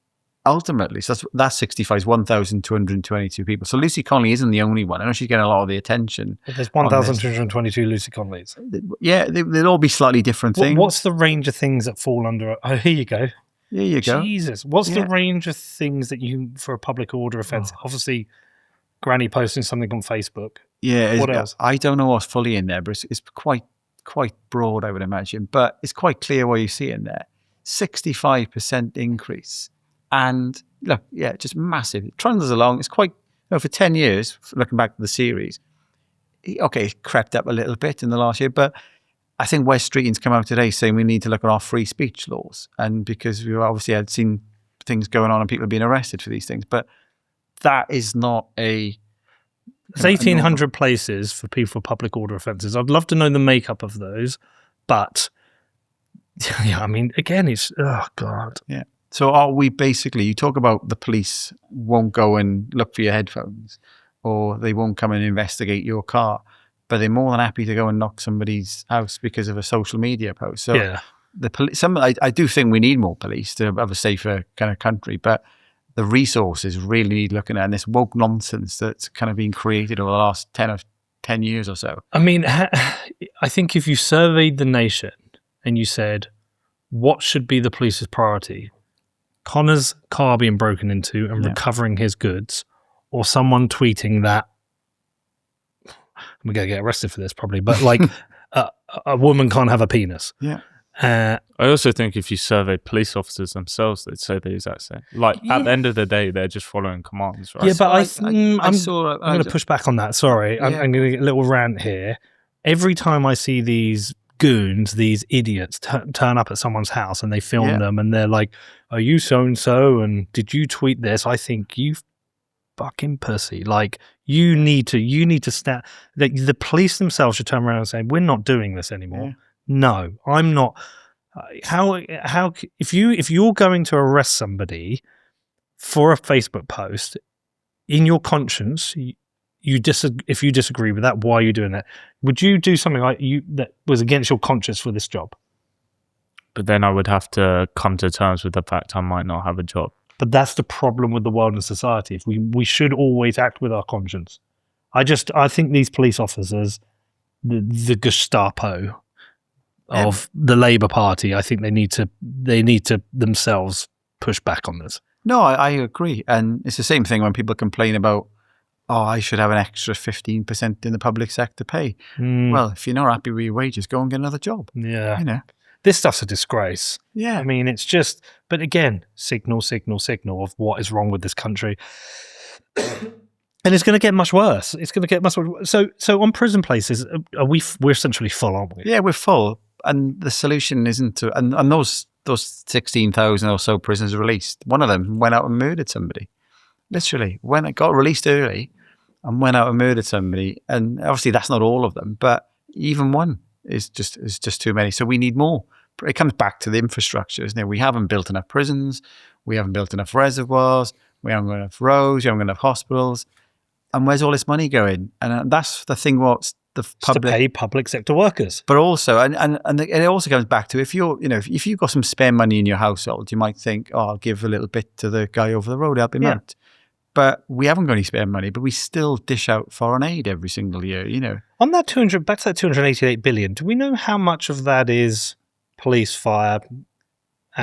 A: ultimately, so that's 65 is 1,222 people. So Lucy Connolly isn't the only one. I know she's getting a lot of the attention.
B: There's 1,222 Lucy Connollys.
A: Yeah, they'll all be slightly different things.
B: What's the range of things that fall under? Oh, here you go.
A: Here you go.
B: Jesus. What's the range of things that for a public order offence? Obviously, Granny posting something on Facebook.
A: Yeah.
B: What else?
A: I don't know what's fully in there, but it's quite broad, I would imagine. But it's quite clear what you see in there. 65% increase. And look, just massive. It trundles along. It's quite, for 10 years, looking back to the series, it crept up a little bit in the last year, but I think Wes Streeting's come out today saying we need to look at our free speech laws. And because we obviously had seen things going on and people being arrested for these things, but that is not a...
B: There's 1,800 places for people for public order offences. I'd love to know the makeup of those, but I mean, again, it's, oh God.
A: Yeah. So are we basically, you talk about the police won't go and look for your headphones or they won't come and investigate your car, but they're more than happy to go and knock somebody's house because of a social media post. So the police, I do think we need more police to have a safer kind of country, but the resources really need looking at, and this woke nonsense that's kind of been created over the last 10 years or so.
B: I mean, I think if you surveyed the nation and you said, what should be the police's priority? Connor's car being broken into and recovering his goods, or someone tweeting that, I'm going to get arrested for this probably, but like a woman can't have a penis.
A: Yeah.
C: I also think if you survey police officers themselves, they'd say the exact same. Like at the end of the day, they're just following commands, right?
B: Yeah, but I'm going
A: to
B: to push back on that. Sorry, I'm going to get a little rant here. Every time I see these goons, these idiots turn up at someone's house and they film them and they're like, are you so-and-so and did you tweet this? I think you fucking pussy. Like you need to stand. The police themselves should turn around and say, we're not doing this anymore. Yeah. No, I'm not. How if you're going to arrest somebody for a Facebook post, in your conscience, if you disagree with that, why are you doing that? Would you do something like that was against your conscience for this job?
C: But then I would have to come to terms with the fact I might not have a job.
B: But that's the problem with the world and society. If we should always act with our conscience. I think these police officers, the Gestapo of the Labour Party, I think they need to themselves push back on this.
A: No, I agree. And it's the same thing when people complain about, I should have an extra 15% in the public sector pay. Well, if you're not happy with your wages, go and get another job.
B: Yeah. This stuff's a disgrace.
A: Yeah.
B: I mean, it's just, but again, signal of what is wrong with this country. And it's going to get much worse. It's going to get much worse. So on prison places, we're essentially full, aren't we?
A: Yeah, we're full. And the solution isn't to, and those 16,000 or so prisoners released, one of them went out and murdered somebody. Literally, when it got released early and went out and murdered somebody. And obviously that's not all of them, but even one is just too many. So we need more. It comes back to the infrastructure, isn't it? We haven't built enough prisons. We haven't built enough reservoirs. We haven't got enough roads. We haven't got enough hospitals. And where's all this money going? And that's the thing. What's the public
B: to pay public sector workers?
A: But also, and it also comes back to if you've got some spare money in your household, you might think, I'll give a little bit to the guy over the road, help him out. But we haven't got any spare money, but we still dish out foreign aid every single year.
B: On that back to that 288 billion. Do we know how much of that is police, fire,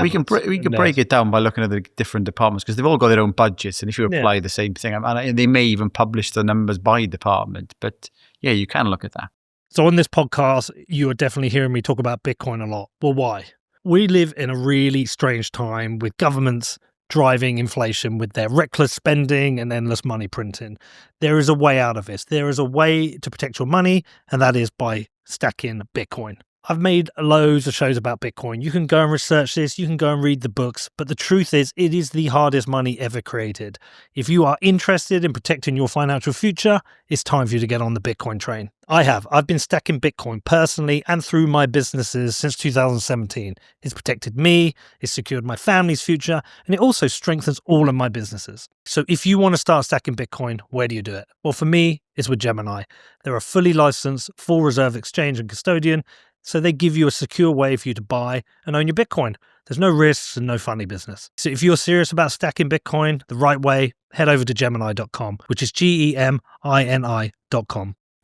A: We can break it down by looking at the different departments because they've all got their own budgets, and if you apply the same thing, and they may even publish the numbers by department. But yeah, you can look at that.
B: So on this podcast, you are definitely hearing me talk about Bitcoin a lot. Well, why? We live in a really strange time with governments driving inflation with their reckless spending and endless money printing. There is a way out of this. There is a way to protect your money, and that is by stacking Bitcoin. I've made loads of shows about Bitcoin. You can go and research this. You can go and read the books. But the truth is, it is the hardest money ever created. If you are interested in protecting your financial future, it's time for you to get on the Bitcoin train. I've been stacking Bitcoin personally and through my businesses since 2017. It's protected me, it's secured my family's future, and it also strengthens all of my businesses. So if you want to start stacking Bitcoin, where do you do it? Well, for me, it's with Gemini. They're a fully licensed, full reserve exchange and custodian, so they give you a secure way for you to buy and own your Bitcoin. There's no risks and no funny business. So if you're serious about stacking Bitcoin the right way, head over to Gemini.com, which is GEMINI.com.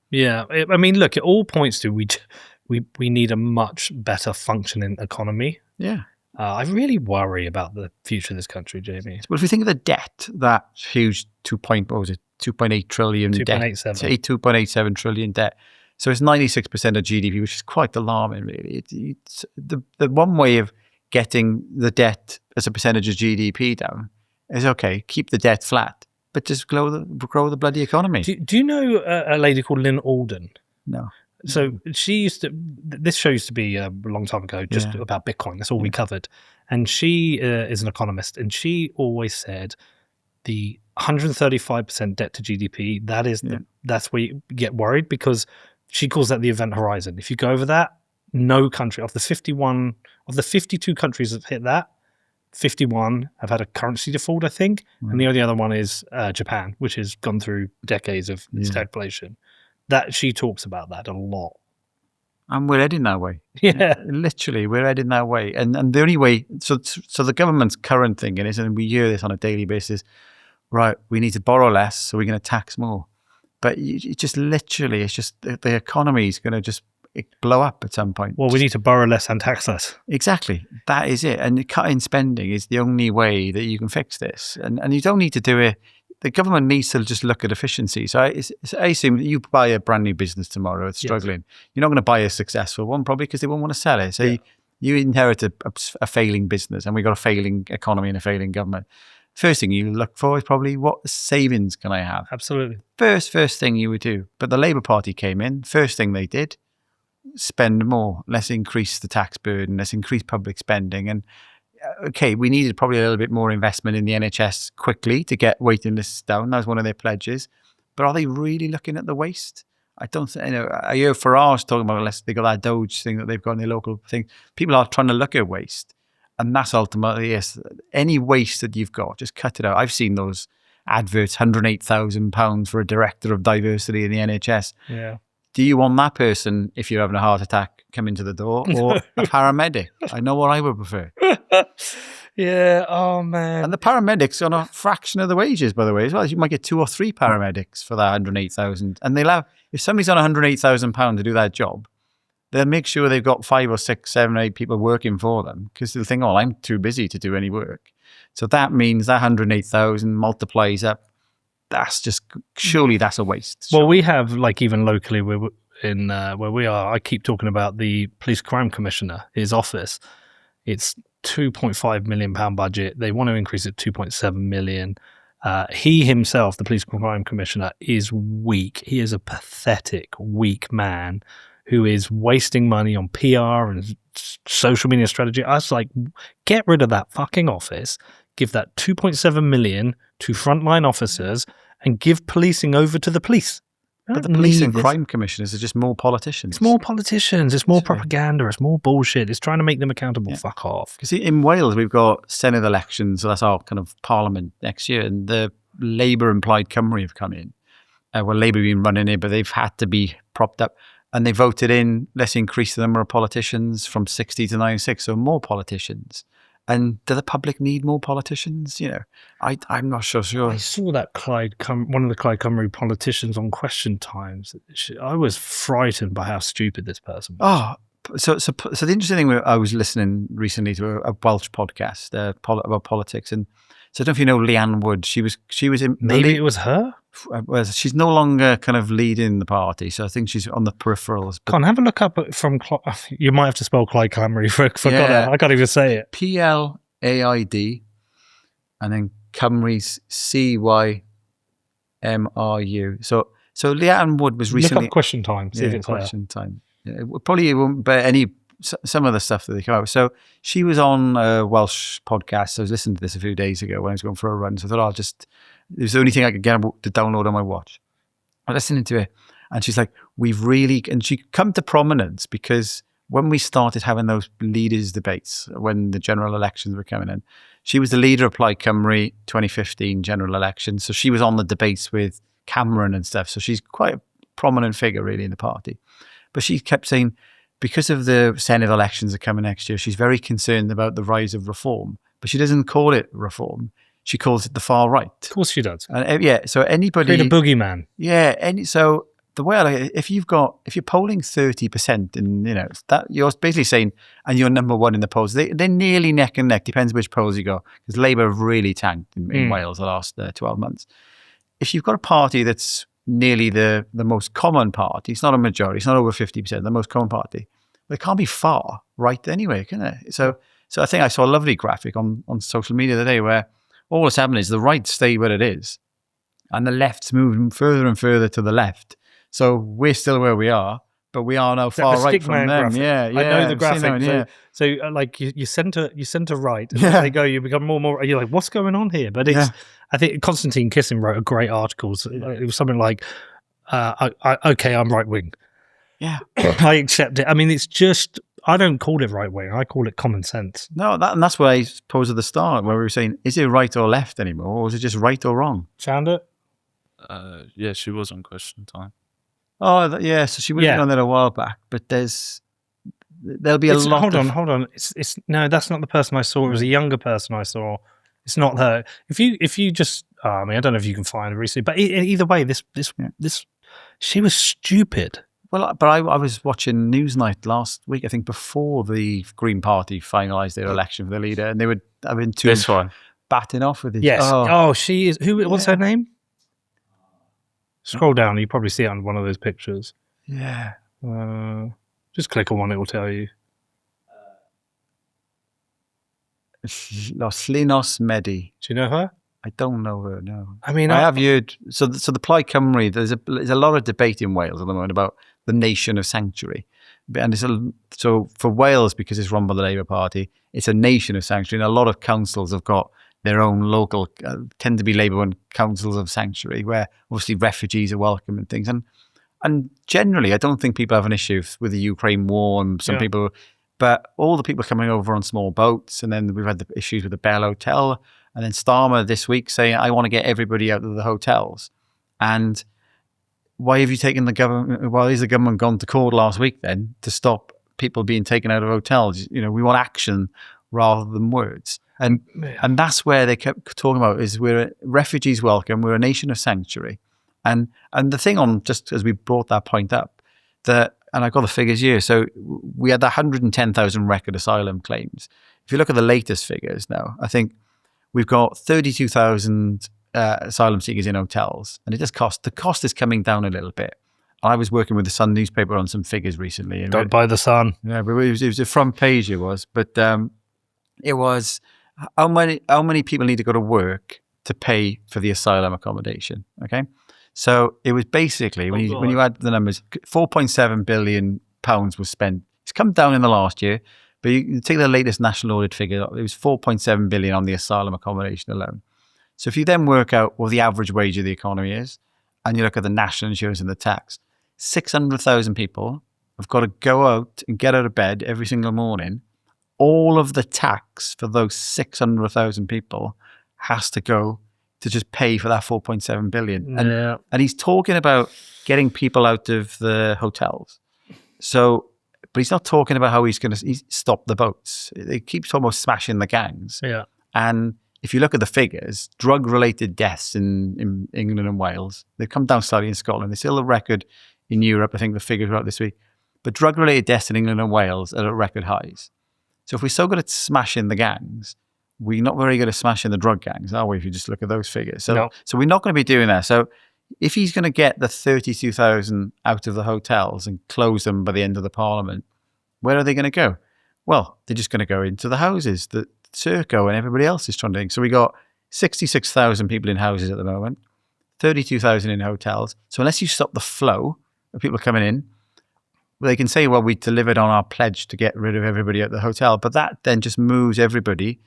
B: Yeah, I mean, look, it all points to we need a much better functioning economy.
A: Yeah.
B: I really worry about the future of this country, Jamie.
A: Well, if you think of the debt, that huge 2.8 trillion debt, 2.87 trillion debt. So it's 96% of GDP, which is quite alarming, really. It's the one way of getting the debt as a percentage of GDP down is, okay, keep the debt flat, but just grow the bloody economy.
B: Do you know a lady called Lynn Alden?
A: No.
B: So this show used to be a long time ago, just about Bitcoin. That's all we covered. And she is an economist, and she always said the 135% debt to GDP, that's where you get worried, because she calls that the event horizon. If you go over that, no country of the 52 countries that hit that, 51 have had a currency default, I think, and the only other one is Japan, which has gone through decades of stagflation. That she talks about that a lot,
A: and we're heading that way.
B: Yeah,
A: literally, we're heading that way. And the only way, so the government's current thinking is, and we hear this on a daily basis, right? We need to borrow less, so we're going to tax more. But it's just the economy is going to just blow up at some point.
B: Well, we need to borrow less and tax less.
A: Exactly. That is it. And cutting spending is the only way that you can fix this. And you don't need to do it. The government needs to just look at efficiency. So I assume you buy a brand new business tomorrow, it's struggling. Yes. You're not going to buy a successful one, probably because they won't want to sell it. So you inherit a failing business, and we've got a failing economy and a failing government. First thing you look for is probably, what savings can I have?
B: Absolutely.
A: First thing you would do. But the Labour Party came in, first thing they did, spend more. Let's increase the tax burden. Let's increase public spending. And okay, we needed probably a little bit more investment in the NHS quickly to get waiting lists down. That was one of their pledges. But are they really looking at the waste? I don't think, I hear Farage talking about, they got that Doge thing that they've got in their local thing. People are trying to look at waste. And that's ultimately, yes, any waste that you've got, just cut it out. I've seen those adverts, £108,000 for a director of diversity in the NHS.
B: Yeah.
A: Do you want that person, if you're having a heart attack, come into the door, or a paramedic? I know what I would prefer.
B: Yeah, oh man.
A: And the paramedics on a fraction of the wages, by the way, as well. You might get 2 or 3 paramedics for that 108,000. And if somebody's on £108,000 to do that job, they'll make sure they've got 5 or 6, 7, 8 people working for them, because they'll think, oh, I'm too busy to do any work. So that means that 108,000 multiplies up. Surely that's a waste.
B: Well, we have, like, even locally where we are, I keep talking about the Police Crime Commissioner, his office. It's £2.5 million budget. They want to increase it to 2.7 million. He himself, the Police Crime Commissioner, is weak. He is a pathetic, weak man who is wasting money on PR and social media strategy. I was like, get rid of that fucking office, give that 2.7 million to frontline officers, and give policing over to the police.
A: But the police and crime commissioners are just more politicians.
B: It's more politicians. It's more propaganda. It's more bullshit. It's trying to make them accountable. Yeah. Fuck off.
A: Because in Wales, we've got Senedd elections. So that's our kind of parliament next year. And the Labour and Plaid Cymru have come in. Well, Labour have been running it, but they've had to be propped up. And they voted in, let's increase the number of politicians from 60 to 96. So more politicians. And do the public need more politicians? I'm not so sure.
B: I saw that one of the Plaid Cymru politicians on Question Times. I was frightened by how stupid this person was.
A: Oh, So the interesting thing, I was listening recently to a Welsh podcast about politics, and so I don't know if you know Leanne Wood. She was in
B: Maybe it was her.
A: Well, she's no longer kind of leading the party, so I think she's on the peripherals.
B: Can't have a look up from. You might have to spell Clyde Clamry. Forgot I can't even say it.
A: PLAID, and then Cymru's CYMRU. So Leanne Wood was recently.
B: Look up Question Time. See if it's
A: Question Time. Yeah, it won't bear some of the stuff that they come out with. So she was on a Welsh podcast. I was listening to this a few days ago when I was going for a run. So I thought it was the only thing I could get to download on my watch. I was listening to it, and she's like, and she come to prominence because when we started having those leaders debates, when the general elections were coming in, she was the leader of Plaid Cymru 2015 general election. So she was on the debates with Cameron and stuff. So she's quite a prominent figure really in the party. But she kept saying, because of the Senate elections that are coming next year, she's very concerned about the rise of reform. But she doesn't call it reform. She calls it the far right.
B: Of course she does.
A: And so anybody...
B: Create a boogeyman.
A: Yeah. So the way I like it, if you're polling 30%, and that you're basically saying, and you're number one in the polls, they're nearly neck and neck, depends which polls you go, because Labour have really tanked in Wales the last 12 months. If you've got a party that's nearly the most common party, it's not a majority, it's not over 50%, the most common party, but it can't be far right anyway, can it? So I think I saw a lovely graphic on social media today where all that's happening is the right stay where it is and the left's moving further and further to the left. So we're still where we are, but we are now far right from them.
B: Graphic.
A: Yeah,
B: I know the graphic.
A: Yeah.
B: So like you center right, and as they go, you become more and more. You're like, what's going on here? But it's. I think Konstantin Kisin wrote a great article. So it was something like, "Okay, I'm right wing.
A: Yeah,
B: I accept it." I mean, it's just I don't call it right wing. I call it common sense.
A: No, and that's what I posed at the start, where we were saying, is it right or left anymore, or is it just right or wrong?
B: Found it?
C: Yeah, she was on Question Time.
A: Oh, yeah. So she was on there a while back, but there'll be a lot.
B: Hold on. It's no, that's not the person I saw. It was a younger person I saw. It's not her. If you just, I mean, I don't know if you can find her recently, but either way, this, she was stupid.
A: Well, but I was watching Newsnight last week, I think before the Green Party finalised their election for the leader, and they were having
C: this one
A: batting off with it.
B: Yes. Oh, she is. What's her name? Scroll down, you probably see it on one of those pictures.
A: Yeah.
B: Just click on one, it will tell you.
A: Los Linos Medi.
B: Do you know her?
A: I don't know her, no.
B: I mean,
A: I have heard. So the Plaid Cymru, there's a lot of debate in Wales at the moment about the nation of sanctuary. And so for Wales, because it's run by the Labour Party, it's a nation of sanctuary. And a lot of councils have got their own local, tend to be Labour-run councils of sanctuary, where obviously refugees are welcome and things. And generally, I don't think people have an issue with the Ukraine war, and some people, but all the people coming over on small boats, and then we've had the issues with the Bell Hotel, and then Starmer this week saying, I want to get everybody out of the hotels. And why have you taken the government, why is the government gone to court last week then to stop people being taken out of hotels? We want action rather than words. And that's where they kept talking about is we're refugees welcome, we're a nation of sanctuary. And the thing on, just as we brought that point up, and I got the figures here, so we had 110,000 record asylum claims. If you look at the latest figures now, I think we've got 32,000 asylum seekers in hotels, and the cost is coming down a little bit. I was working with the Sun newspaper on some figures recently.
B: Don't buy the Sun.
A: Yeah, but it was a front page, it was. But it was how many people need to go to work to pay for the asylum accommodation, okay? So it was basically, when you add the numbers, £4.7 billion was spent. It's come down in the last year, but you take the latest national audit figure, it was £4.7 billion on the asylum accommodation alone. So if you then work out what the average wage of the economy is, and you look at the national insurance and the tax, 600,000 people have got to go out and get out of bed every single morning. All of the tax for those 600,000 people has to go to just pay for that 4.7 billion. And he's talking about getting people out of the hotels. So, but he's not talking about how he's going to stop the boats. He keeps almost smashing the gangs.
B: Yeah.
A: And if you look at the figures, drug-related deaths in England and Wales, they've come down slightly in Scotland. They're still a record in Europe. I think the figures were out this week. but drug-related deaths in England and Wales are at record highs. So if we're so good at smashing the gangs, we're not very good at smashing the drug gangs, are we, if you just look at those figures? So,
B: No.
A: so we're not going to be doing that. So if he's going to get the 32,000 out of the hotels and close them by the end of the Parliament, where are they going to go? Well, they're just going to go into the houses that Serco and everybody else is trying to do. So we got 66,000 people in houses at the moment, 32,000 in hotels. So unless you stop the flow of people coming in, well, they can say, well, we delivered on our pledge to get rid of everybody at the hotel, but that then just moves everybody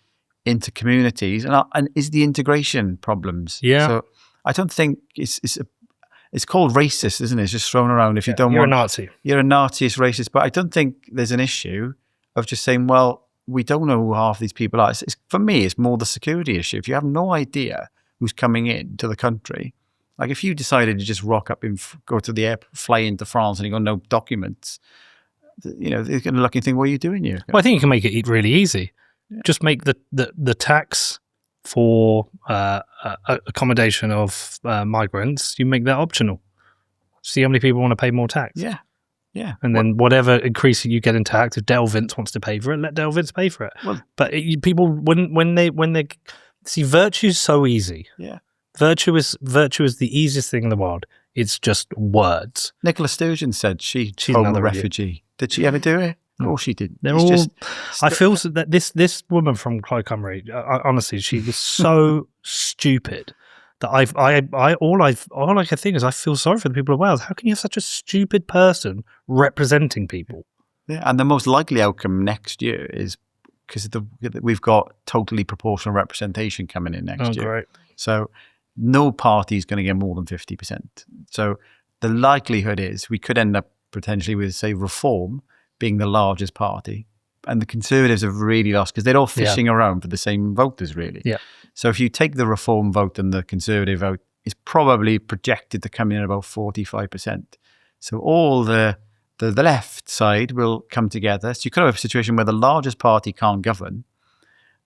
A: into communities and is the integration problems.
B: Yeah.
A: So I don't think it's called racist, isn't it? It's just thrown around. If you don't
B: You're
A: want,
B: a Nazi.
A: you're a Nazi, it's racist. But I don't think there's an issue of just saying, well, we don't know who half these people are. For me, it's more the security issue. If you have no idea who's coming in to the country, like if you decided to just rock up and go to the airport, fly into France, and you got no documents, they're going to look and think, what are you doing here?
B: Well, I think you can make it really easy. Yeah. Just make the tax for accommodation of migrants, you make that optional. See how many people want to pay more tax.
A: Yeah. Yeah.
B: And then whatever increase you get in tax, if Del Vince wants to pay for it, let Del Vince pay for it.
A: Well,
B: but people, when they see, virtue's so easy.
A: Yeah.
B: Virtue is the easiest thing in the world. It's just words.
A: Nicola Sturgeon said she's
B: another
A: a refugee. Did she ever do it? Of course she did.
B: They're all. I feel that this woman from Clyde Cymru, honestly, she was so stupid that all I can think is I feel sorry for the people of Wales. How can you have such a stupid person representing people?
A: Yeah, and the most likely outcome next year is because we've got totally proportional representation coming in next year.
B: Great.
A: So no party is going to get more than 50%. So the likelihood is we could end up potentially with, say, Reform being the largest party, and the Conservatives have really lost because they're all fishing around for the same voters, really.
B: Yeah.
A: So if you take the Reform vote and the Conservative vote, it's probably projected to come in at about 45%. So all the left side will come together. So you could have a situation where the largest party can't govern.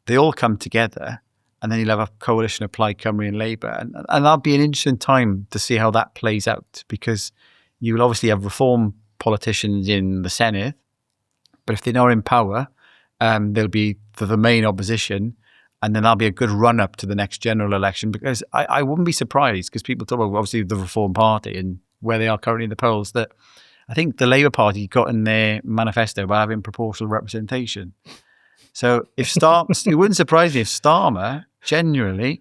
A: They all come together, and then you'll have a coalition of Plaid Cymru and Labour. And that'll be an interesting time to see how that plays out, because you will obviously have Reform politicians in the Senate, but if they're not in power, they'll be the main opposition, and then that'll be a good run-up to the next general election, because I wouldn't be surprised, because people talk about, obviously, the Reform Party and where they are currently in the polls, that I think the Labour Party got in their manifesto by having proportional representation. So if it wouldn't surprise me if Starmer genuinely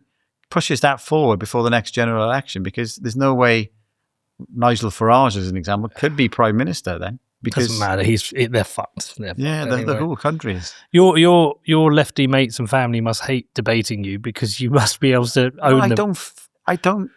A: pushes that forward before the next general election, because there's no way Nigel Farage, as an example, could be Prime Minister then. Because
B: doesn't matter. They're fucked.
A: The whole country is.
B: Your lefty mates and family must hate debating you, because you must be able to own them.
A: I don't.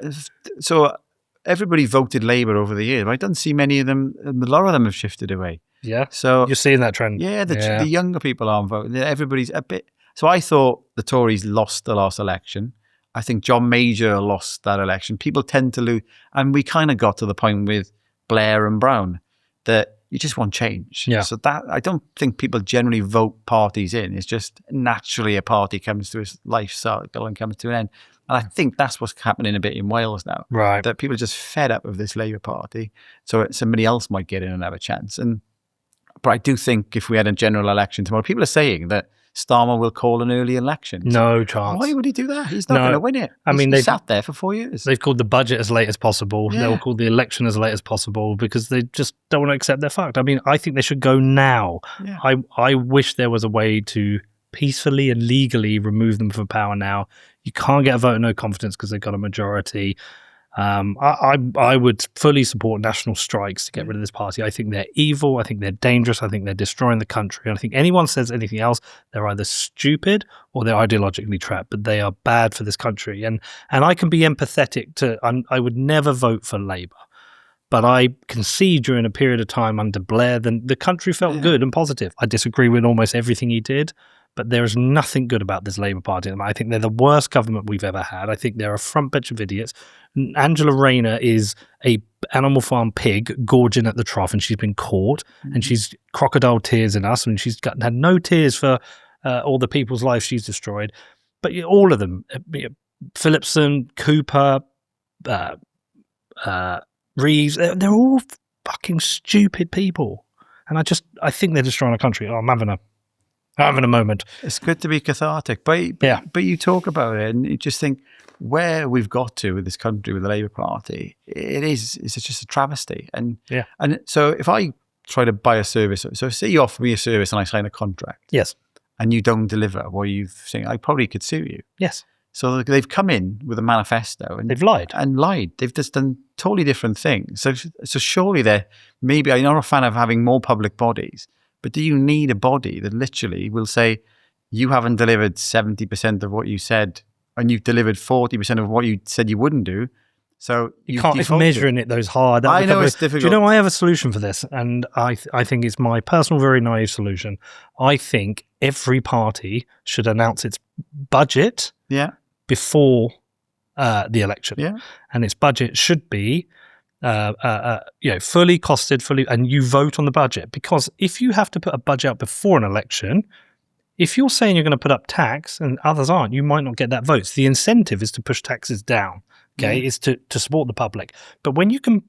A: So everybody voted Labour over the years, but I don't see many of them. A lot of them have shifted away.
B: Yeah.
A: So
B: you're seeing that trend.
A: Yeah, the younger people aren't voting. Everybody's a bit. So I thought the Tories lost the last election. I think John Major lost that election. People tend to lose, and we kind of got to the point with Blair and Brown that you just want change.
B: Yeah.
A: So that, I don't think people generally vote parties in. It's just naturally a party comes to its life cycle and comes to an end. And I think that's what's happening a bit in Wales now.
B: Right.
A: That people are just fed up of this Labour Party. So somebody else might get in and have a chance. But I do think if we had a general election tomorrow, people are saying that Starmer will call an early election.
B: No chance.
A: Why would he do that? He's not going to win it. He sat there for 4 years.
B: They've called the budget as late as possible.
A: Yeah.
B: They'll call the election as late as possible, because they just don't want to accept they're fucked. I mean, I think they should go now.
A: Yeah.
B: I wish there was a way to peacefully and legally remove them from power now. You can't get a vote of no confidence because they've got a majority. I would fully support national strikes to get rid of this party. I think they're evil. I think they're dangerous. I think they're destroying the country. And I think anyone says anything else, they're either stupid or they're ideologically trapped. But they are bad for this country. And I can be empathetic to. I would never vote for Labour, but I can see during a period of time under Blair, the country felt good and positive. I disagree with almost everything he did, but there is nothing good about this Labour Party. I think they're the worst government we've ever had. I think they're a front bench of idiots. Angela Rayner is a Animal Farm pig gorging at the trough, and she's been caught, and she's crocodile tears in us, and she's had no tears for all the people's lives she's destroyed. But all of them, Phillipson, Cooper, Reeves, they're all fucking stupid people. And I think they're destroying our country. Oh, I'm having a moment.
A: It's good to be cathartic, but you talk about it and you just think where we've got to with this country with the Labour Party. It's just a travesty. And so if I try to buy a service, so say you offer me a service and I sign a contract,
B: yes,
A: and you don't deliver what you've said, I probably could sue you.
B: Yes.
A: So they've come in with a manifesto and
B: they've lied.
A: They've just done totally different things. So surely maybe I'm not a fan of having more public bodies, but do you need a body that literally will say you haven't delivered 70% of what you said and you've delivered 40% of what you said you wouldn't do? So
B: you can't, if measuring it those hard.
A: I know it's difficult.
B: Do you know I have a solution for this? And I think it's my personal, very naive solution. I think every party should announce its budget before the election.
A: Yeah.
B: And its budget should be fully costed, and you vote on the budget. Because if you have to put a budget up before an election, if you're saying you're going to put up tax and others aren't, you might not get that vote. So the incentive is to push taxes down. Okay, is to support the public. But when you can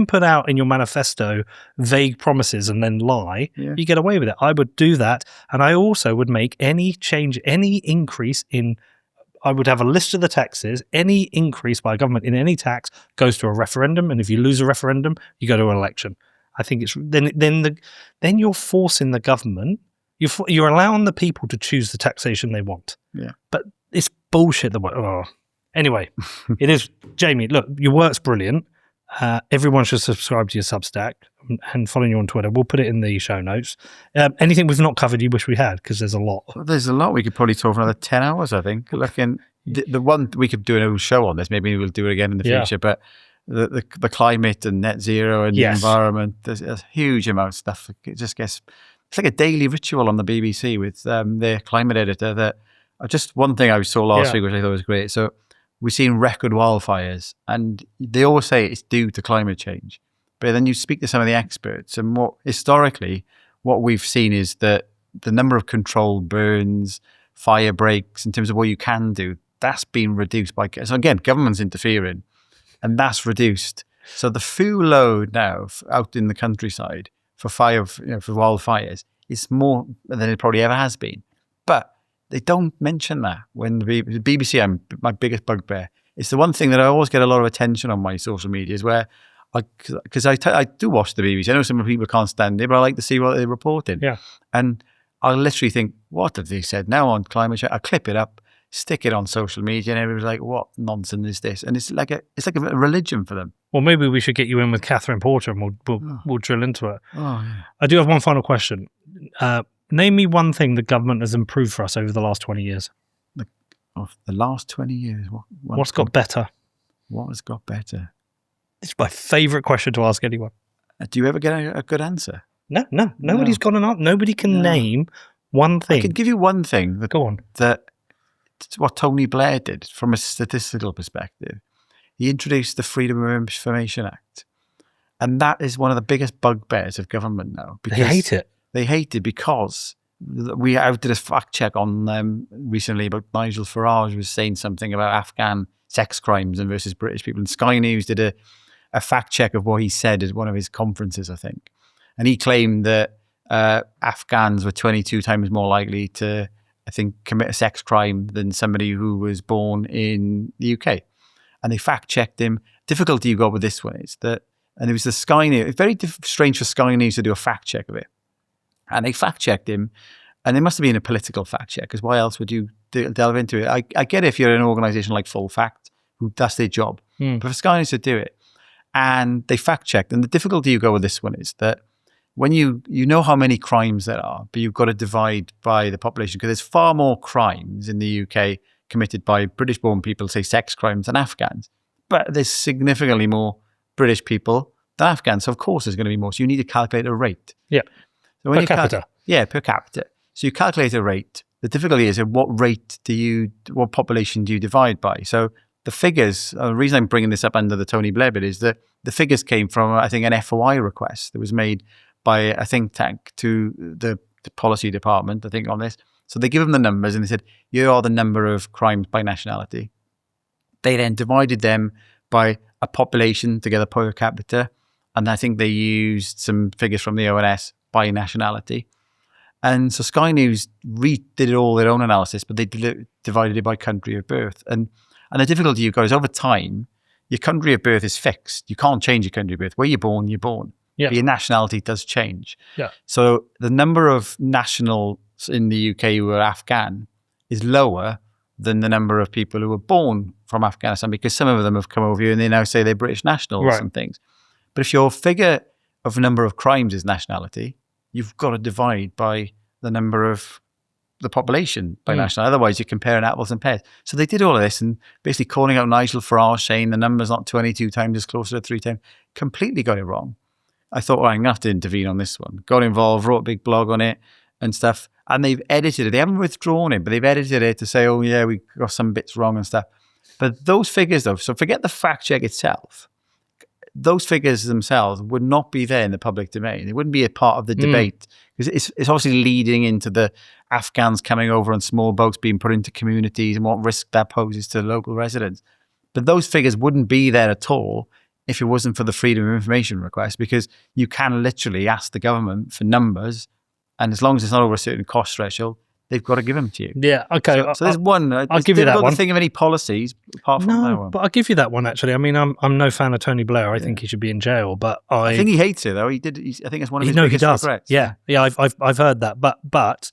B: put out in your manifesto vague promises and then lie, you get away with it. I would do that, and I also would make any change, any increase in. I would have a list of the taxes. Any increase by government in any tax goes to a referendum, and if you lose a referendum, you go to an election. I think it's then you're forcing the government. You're allowing the people to choose the taxation they want. Yeah, but it's bullshit. Anyway, it is, Jamie, look, your work's brilliant. Everyone should subscribe to your Substack and follow you on Twitter. We'll put it in the show notes. Anything we've not covered you wish we had? Because there's a lot.
A: Well, there's a lot. We could probably talk for another 10 hours, I think. Looking, the one, we could do a show on this. Maybe we'll do it again in the future. But the climate and net zero and the environment, there's a huge amount of stuff. It just gets, it's like a daily ritual on the BBC with their climate editor. That just one thing I saw last week, which I thought was great. So, we've seen record wildfires, and they always say it's due to climate change. But then you speak to some of the experts, and historically, what we've seen is that the number of controlled burns, fire breaks, in terms of what you can do, that's been reduced by. So again, government's interfering, and that's reduced. So the fuel load now out in the countryside for wildfires is more than it probably ever has been. But they don't mention that when the BBC, my biggest bugbear. It's the one thing that I always get a lot of attention on my social media is where, because I do watch the BBC. I know some people can't stand it, but I like to see what they're reporting. Yeah. And I literally think, what have they said now on climate change? I clip it up, stick it on social media, and everybody's like, what nonsense is this? And it's like a religion for them.
B: Well, maybe we should get you in with Catherine Porter and we'll drill into it.
A: Oh, yeah.
B: I do have one final question. Name me one thing the government has improved for us over the last 20 years.
A: The last 20 years?
B: What's got better?
A: What has got better?
B: It's my favourite question to ask anyone.
A: Do you ever get a good answer?
B: No. Nobody's got an answer. Nobody can name one thing.
A: I can give you one thing.
B: Go on.
A: That's what Tony Blair did from a statistical perspective. He introduced the Freedom of Information Act. And that is one of the biggest bugbears of government now.
B: Because they hate it.
A: They hate it because I did a fact check on recently about Nigel Farage was saying something about Afghan sex crimes versus British people. And Sky News did a fact check of what he said at one of his conferences, I think. And he claimed that Afghans were 22 times more likely to, I think, commit a sex crime than somebody who was born in the UK. And they fact checked him. Difficulty you got with this one is that, and it was the Sky News, it's very strange for Sky News to do a fact check of it. And they fact-checked him, and it must have been a political fact-check, because why else would you delve into it? I get it if you're an organisation like Full Fact, who that's their job. But for Sky News to do it, and they fact-checked, and the difficulty you go with this one is that when you know how many crimes there are, but you've got to divide by the population, because there's far more crimes in the UK committed by British-born people, say sex crimes, than Afghans. But there's significantly more British people than Afghans, so of course there's going to be more. So you need to calculate a rate.
B: Yeah.
A: So when
B: per capita.
A: Per capita. So you calculate a rate. The difficulty is what population do you divide by? So the figures, the reason I'm bringing this up under the Tony Blair bit is that the figures came from, I think, an FOI request that was made by a think tank to the policy department, I think, on this. So they give them the numbers and they said, here are the number of crimes by nationality. They then divided them by a population together per capita. And I think they used some figures from the ONS by nationality. And so Sky News did all their own analysis, but they divided it by country of birth. And the difficulty you've got is over time, your country of birth is fixed. You can't change your country of birth. Where you're born, you're born.
B: Yeah.
A: But your nationality does change.
B: Yeah.
A: So the number of nationals in the UK who are Afghan is lower than the number of people who were born from Afghanistan, because some of them have come over here and they now say they're British nationals and things. But if your figure of number of crimes is nationality, you've got to divide by the number of the population by national. Otherwise, you're comparing apples and pears. So they did all of this and basically calling out Nigel Farage, saying the number's not 22 times, it's closer to 3 times. Completely got it wrong. I thought, well, I'm going to have to intervene on this one. Got involved, wrote a big blog on it and stuff. And they've edited it. They haven't withdrawn it, but they've edited it to say, oh, yeah, we got some bits wrong and stuff. But those figures, though, so forget the fact check itself. Those figures themselves would not be there in the public domain. They wouldn't be a part of the debate, because it's obviously leading into the Afghans coming over on small boats being put into communities and what risk that poses to local residents. But those figures wouldn't be there at all if it wasn't for the freedom of information request, because you can literally ask the government for numbers, and as long as it's not over a certain cost threshold, they've got to give them to you.
B: Yeah, okay.
A: So there's one.
B: I'll give you that one.
A: To think of any policies apart from that one.
B: But I'll give you that one, actually. I mean, I'm no fan of Tony Blair. I think he should be in jail, but I
A: think he hates it, though. I think it's one of his biggest regrets.
B: Yeah, I've heard that. But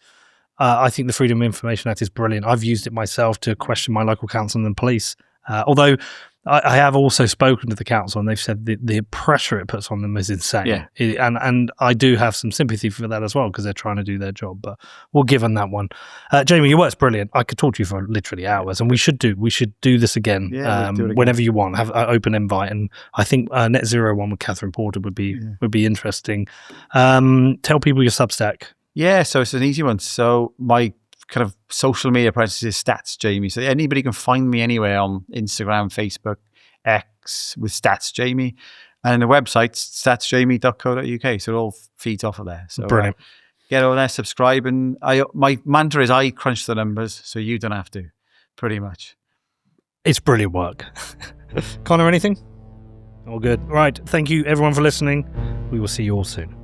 B: I think the Freedom of Information Act is brilliant. I've used it myself to question my local council and police. Although I have also spoken to the council, and they've said the pressure it puts on them is insane.
A: Yeah.
B: And I do have some sympathy for that as well, because they're trying to do their job. But we'll give them that one. Jamie, your work's brilliant. I could talk to you for literally hours, and we should do this again,
A: we'll do it again.
B: whenever you want. Have an open invite, and I think Net Zero one with Catherine Porter would be interesting. Tell people your Substack. Yeah,
A: so it's an easy one. So my kind of social media presence is Stats Jamie. So anybody can find me anywhere on Instagram, Facebook, X with Stats Jamie, and the website statsjamie.co.uk. So it all feeds off of there. So
B: brilliant.
A: Get over there, subscribe, and my mantra is I crunch the numbers, so you don't have to. Pretty much.
B: It's brilliant work. Connor, anything? All good. Right. Thank you everyone for listening. We will see you all soon.